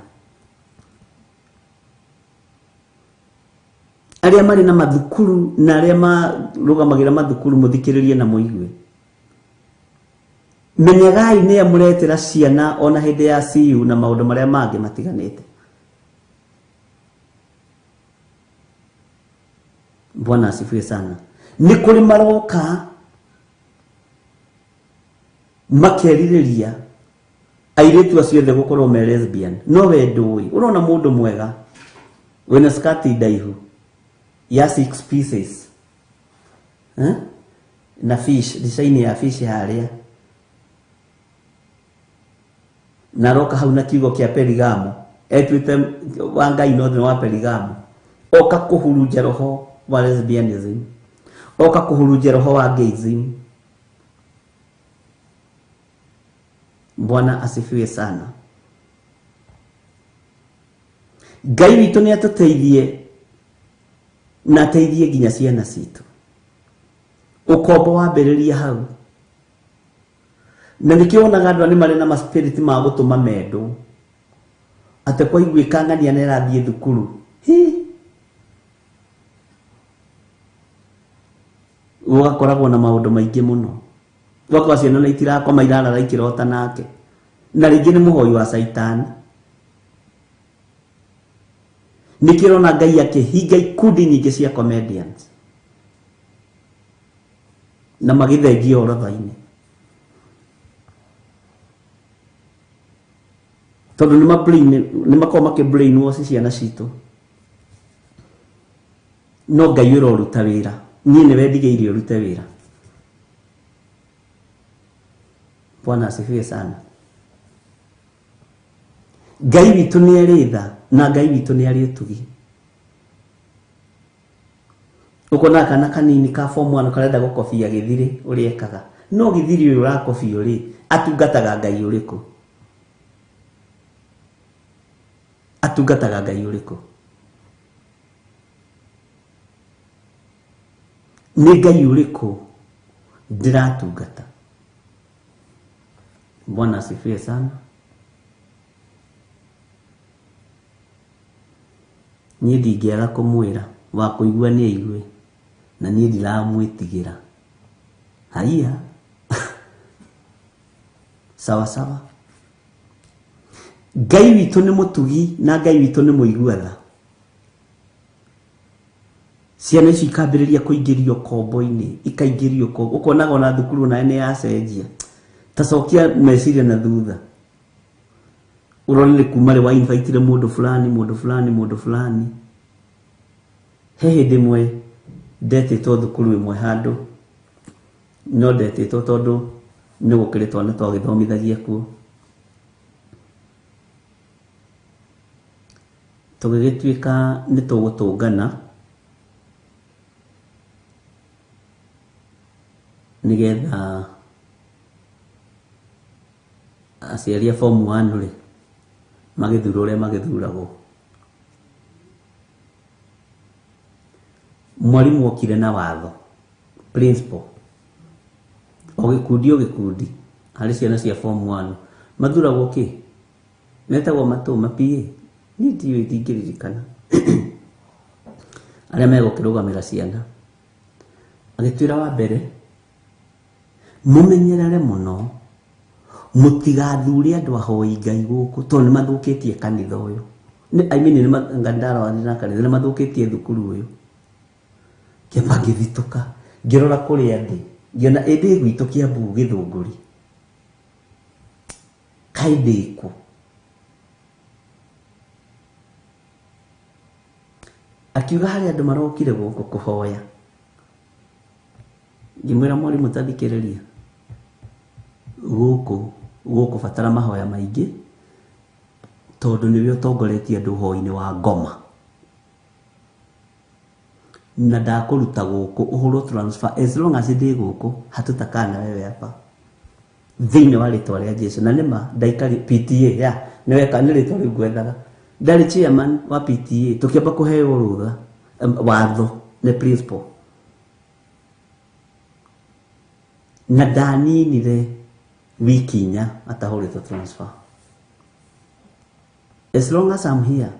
Arĩa marĩ na mathukuru na arĩa marũgamagĩrĩra mathukuru mũthikĩrĩrie na mũigue. Menyagai nĩ amũretera ciana ona hĩndĩ ya CU na maũndũ marĩa mangĩ matiganĩte. Bwana asifiwe sana. Nĩ kũrĩ maroka makerirĩria airĩtu acio othe gũkorwo me lesbian. No we ndũĩ. Ũrona mũndũ mwega wĩna skati ndaihu ya 6 pieces na fish design ya fish harĩa na roka hau na kiugo kia Perigamo etwite wa Ngai no thĩ wa Perigamo oka kũhurunja roho wa lesbianism, oka kũhurunja roho wa gayism. Bwana asifiwe sana. Ngai witũ nĩ atũteithie na ateithie nginya ciana citũ. Ũkombo wambĩrĩria hau. Na nĩkĩonaga andũ nĩ marĩ na maspirit ma gũtũma mendũ. Atĩ kwa iguĩka ng'ania nĩ rathiĩ thukuru. Ũgakoragwo na maũndũ maingĩ mũno. Gwakwa ciana na itirakoma irarara ikĩrota nake. Na rĩngĩ nĩ mũhoi wa Saitani. Nikirona Ngai akĩhinga ikundi nyingĩ cia comedians na magĩthengia orodha-inĩ. Tondũ nĩ makorwo makĩ-brainwash ciana citũ. No Ngai ũroruta wĩra. Niĩ nĩwe ndigĩire ũrute wĩra. Bwana asifiwe sana. Ngai witũ nĩ arĩ tha na Ngai witũ nĩ arĩ ũtugi. uko na kana kanini ka form 1 karenda gukobia githiri uri ekaga no githiri uyu urakobia uri atungataga Ngai uriku atungataga Ngai uriku ni Ngai uriku ndiratungata. Bwana asifiwe sana. Niĩ ndingĩaga kũmwĩra wa kũigua nĩ aigue na niĩ ndiramwĩtigĩra. Haiya sawa sawa. Ngai witũ nĩ mũtugi na Ngai witũ nĩ mũiguatha. Ciana ici ikambĩrĩria kũingĩrio kombo-inĩ, ikaingĩrio kombo. Ũkonaga ona thukuru nayo nĩ yacenjia. Tacokia meciria na thutha. Urone kuma wa invite mũndũ fulani. He hĩndĩ ĩmwe ndetĩtwo thukuru ĩmwe handũ. No ndetĩtwo tondũ nĩ gũkĩrĩ twana twagĩthomithagia kuo. Tũgĩgĩtuĩka nĩ tũgũtũngana nigetha aciari a form 1 ri magithura uria magithuragwo. Mwalimu okire na watho principal o gikundi hari ciana cia form 1 mathuragwo ki metagwo matũma PA ni ndiyo itingĩririkana aria megũkĩrũgamĩra ciana. Agĩtwĩra wa mbere mumenyerere muno mutigathure andu ahoi Ngai guku tondu mathukitie kanitha uyu. I mean ni ngandara wa na kanitha ni mathukitie thukuru uyu. Kiamba ngithituka ngirora kuri andi ngiona indi gwitu Kiambu Githunguri kaidiku akiuga hari andu marokire guku kuhoya. Ngimwira mwalimu tathikiriria guku fatara mahoya maingi tondu niwe utongoretie andu hoi-ini wa ngoma na ndakuruta guku uhuru transfer as long as ndi guku hatutakana wewe hapa thiini wa ritwa ria Jesu. Na nima ndaikari PTA ya niwe kana ritwa riu gwethaga ndari chairman wa PTA tukiamba kuheo rutha watho ni principal na ndaninire wikinya atahurite transfer. As long as I'm here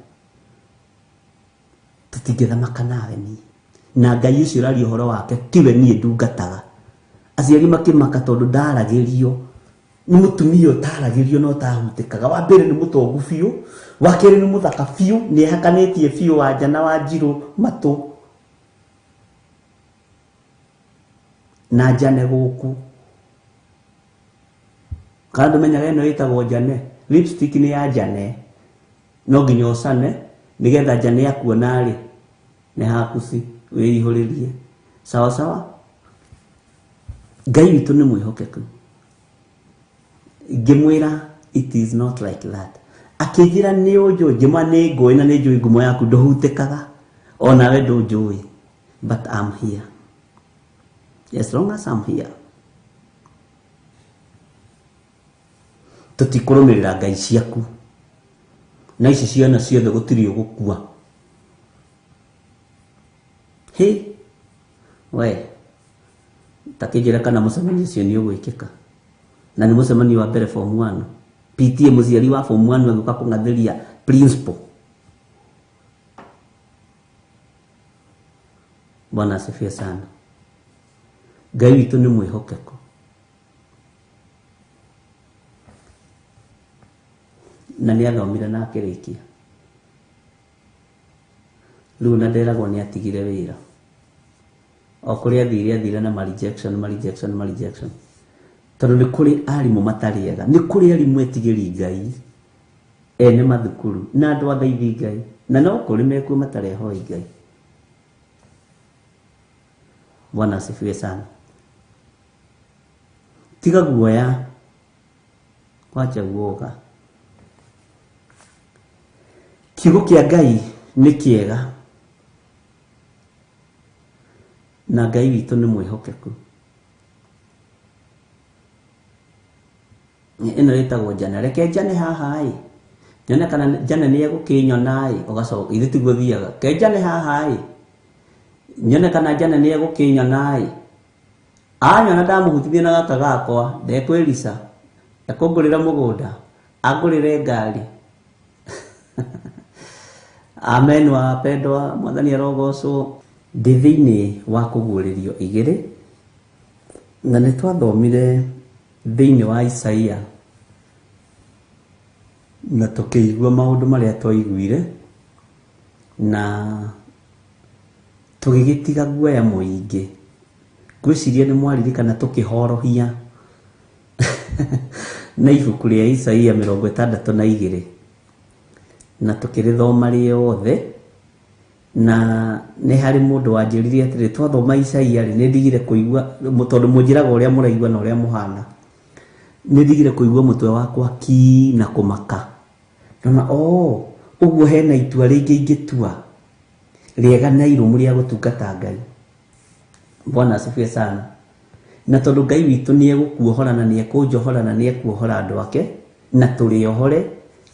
tutingĩthamaka nawe ni na Ngai ucio ũraria ũhoro wake tiwe niĩ ndungataga. Aciari makĩmaka tondũ ndaragĩrio nĩ mũtumia ũtaragĩrio no tahutĩkaga. Wa mbere nĩ mũtongu biũ, wa kerĩ nĩ mũthaka biũ, nĩ ehakanĩtie biũ Wanja na Wanjirũ matũ na Njane gũkũ. Kana ndũmenyaga ĩno ĩtagwo Njane, lipstick nĩ ya Njane no nginya ũcane nigetha Njane yakuona rĩ nĩ hakuci wĩihũrĩrie. Sawa sawa. Ngai witũ nĩ mwĩhokeku. Ngĩmwĩra it is not like that. Akĩnjĩra nĩ ũnjũĩ, ngĩmwa nĩ ngũĩ na nĩ njũĩ ngumo yaku ndũhutĩkaga onawe ndũnjũĩ but I'm here. As long as I'm here tutikũrũmĩrĩra ngai ciaku na ici ciana ciothe gũtirĩ ũgũkua. He we takĩnjĩra kana mũcemanio ũcio nĩ ũgwĩkĩka na nĩ mũcemanio wa mbere form 1 PTA mũciari wa form 1 agĩũka kũng'athĩria principal. Bwana asifiwe sana. Ngai witũ nĩ mwĩhokeku. Na nĩ athomire na akĩrĩkia. Rĩu na nderagwo nĩ atigire wĩra. O kũrĩa athire na rejection. Tondũ nĩ kũrĩ arimũ matarĩ ega, nĩ kũrĩ arimũ etigĩri Ngai ene mathukuru na andũ athaithi Ngai na no kũrĩ mekuo matarĩ hoi Ngai. Bwana asifiwe sana. Tiga guoya, wacha guoga. Kiugo kĩa Ngai nĩ kĩega na Ngai witũ nĩ mwĩhokeku. Ĩno ĩtagwo njana, reke njane haha ĩ, nyone kana njane nĩ egũkĩnyona ĩ, ũgacoka ithe tiguo thiaga, ke njane haha ĩ, nyone kana njane nĩ egũkĩnyona ĩ, anyona ndamũhutithia na gaka gakwa, ndekwĩrica, ekũngũrĩra mũgũnda, angũrĩre ngari. Amen wapendwa, Mwathani arogocwo. Ndĩ thĩinĩ wa kũguũrĩrio 2 na nĩ twathomire thĩinĩ wa Isaia na tũkĩigua maũndũ marĩa twaiguire na tũgĩgĩtiga guoya mũingĩ. Ngwĩciria nĩ mwaririkana tũkĩhorohia na ibuku rĩa Isaia 62 na tũkĩrĩthoma rĩothe, na nĩ harĩ mũndũ wanjĩrire atĩrĩ twathoma Isaia rĩ nĩ ndigire kũigua, tondũ mũnjĩraga ũrĩa mũraigua na ũrĩa mũhana, nĩ ndigire kũigua mũtwe wakwa na kũmaka. Nona ũguo hena itua rĩngĩ ingĩtua rĩega na irumu rĩa gũtungata Ngai. Bwana asifiwe sana. Na tondũ Ngai witũ nĩ egũkuohora na nĩ ekũnjohora na nĩ ekuohora andũ ake, na tũrĩohore,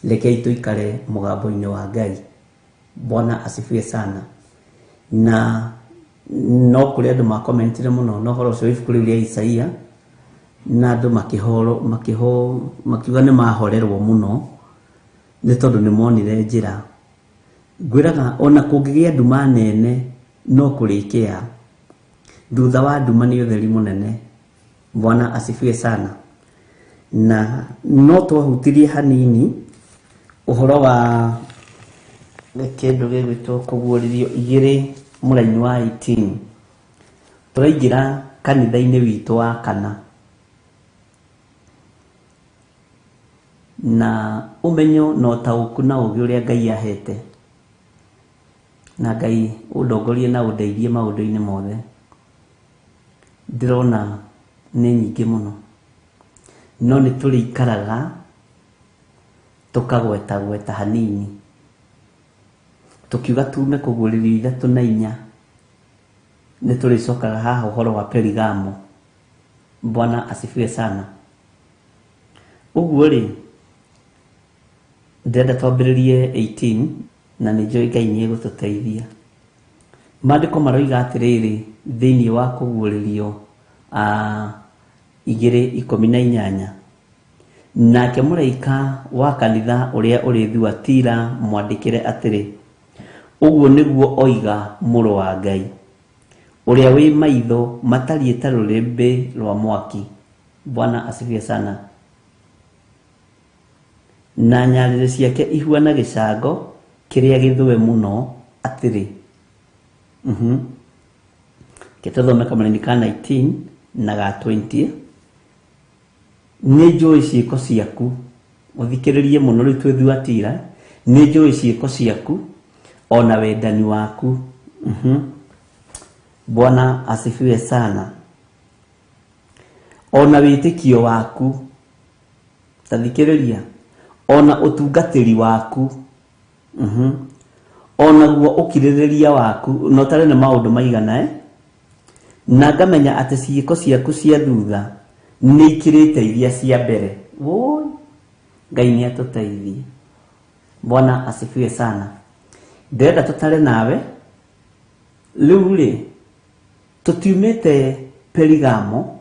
rekei tũikare mũgambo-inĩ wa Ngai. Bwana asifiwe sana. Na no kũrĩ andũ makomentire mũno no horo ũcio ibuku rĩu rĩa Isaia, na andũ makiuga nĩ mahorerwo mũno nĩ tondũ nĩ monire njĩra. Ngwĩraga ona kũngĩgĩa nduma nene no kũrĩkĩa, thutha wa nduma nĩ ũtheri mũnene. Bwana asifiwe sana. Na no twahutirie hanini ũhoro wa kĩndũ gĩgwĩtwo kũguũrĩrio 2 mũraini wa 18. Tũraingĩra kanitha-inĩ witũ wa kana, na ũmenyo na ũtaũku na ũgĩ ũrĩa Ngai ahete, na Ngai ũndongorie na ũndeithie maũndũ-inĩ mothe. Ndĩrona nĩ nyingĩ mũno, no nĩ tũrĩikaraga tũkagweta hanini, tukiuga tume kũguũrĩrio 3 na 4, nĩ tũrĩcokaga haha ũhoro wa Perigamo. Bwana asifiwe sana. Ũguo rĩ, ndĩrenda twambĩrĩrie 18 na nĩ njũĩ Ngai nĩ egũtũteithia. Maandĩko maroiga atĩrĩrĩ thĩinĩ wa kũguũrĩrio 2:18, nake mũraika wa kanitha ũrĩa ũrĩ Thuatira mwandĩkĩre atĩrĩ, ũguo nĩguo oiga mũrũ wa Ngai, ũrĩa wĩ maitho matariĩ ta rũrĩrĩmbĩ rwa mwaki. Bwana asifiwe sana. Na nyarĩrĩ ciake ihuana gĩcango kĩrĩa gĩthũe mũno atĩrĩ. Kĩtathome Kamũranĩ ka 19 na ga 20. Nĩ njũĩ ciĩko ciaku, ũthikĩrĩrie mũno rĩu twĩ Thuatira, nĩ njũĩ ciĩko ciaku ona wendani waku. Bwana asifiwe sana. Ona wĩtĩkio waku, tathikĩrĩria, ona ũtungatĩri waku, ona guo ũkirĩrĩria waku, no tarĩ na maũndũ maigana na ngamenya atĩ ciĩko ciaku cia thutha nĩ ikĩrĩte iria cia mbere. Ngai nĩ atũteithie. Bwana asifiwe sana. Ndĩrenda tũtare nawe rĩu rĩ, tũtiumĩte Perigamo,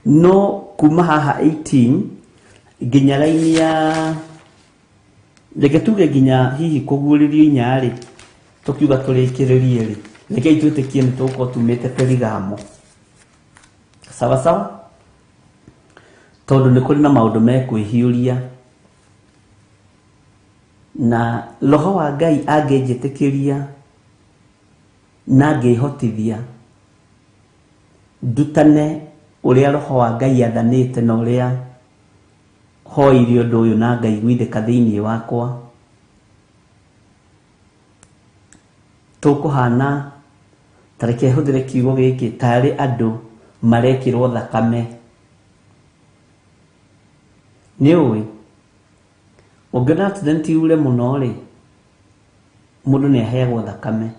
no kuma haha 18 nginya raini ya reke tuge nginya hihi kũguũrĩrio 4 rĩ, tũkiuga tũrĩkĩrĩrie rĩ, rekei twĩtĩkie nĩ tũgũkorwo tumĩte Perigamo. Sawa sawa, tondũ nĩ kũrĩ na maũndũ mekwĩhiũria, na roho wa Ngai angĩnjĩtĩkĩria na angĩhotithia ndutane ũrĩa roho wa Ngai athanĩte na ũrĩa hoire ũndũ ũyũ na Ngai guithĩka thĩinĩ wakwa, tũkũhana tareke hũthĩre kiugo gĩkĩ tarĩ andũ marekĩrwo thakame. Nĩ ũĩ ũngĩona accident yure mũno rĩ, mũndũ nĩ aheagwo thakame,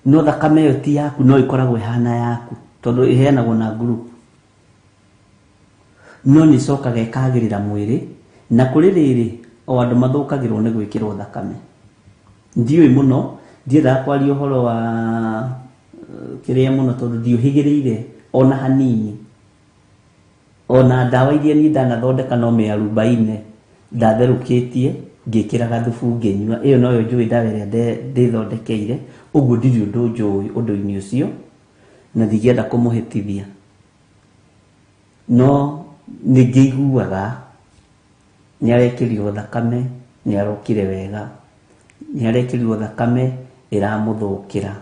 no thakame ĩyo ti yaku, no ĩkoragwo ĩhana yaku tondũ ĩheanagwo na group, no nĩ cokaga ĩkagĩrĩra mwĩrĩ. Na kũrĩ rĩrĩ o andũ mathũkagĩrwo nĩ gwĩkĩrwo thakame. Ndiũĩ mũno, ndiendaga kwaria ũhoro wa kĩrĩa mũno tondũ ndiũhĩgĩrĩire ona hanini. Ona ndawa iria niĩ ndanathondeka no mĩarubaine ndatherũkĩtie ngĩkĩra gathubu ngĩnyua. Ĩyo noyo njũĩ ndawa ĩrĩa ndĩthondekeire. Ũguo ndirĩ ũndũ njũĩ ũndũ-inĩ ũcio na ndigĩenda kũmũhĩtithia, no nĩ ngĩiguaga nĩ arekĩrirwo thakame, nĩ arokire wega, nĩ arekĩrirwo thakame ĩramũthũkĩra.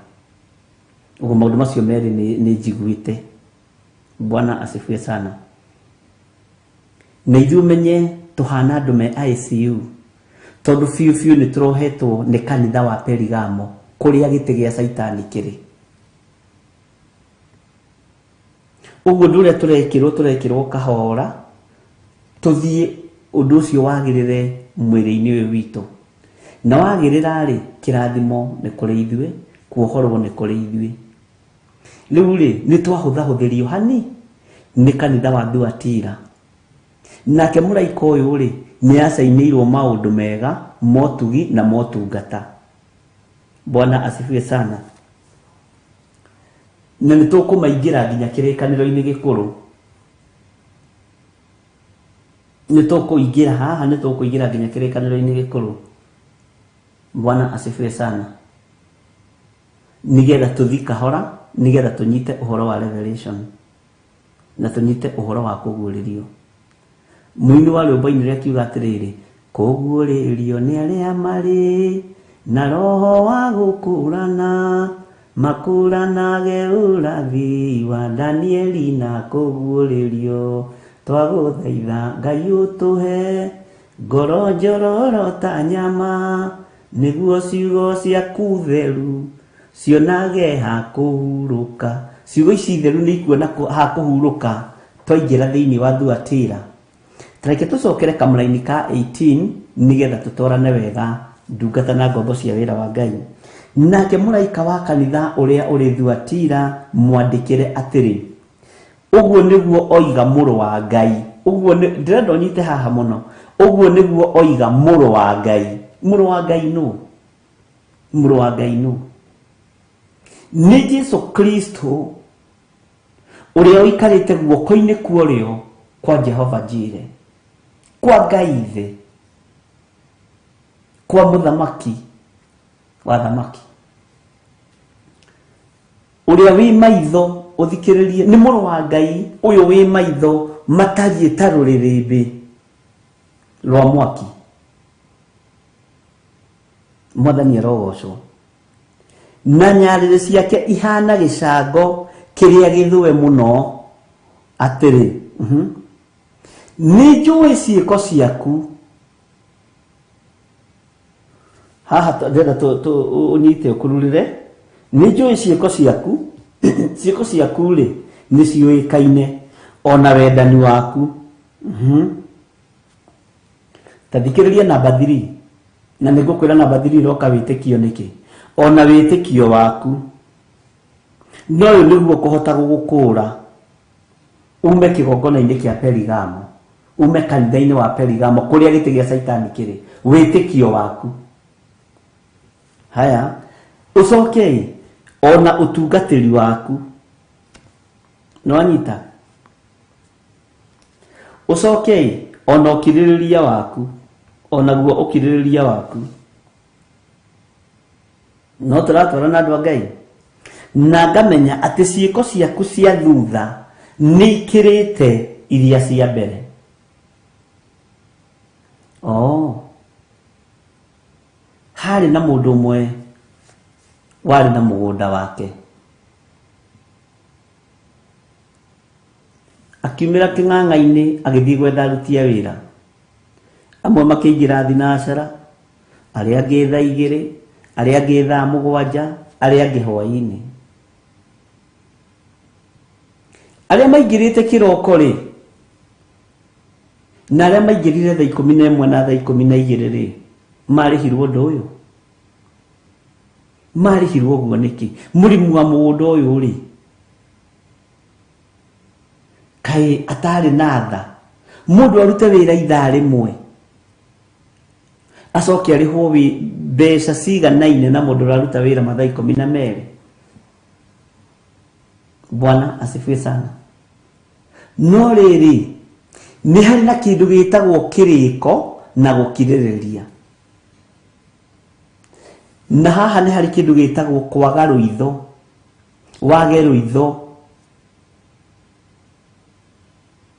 Ũguo maũndũ macio merĩ nĩ njiguĩte. Bwana asifiwe sana. Na ithuĩ ũmenye tũhana andũ me ICU tondũ biũ biũ nĩ tũrohetwo nĩ kanitha wa Perigamo kũrĩa gĩtĩ gĩa Saitani kĩrĩ. Ũguo ũndũ ũrĩa tũrekĩrwo kahora tũthiĩ ũndũ ũcio wagĩrĩre mwĩrĩ-inĩ ũyũ witũ. Na wagĩrĩra rĩ, kĩrathimo nĩ kũrĩ ithuĩ, kuohorwo nĩ kũrĩ ithuĩ. Rĩu rĩ, nĩ twahũthahũthĩrio hani nĩ kanitha wa Thuatira. Nake mũraika ũyũ rĩ, nĩ acainĩirwo maũndũ mega, motugi na motungata. Bwana asifiwe sana. Na nĩ tũkũmaingĩra nginya kĩrĩkanĩro-inĩ gĩkũrũ. Nĩ tũkũingĩra haha, nĩ tũkũingĩra nginya kĩrĩkanĩro-inĩ gĩkũrũ. Bwana asifiwe sana. Nigetha tũthi kahora, nigetha tũnyite ũhoro wa revelation na tũnyite ũhoro wa kũguũrĩrio. Mũini wa rwĩmbo-inĩ rĩrĩa kiuga atĩrĩrĩ, kũguũrĩrio nĩ arĩa marĩ na roho wa gũkũrana, makũranage ũrathi wa Danieli na kũguũrĩrio. Twagũthaitha Ngai ũtũhe ngoro njororo ta nyama, nĩguo ciugo ciaku theru cionage ha kũhurũka. Ciugo ici theru nĩ ikuona ha kũhurũka twaingĩra thĩinĩ wa Thuatira. Tareke tũcokere kamũra-inĩ ka 18 nigetha tũtwarane wega ndungata na ngombo cia wĩra wa Ngai. Nake mũraika wa kanitha ũrĩa ũrĩ Thuatira mwandĩkĩre atĩrĩ, ũguo nĩguo oiga mũrũ wa Ngai. Ũguo ndĩrenda ũnyite haha mũno. Ũguo nĩguo oiga mũrũ wa Ngai. Mũrũ wa Ngai nũ? Mũrũ wa Ngai nũ? Nĩ Jesũ Kristo ũrĩa ũikarĩte guoko-inĩ kwa ũrĩo kwa Jehova Jire, kwa Ngai thĩ, kwa mũthamaki wa thamaki, ũrĩa wĩ maitho ũthikĩrĩrie. Nĩ mũrũ wa Ngai ũyũ wĩ maitho matariĩ ta rũrĩrĩmbĩ rwa mwaki. Mwathani arogocwo. Na nyarĩrĩ ciake ihana gĩcango kĩrĩa gĩthũe mũno. Atĩrĩ, nĩ njũĩ ciĩko ciaku. Haha ndĩrenda ũnyite ũkururĩre. Nĩ njũĩ ciĩko ciaku. Ciĩko ciaku rĩ nĩ ciũĩkaine, ona wendani waku. Tathikĩrĩria namba 3 na nĩngũkwĩra namba 3 roka wĩtĩkio nĩkĩ. Ona wĩtĩkio waku no ũyũ nĩguo kũhota gũgũkũra ume kĩgongona-inĩ kĩa Perigamo, ume kanitha-inĩ wa Perigamo kũrĩa gĩtĩ gĩa Saitani kĩrĩ. Wĩtĩkio waku. Haya, ũcoke ona ũtungatĩri waku. No anyita. Ũcoke ona ũkirĩrĩria waku. Ona guo ũkirĩrĩria waku. No tũratwarana andũ a Ngai. Na ngamenya atĩ ciĩko ciaku cia thutha nĩ ikĩrĩte iria cia mbere. Harĩ na mũndũ ũmwe warĩ na mũgũnda wake. Akiumĩra kĩng'ang'a-inĩ agĩthiĩ gwetha aruti a wĩra. Amwe makĩingĩra thinacara, arĩa angĩ thaa 2, arĩa angĩ thaa 7, arĩa angĩ hwaĩ-inĩ. Arĩa maingĩrĩte kĩroko rĩ, na arĩa maingĩrire thaa 11 na thaa 12 rĩ, marĩhirwo ũndũ ũyũ. marihirwo guo niki murimu wa mundu uyu ri kai atari natha mundu arute wira ithaa rimwe acoke arihwo mbeca ciganaine na mundu araruta wira mathaa 12. Bwana asifiwe sana. No riri ni hari na kindu gitagwo kiriko na gukiririria, na haha ni hari kindu gitagwo kwaga ruitho, wage ruitho.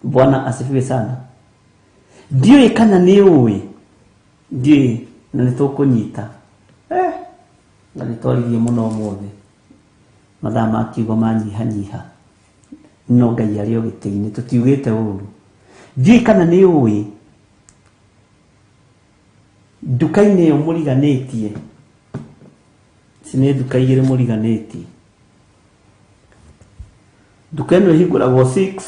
Bwana asifiwe sana. Ndiyo kana ni uwi ndiyo na nitukunyita na nitwaririe muno mothe mathaa ma kiugo manyihanyiha no Ngai ari o gitini tutiugite uru. Ndiyo kana ni uwi duka-ini yo muriganitie sine duka igire muriganitie duka ino hinguragwo 6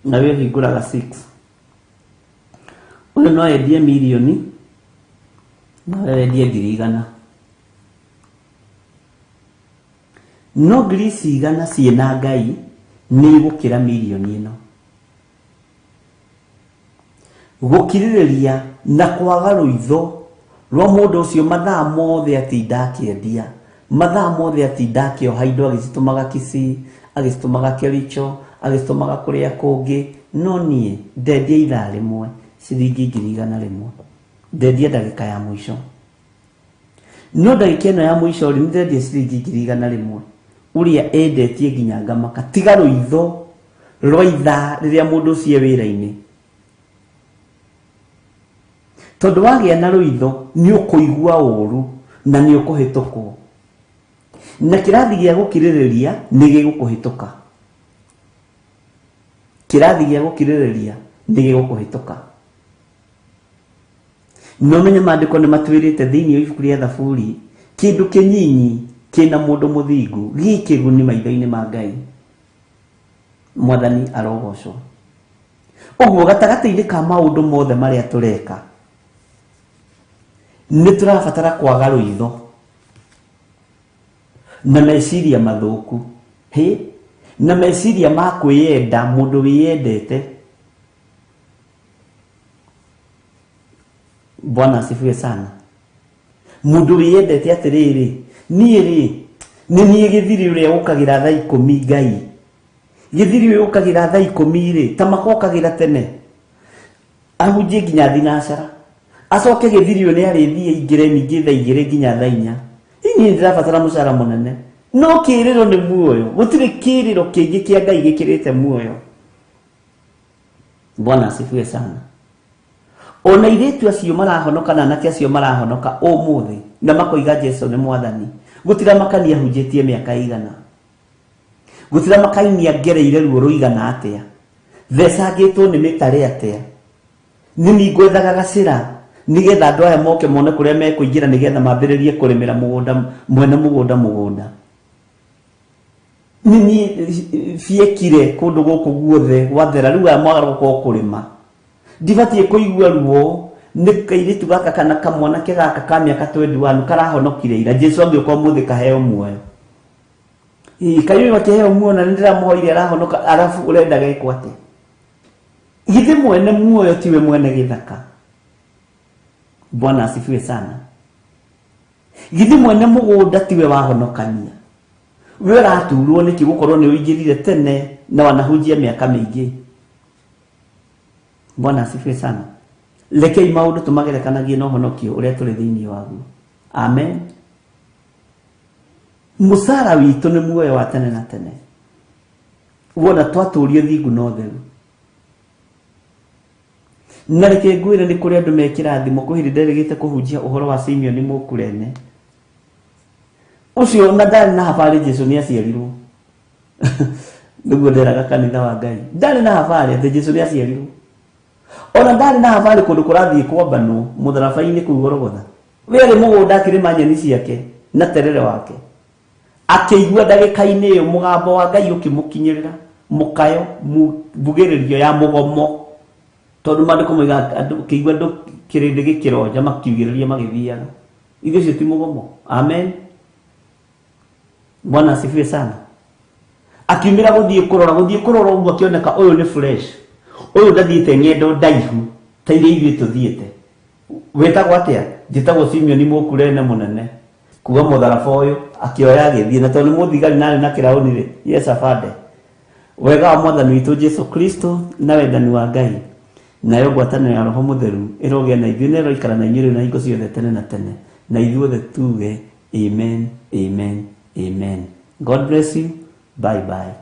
na we hinguraga 6. Uyu no endie milioni na we endie 100,000. No 100,000 ciena Ngai ni gukira milioni ino. Gukiririria na kwaga ruitho rwa mundu ucio mathaa mothe atinda akiendia, mathaa mothe atinda akioha indo agicitumaga Kisii, agicitumaga Kericho, agicitumaga kuria kungi. No nie ndendia ithaa rimwe ciringi 100,000 ndendia ndagika ya mwisho. No ndagika ino ya mwisho ri ndendia ciringi 100,000 uria endetie nginya ngamaka tiga ruitho rwa ithaa riria mundu cie wira-ini. Tondu wagia na ruitho ni ukuigua uru na ni ukuhitukwo, na kirathi gia gukiririria ni gigukuhituka, kirathi gia gukiririria ni gigukuhituka. No menye maandiko ni matwirite thiini wa ibuku ria Thaburi kindu kinyinyi kina mundu muthingu gikiguni maitho-ini ma Ngai. Mwathani arogocwo. Uguo gatagati-ini ka maundu mothe maria tureka ni turabatara kwaga ruitho na meciria mathuku na meciria ma kwiyenda mundu wiyendete. Bwana asifiwe sana. Mundu wiyendete atiriri nie ri ni nie githiri uria ukagira thaa 10 Ngai githiri uria ukagira thaa 10 ri tamakokagira tene ahunjie nginya thinacara acoke githirio ni arithie ingire ningi thaa 2 nginya thaa 4. Ini ndirabatara mucara munene no kiriro ni muoyo, gutire kiriro kingi kia Ngai gikirite muoyo. Bwana asifiwe sana. Ona iritu acio marahonoka na anake acio marahonoka umuthi na makoiga Jesu ni mwathani, gutira makania hunjitie miaka igana, gutira makainia ngereire ruo ruigana atia, thecangitwo ni mitare atia, nini ngwethaga gacira nigetha andu aya moke mone kuria mekuingira nigetha mambiririe kurimira mugunda mwene mugunda. Nini fiekire kundu guku guothe gwathera riu aya mwagaruka kurima ndibatie kuigua ruo ni kairitu gaka kana kamwana ke gaka ka miaka 21 karahonokire ira. Jesu agioka muthi kaheo muoyo kayo makeheo muoyo na ndiramuhoire arahonoka arafu urenda gekwo ati githi mwene muoyo tiwe mwene githaka. Bwana asifiwe sana. Githi mwene mugunda tiwe wahonokania, we raturwo niki gukorwo ni uingirire tene na wanahunjia miaka mingi. Bwana asifiwe sana. Lekei maundu tumagerekanagie no honokio uria turi thiini waguo. Amen. Musara witu ni muoyo wa tene na tene, wona twaturio thingu no theru. Na reke ngwire ni kuri andu mekira thimo kuhiri nderegete kuhunjia uhoro wa Simeon Mukurene ucio na ndari na habari Jesu ni aciarirwo. Niguo nderaga kanitha wa Ngai ndari na habari ati Jesu ni aciarirwo. Ona ndari na habari kundu kurathie kwambano mutharabai-ini kuu Golgotha, weri mugunda akirima nyeni ciake na terere wake, akigua ndagika-ini iyo mugambo wa Ngai ukimukinyirira, mukayo mbugiririo ya mugomo. Tondu maandiko moiga andu kigua ndu kirindi gikiroja makiugiriria magithiaga, ithuĩ cio ti mugomo. Amen. Bwana asifiwe sana. Akiumira guthie kurora uguo akioneka uyu ni fresh. Uyu ndathiite ngendo ndaihu ta iria ithuĩ tuthiĩte. Wetagwo atia? Njĩtagwo Simeon Mũkurene Mũnene. Kuga mũtharaba ũyũ akĩoya agĩthiĩ na tondũ mũthigari narĩ na kĩraũni rĩ, yes afande. Wega wa Mwathani witũ Jesu Kristo na wendani wa Ngai nayo ngwatanĩro ya Roho Mũtheru ĩrogĩa na ithuĩ na ĩroikara na inyuĩ na hingo ciothe tene na tene. Na ithuothe tuge amen, amen, amen. God bless you. Bye bye.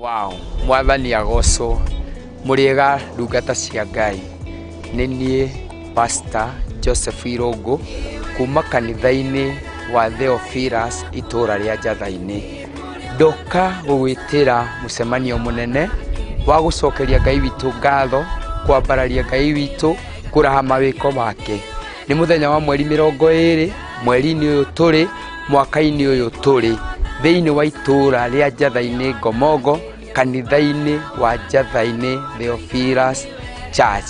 Wow, mwathani agocwo muriega ndungata cia Ngai. Nĩ niĩ Pastor Joseph Irungu kuma kanitha-inĩ wa Theophilus itũra rĩa Njatha-inĩ. Ndoka gũgwĩtĩra mũcemanio mũnene wa gũcokeria Ngai witũ ngatho, kwambararia Ngai witũ, kũraha mawĩko make. Nĩ mũthenya wa mweri 20 mweri-inĩ ũyũ tũrĩ, mwaka-inĩ ũyũ tũrĩ, thĩinĩ wa itũra rĩa Njatha-inĩ Ngomongo, kanitha-inĩ wa Njatha-inĩ Theophilus Church.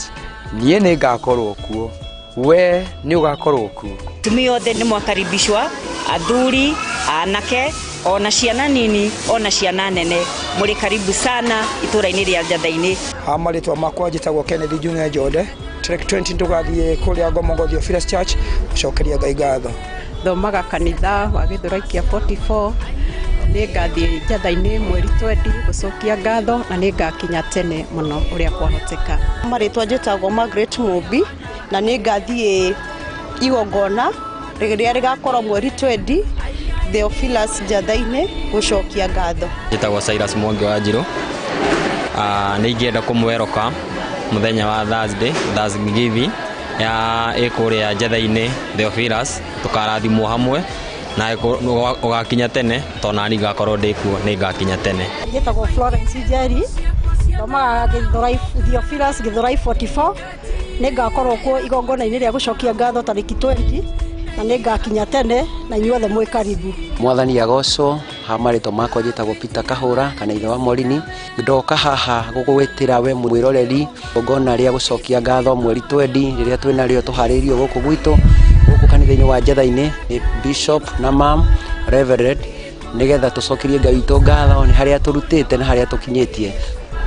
Niĩ nĩ ngakorwo kuo, we nĩ ũgakorwo kuo. Tumia othe nĩ mwakaribishwa, athuri, anake, ona ciana nini, ona ciana nene. Mũrĩ karibu sana itũra-inĩ rĩa Njatha-inĩ. Marĩtwa makwa njĩtagwo Kennedy Njung'e Njode. Track 20 tũgathiĩ kũrĩa Ngomongo Theophilus Church gũcokeria Ngai ngatho. Thomaga kanitha wa Gĩthũraikia 44. Nĩ ngathiĩ Njatha-inĩ mweri 20 gũcokia ngatho na nĩ ngakinya tene mũno ũrĩa kwahoteka. Marĩtwa njĩtagwo Margaret Mũmbi na nĩ ngathiĩ igongona rĩrĩa rĩgakorwo mweri 20 Theophilus Njatha-inĩ gũcokia ngatho. Njĩtagwo Cyrus Mwangi wa Njirũ. Nĩ ingĩenda kũmweroka mũthenya wa Thanksgiving ya ĩkũrĩa Njatha-inĩ Theophilus, tũkarathimwo hamwe na ũgakinya tene tonani ngakorwo ndĩkuo, nĩ ngakinya tene. Njĩtagwo Florence Njeri, thomaga Theophilus Gĩthũrai 44, nĩ ngakorwo kuo igongona-inĩ rĩa gũcokia ngatho tarĩki 20 na nĩ ngakinya tene na inyuothe mwĩ karibu. Mwathani agocwo. Marĩtwa makwa njĩtagwo Peter Kahũra kana ithe wa Morini. Ndoka haha gũgwĩtĩra we mwĩroreri igongona rĩa gũcokia ngatho mweri 20 rĩrĩa twĩnarĩo tũharĩirio gũkũ gwitũ gũkũ kanitha-inĩ wa Njatha-inĩ nĩ Bishop na Mam Reverend, nĩgetha tũcokerie Ngai witũ ngatho nĩ harĩa tũrutĩte na harĩa tũkinyĩtie.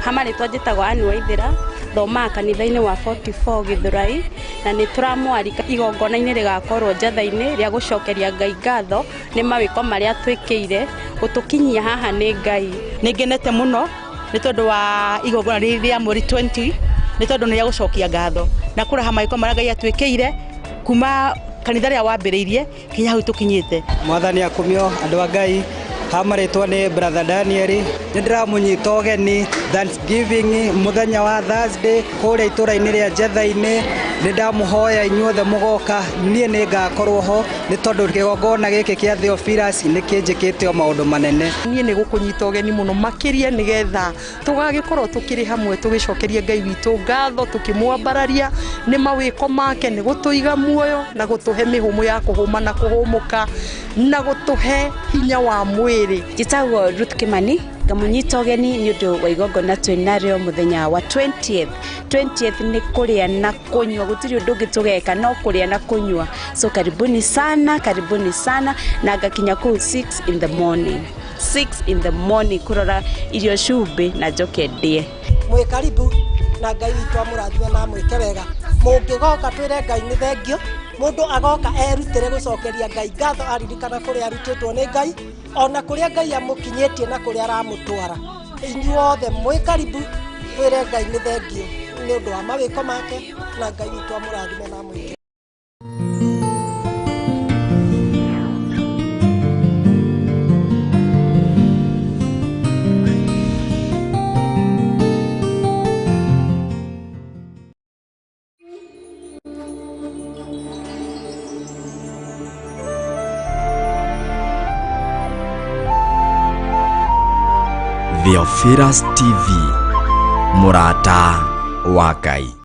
Marĩtwa njĩtagwo Anne Waithĩra, thomaga kanitha-inĩ wa 44 Gĩthũrai, na nĩ tũramwarika igongona-inĩ rĩgakorwo Njatha-inĩ rĩa gũcokeria Ngai ngatho nĩ mawĩko marĩa twĩkĩire gũtũkinyia haha nĩ Ngai. Nĩ ngenete mũno nĩ tondũ wa igongona rĩrĩa mweri 20, nĩ tondũ nĩ rĩa gũcokia ngatho na kũraha mawĩko marĩa Ngai atwĩkĩire kuma kanitha rĩa wambĩrĩirie kinya hau tũkinyĩte. Mwathani akũmio andũ a Ngai. Marĩtwa nĩ Brother Daniel. Nĩ ndĩramũnyita ũgeni Thanksgiving mũthenya wa Thursday kũrĩa itũra-inĩ rĩa Njatha-inĩ. Nĩ ndamũhoya inyuothe mũgoka, niĩ nĩ ngakorwo ho nĩ tondũ kĩgongona gĩkĩ kĩa Theophilus nĩ kĩnjĩkĩte o maũndũ manene. Niĩ nĩ gũkũnyita ũgeni mũno makĩria nĩgetha tũgagĩkorwo tũkĩrĩ hamwe tũgĩcokeria Ngai witũ ngatho, tũkĩmwambararia nĩ mawĩko make, nĩ gũtũiga muoyo na gũtũhe mĩhũmũ ya kũhũma na kũhũmũka na gũtũhe hinya wa mwĩrĩ. Njĩtagwo Ruth Kimani, ngamũnyita ũgeni nĩ ũndũ wa igongona twĩnarĩo mũthenya wa 20th. 20th nĩ kũrĩa na kũnyua, gũtirĩ ũndũ ũngĩ tũgeka no kũrĩa na kũnyua. So karibuni sana na ngakinya kũu 6 in the morning. 6 in the morning kũrora irio cumbĩ na njoke ndĩe. Mwĩ karibu na Ngai witũ amũrathime na mwĩke wega. Mũngĩgoka twĩre Ngai nĩ thengio. Mũndũ agoka erutĩre gũcokeria Ngai ngatho, aririkana kũrĩa arutĩtwo nĩ Ngai, ona kũrĩa Ngai amũkinyĩtie na kũrĩa aramũtwara. Inyuothe mwĩ karibu twĩre Ngai nĩ thengio nĩ ũndũ wa mawĩko make na Ngai witũ amũrathime na mwĩke. Theophilus TV, mũrata wa Ngai.